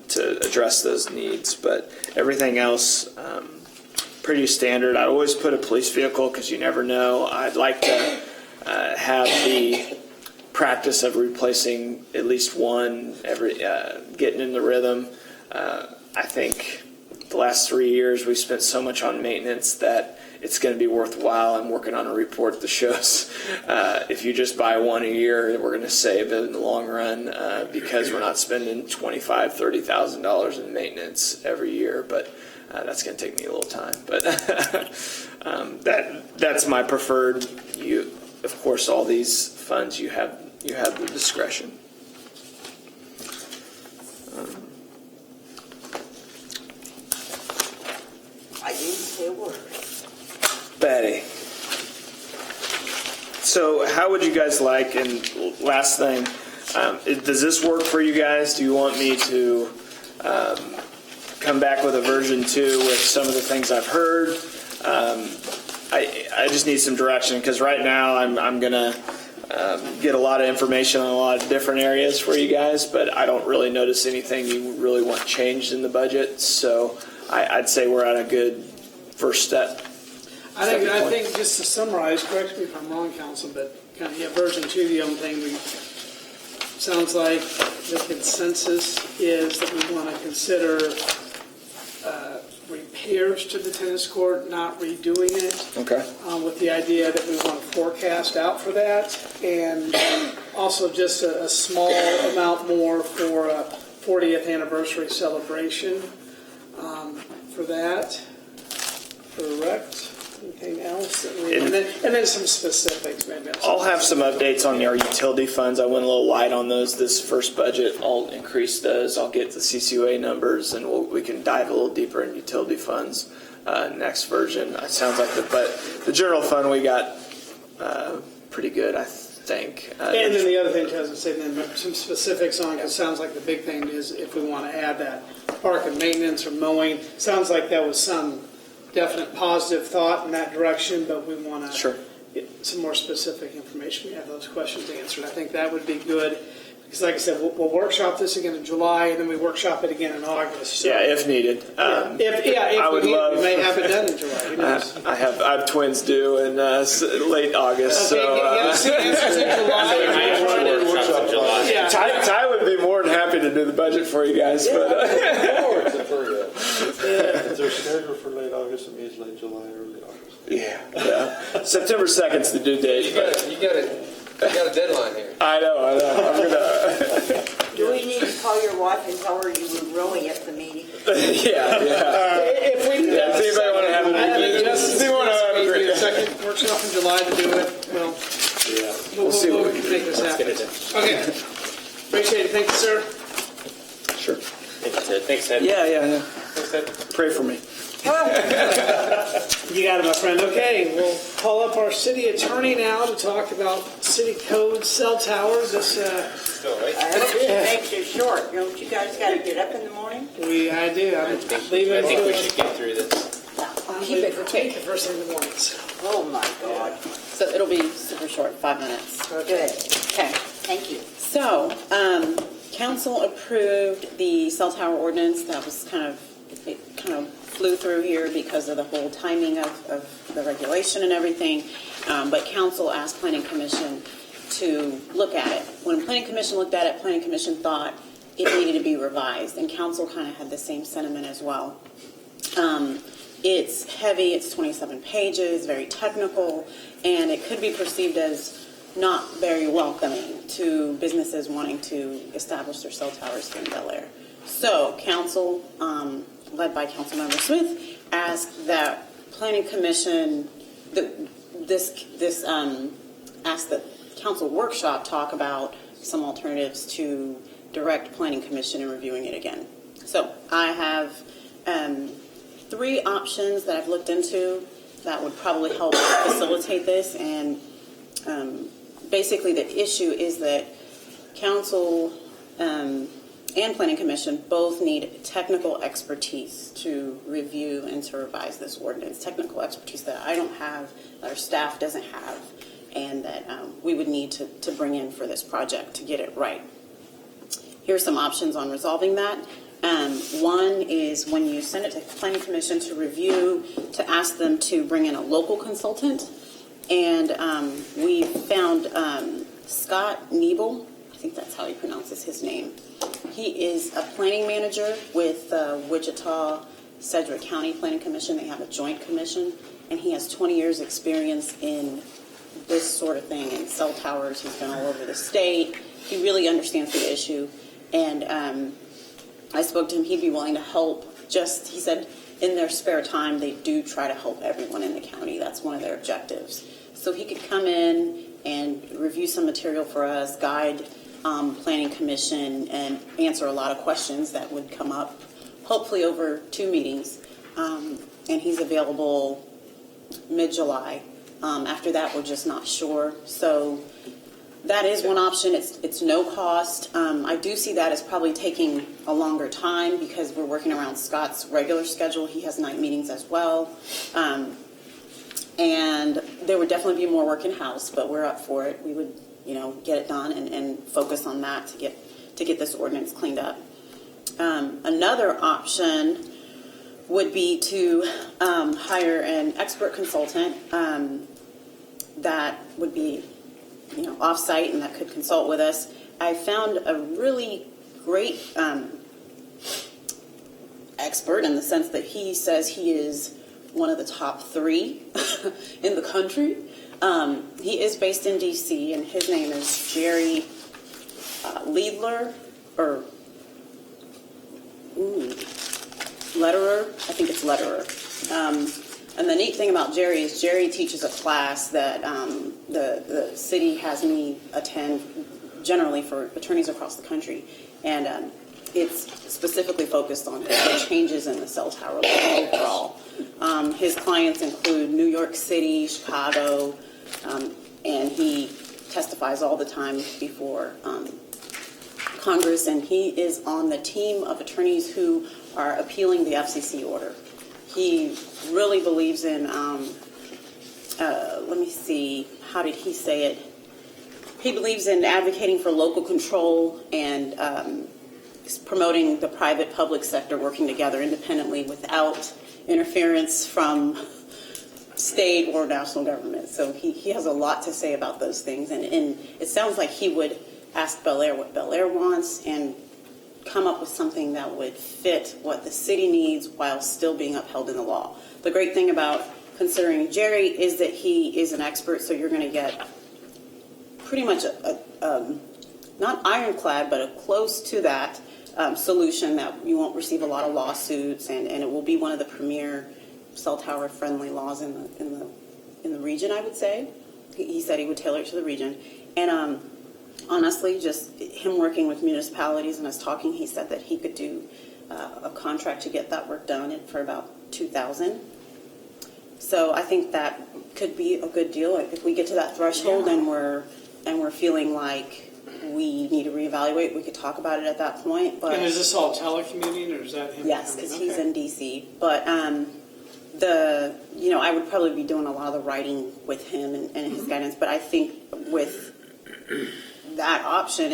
to address those needs. But everything else, pretty standard. I always put a police vehicle because you never know. I'd like to have the practice of replacing at least one every, getting in the rhythm. I think the last 3 years we've spent so much on maintenance that it's going to be worthwhile. I'm working on a report that shows if you just buy one a year, we're going to save in the long run because we're not spending $25,000, $30,000 in maintenance every year. But that's going to take me a little time. But that's my preferred. Of course, all these funds you have the discretion. I didn't say a word. Betty. So how would you guys like, and last thing, does this work for you guys? Do you want me to come back with a version 2 with some of the things I've heard? I just need some direction because right now I'm going to get a lot of information on a lot of different areas for you guys, but I don't really notice anything you really want changed in the budget. So I'd say we're at a good first step. I think just to summarize, correct me if I'm wrong, Council, but kind of version 2, the only thing sounds like the consensus is that we want to consider repairs to the tennis court, not redoing it. Okay. With the idea that we want to forecast out for that, and also just a small amount more for a 40th anniversary celebration for that. Correct. Anything else? And then some specifics, maybe. I'll have some updates on our utility funds. I went a little light on those this first budget. I'll increase those. I'll get the CCUA numbers, and we can dive a little deeper in utility funds next version. It sounds like the general fund we got pretty good, I think. And then the other thing, as I say, then some specifics on, because it sounds like the big thing is if we want to add that park and maintenance or mowing. Sounds like that was some definite positive thought in that direction, but we want to get some more specific information. We have those questions answered. I think that would be good because, like I said, we'll workshop this again in July, and then we workshop it again in August. So, yeah, if needed. If we need, we may have it done in July. Who knows? I have twins due in late August. Okay, so answers in July. Yeah. Ty would be more than happy to do the budget for you guys. If they're scheduled for late August, it means late July, early August. Yeah. September 2nd's the due date. You got a deadline here. I know. I'm gonna. Do we need to call your wife and tell her you were really at the meeting? Yeah. If we can See if I want to have a maybe a second workshop in July to do it. Well, we'll see what we can make this happen. Okay. Appreciate it. Thank you, sir. Sure. Thanks, Ted. Yeah. Pray for me. You got it, my friend. Okay, we'll call up our city attorney now to talk about city code cell towers. This, I hope it makes it short. Don't you guys got to get up in the morning? I do. I think we should get through this. Keep it for take the first thing in the morning. So. Oh my God. So it'll be super short, 5 minutes. Good. Okay. Thank you. So, council approved the cell tower ordinance. That was it kind of flew through here because of the whole timing of the regulation and everything. But council asked planning commission to look at it. When planning commission looked at it, planning commission thought it needed to be revised, and council kind of had the same sentiment as well. It's heavy, it's 27 pages, very technical, and it could be perceived as not very welcoming to businesses wanting to establish their cell towers here in Bel Aire. So council, led by Councilmember Smith, asked that planning commission, asked that council workshop talk about some alternatives to direct planning commission in reviewing it again. So I have 3 options that I've looked into. that would probably help facilitate this. And basically the issue is that council and planning commission both need technical expertise to review and to revise this ordinance. Technical expertise that I don't have, that our staff doesn't have, and that we would need to bring in for this project to get it right. Here are some options on resolving that. One is when you send it to the planning commission to review, to ask them to bring in a local consultant. And we found Scott Niebel, I think that's how he pronounces his name. He is a planning manager with Wichita Sedgwick County Planning Commission. They have a joint commission, and he has 20 years experience in this sort of thing, in cell towers. He's been all over the state. He really understands the issue. And I spoke to him. He'd be willing to help. Just, he said, in their spare time, they do try to help everyone in the county. That's one of their objectives. So he could come in and review some material for us, guide planning commission, and answer a lot of questions that would come up, hopefully over 2 meetings. And he's available mid-July. After that, we're just not sure. So that is one option. It's no cost. I do see that as probably taking a longer time because we're working around Scott's regular schedule. He has night meetings as well. And there would definitely be more work in-house, but we're up for it. We would, get it done and focus on that to get this ordinance cleaned up. Another option would be to hire an expert consultant that would be off-site and that could consult with us. I found a really great expert in the sense that he says he is one of the top 3 in the country. He is based in D.C., and his name is Jerry Liedler, or Letterer. I think it's Letterer. And the neat thing about Jerry is Jerry teaches a class that the city has me attend generally for attorneys across the country. And it's specifically focused on the changes in the cell tower law overall. His clients include New York City, Chicago, and he testifies all the time before Congress. And he is on the team of attorneys who are appealing the FCC order. He really believes in, let me see, how did he say it? He believes in advocating for local control and promoting the private-public sector working together independently without interference from state or national government. So he has a lot to say about those things. And it sounds like he would ask Bel Aire what Bel Aire wants and come up with something that would fit what the city needs while still being upheld in the law. The great thing about considering Jerry is that he is an expert, so you're going to get pretty much not ironclad, but a close to that solution that you won't receive a lot of lawsuits, and it will be one of the premier cell tower friendly laws in the region, I would say. He said he would tailor it to the region. And honestly, just him working with municipalities and us talking, he said that he could do a contract to get that work done for about $2,000. So I think that could be a good deal. If we get to that threshold and we're feeling like we need to reevaluate, we could talk about it at that point. But and is this all telecommuting, or is that him? yes, because he's in DC. But I would probably be doing a lot of the writing with him and his guidance. But I think with that option,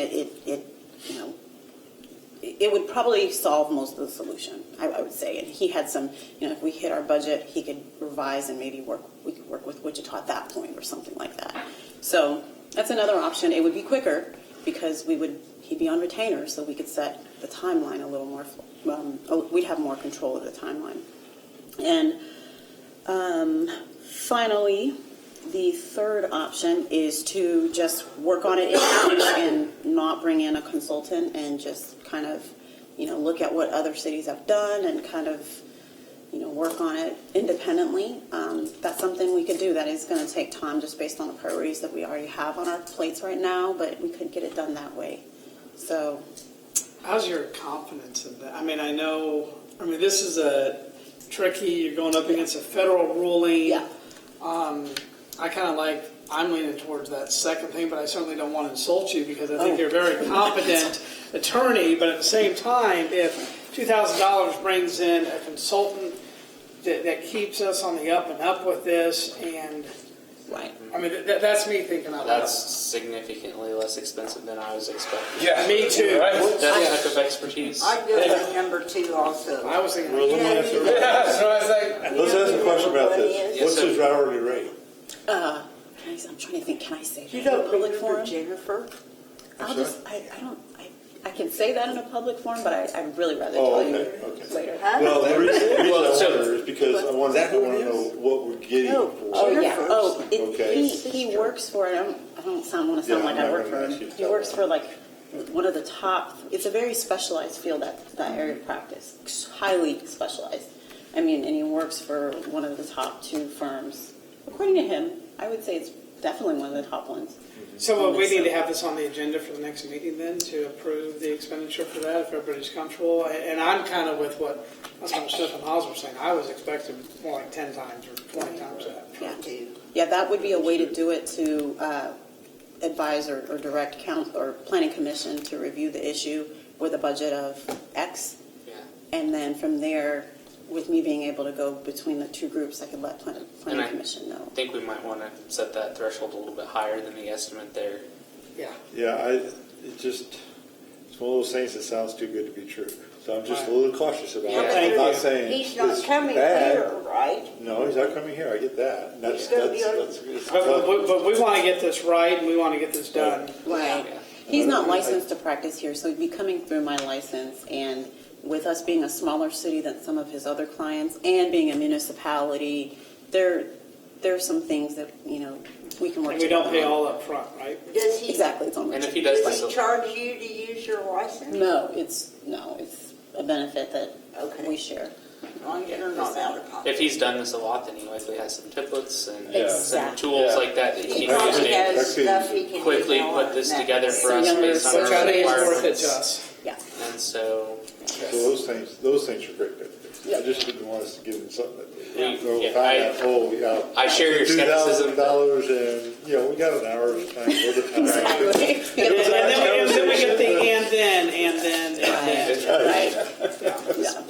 it would probably solve most of the solution, I would say. And he had some, if we hit our budget, he could revise and maybe we could work with Wichita at that point or something like that. So that's another option. It would be quicker because he'd be on retainer, so we could set the timeline a little more, we'd have more control of the timeline. And finally, the third option is to just work on it in-house and not bring in a consultant and just kind of, look at what other cities have done and kind of, work on it independently. That's something we could do. That is going to take time just based on the priorities that we already have on our plates right now, but we could get it done that way. So, how's your confidence in that? This is a tricky, you're going up against a federal ruling. Yeah. I'm leaning towards that second thing, but I certainly don't want to insult you because I think you're a very competent attorney. But at the same time, if $2,000 brings in a consultant that keeps us on the up and up with this, and Right. I mean, that's me thinking out loud. That's significantly less expensive than I was expecting. Yeah. Me too. That type of expertise. I'd go with number 2 also. I was thinking. Well, let me ask you- Yeah, so I was like, Let's ask a question about this. Yes, What's sir. his hourly rate? I'm trying to think, can I say that You in a don't public remember forum? Jennifer? I can say that in a public forum, but I'd really rather Oh, tell you okay. later. Huh? Well, the reason I so- wonder is because I want to know what we're getting No. for. Oh, yeah. Jennifer's. Oh, Okay. he works for, I don't want to sound Yeah, like I'm I not work for gonna him. ask you He that works one. for like one of the top, it's a very specialized field, that area of practice, highly specialized. I mean, and he works for one of the top 2 firms. According to him, I would say it's definitely one of the top ones. So we need to have this on the agenda for the next meeting then to approve the expenditure for that if everybody's comfortable. And I'm kind of with what Stephen Hawes was saying. I was expecting more like 10 times or 20 times that. Yeah. Yeah, that would be a way to do it, to advise or direct council or planning commission to review the issue with a budget of X. Yeah. And then from there, with me being able to go between the 2 groups, I could let planning And I- commission know. I think we might want to set that threshold a little bit higher than the estimate there. Yeah. Yeah, it's one of those things that sounds too good to be true. So I'm just a little cautious about it. Thank I'm not you. saying He's not it's coming bad. here, right? No, he's not coming here. I get that. And He's gonna be on- But we want to get this right and we want to get this done. Right. Yeah. He's not licensed to practice here, so he'd be coming through my license, and with us being a smaller city than some of his other clients, and being a municipality, there's some things that, we can work And we don't together pay on. all up front, right? Does he? Exactly, it's on And if Richard. he does Does he this, charge you to use your license? No, it's a benefit that Okay. we share. As long as you're not out of pocket. if he's done this a lot, then he likely has some templates and Exactly. tools Yeah. like that that He he can use probably to has stuff he can quickly email put out this and together that. for us Younger based on Which our I think is worth it requirements. to us. Yeah. And so, So those things are great benefits. I just didn't want us to give them something that Yeah. they'll Yeah, find out, we got I share your skepticism. $2,000 and, we got an hour of time, a little time. Exactly. And then we get the and then. Right.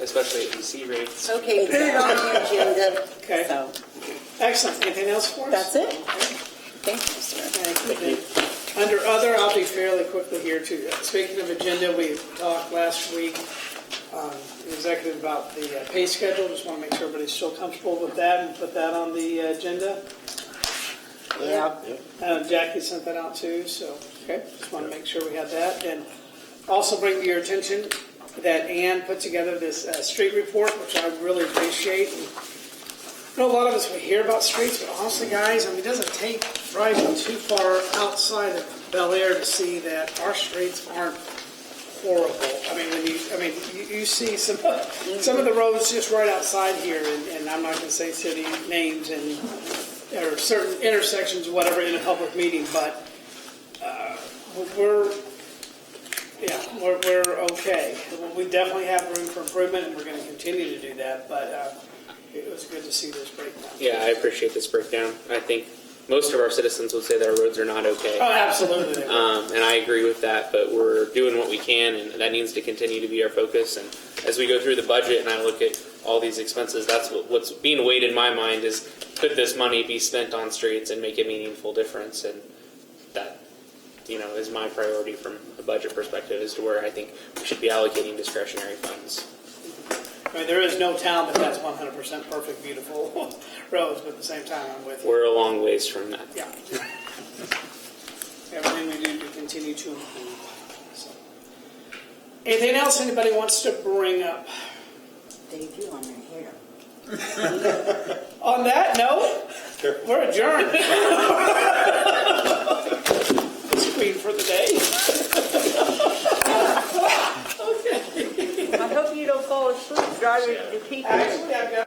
especially at DC rates. Okay, put it on the agenda. Okay, So, excellent. Anything else for us? that's it. Thank you, sir. Thank you. Under other, I'll be fairly quickly here too. Speaking of agenda, we talked last week, the executive about the pay schedule. Just want to make sure everybody's still comfortable with that and put that on the agenda. Yeah. Jackie sent that out too, so, okay, just want to make sure we had that. And also bring to your attention that Ann put together this street report, which I really appreciate. And I know a lot of us, we hear about streets, but honestly, guys, it doesn't take driving too far outside of Bel Aire to see that our streets aren't horrible. You see some of the roads just right outside here, and I'm not going to say city names or certain intersections, whatever, in a public meeting, but we're okay. We definitely have room for improvement, and we're going to continue to do that. But it was good to see this breakdown. Yeah, I appreciate this breakdown. I think most of our citizens would say that our roads are not okay. Oh, absolutely. And I agree with that, but we're doing what we can, and that needs to continue to be our focus. And as we go through the budget and I look at all these expenses, that's what's being weighed in my mind is, could this money be spent on streets and make a meaningful difference? And that, is my priority from a budget perspective as to where I think we should be allocating discretionary funds. There is no town that has 100% perfect, beautiful roads, but at the same time, I'm with you. We're a long ways from that. Yeah. Everything we do to continue to improve. So. Anything else anybody wants to bring up? Dave, you want to hear? On that note, we're adjourned. Queen for the day. I hope you don't fall asleep driving to people. Actually, I've got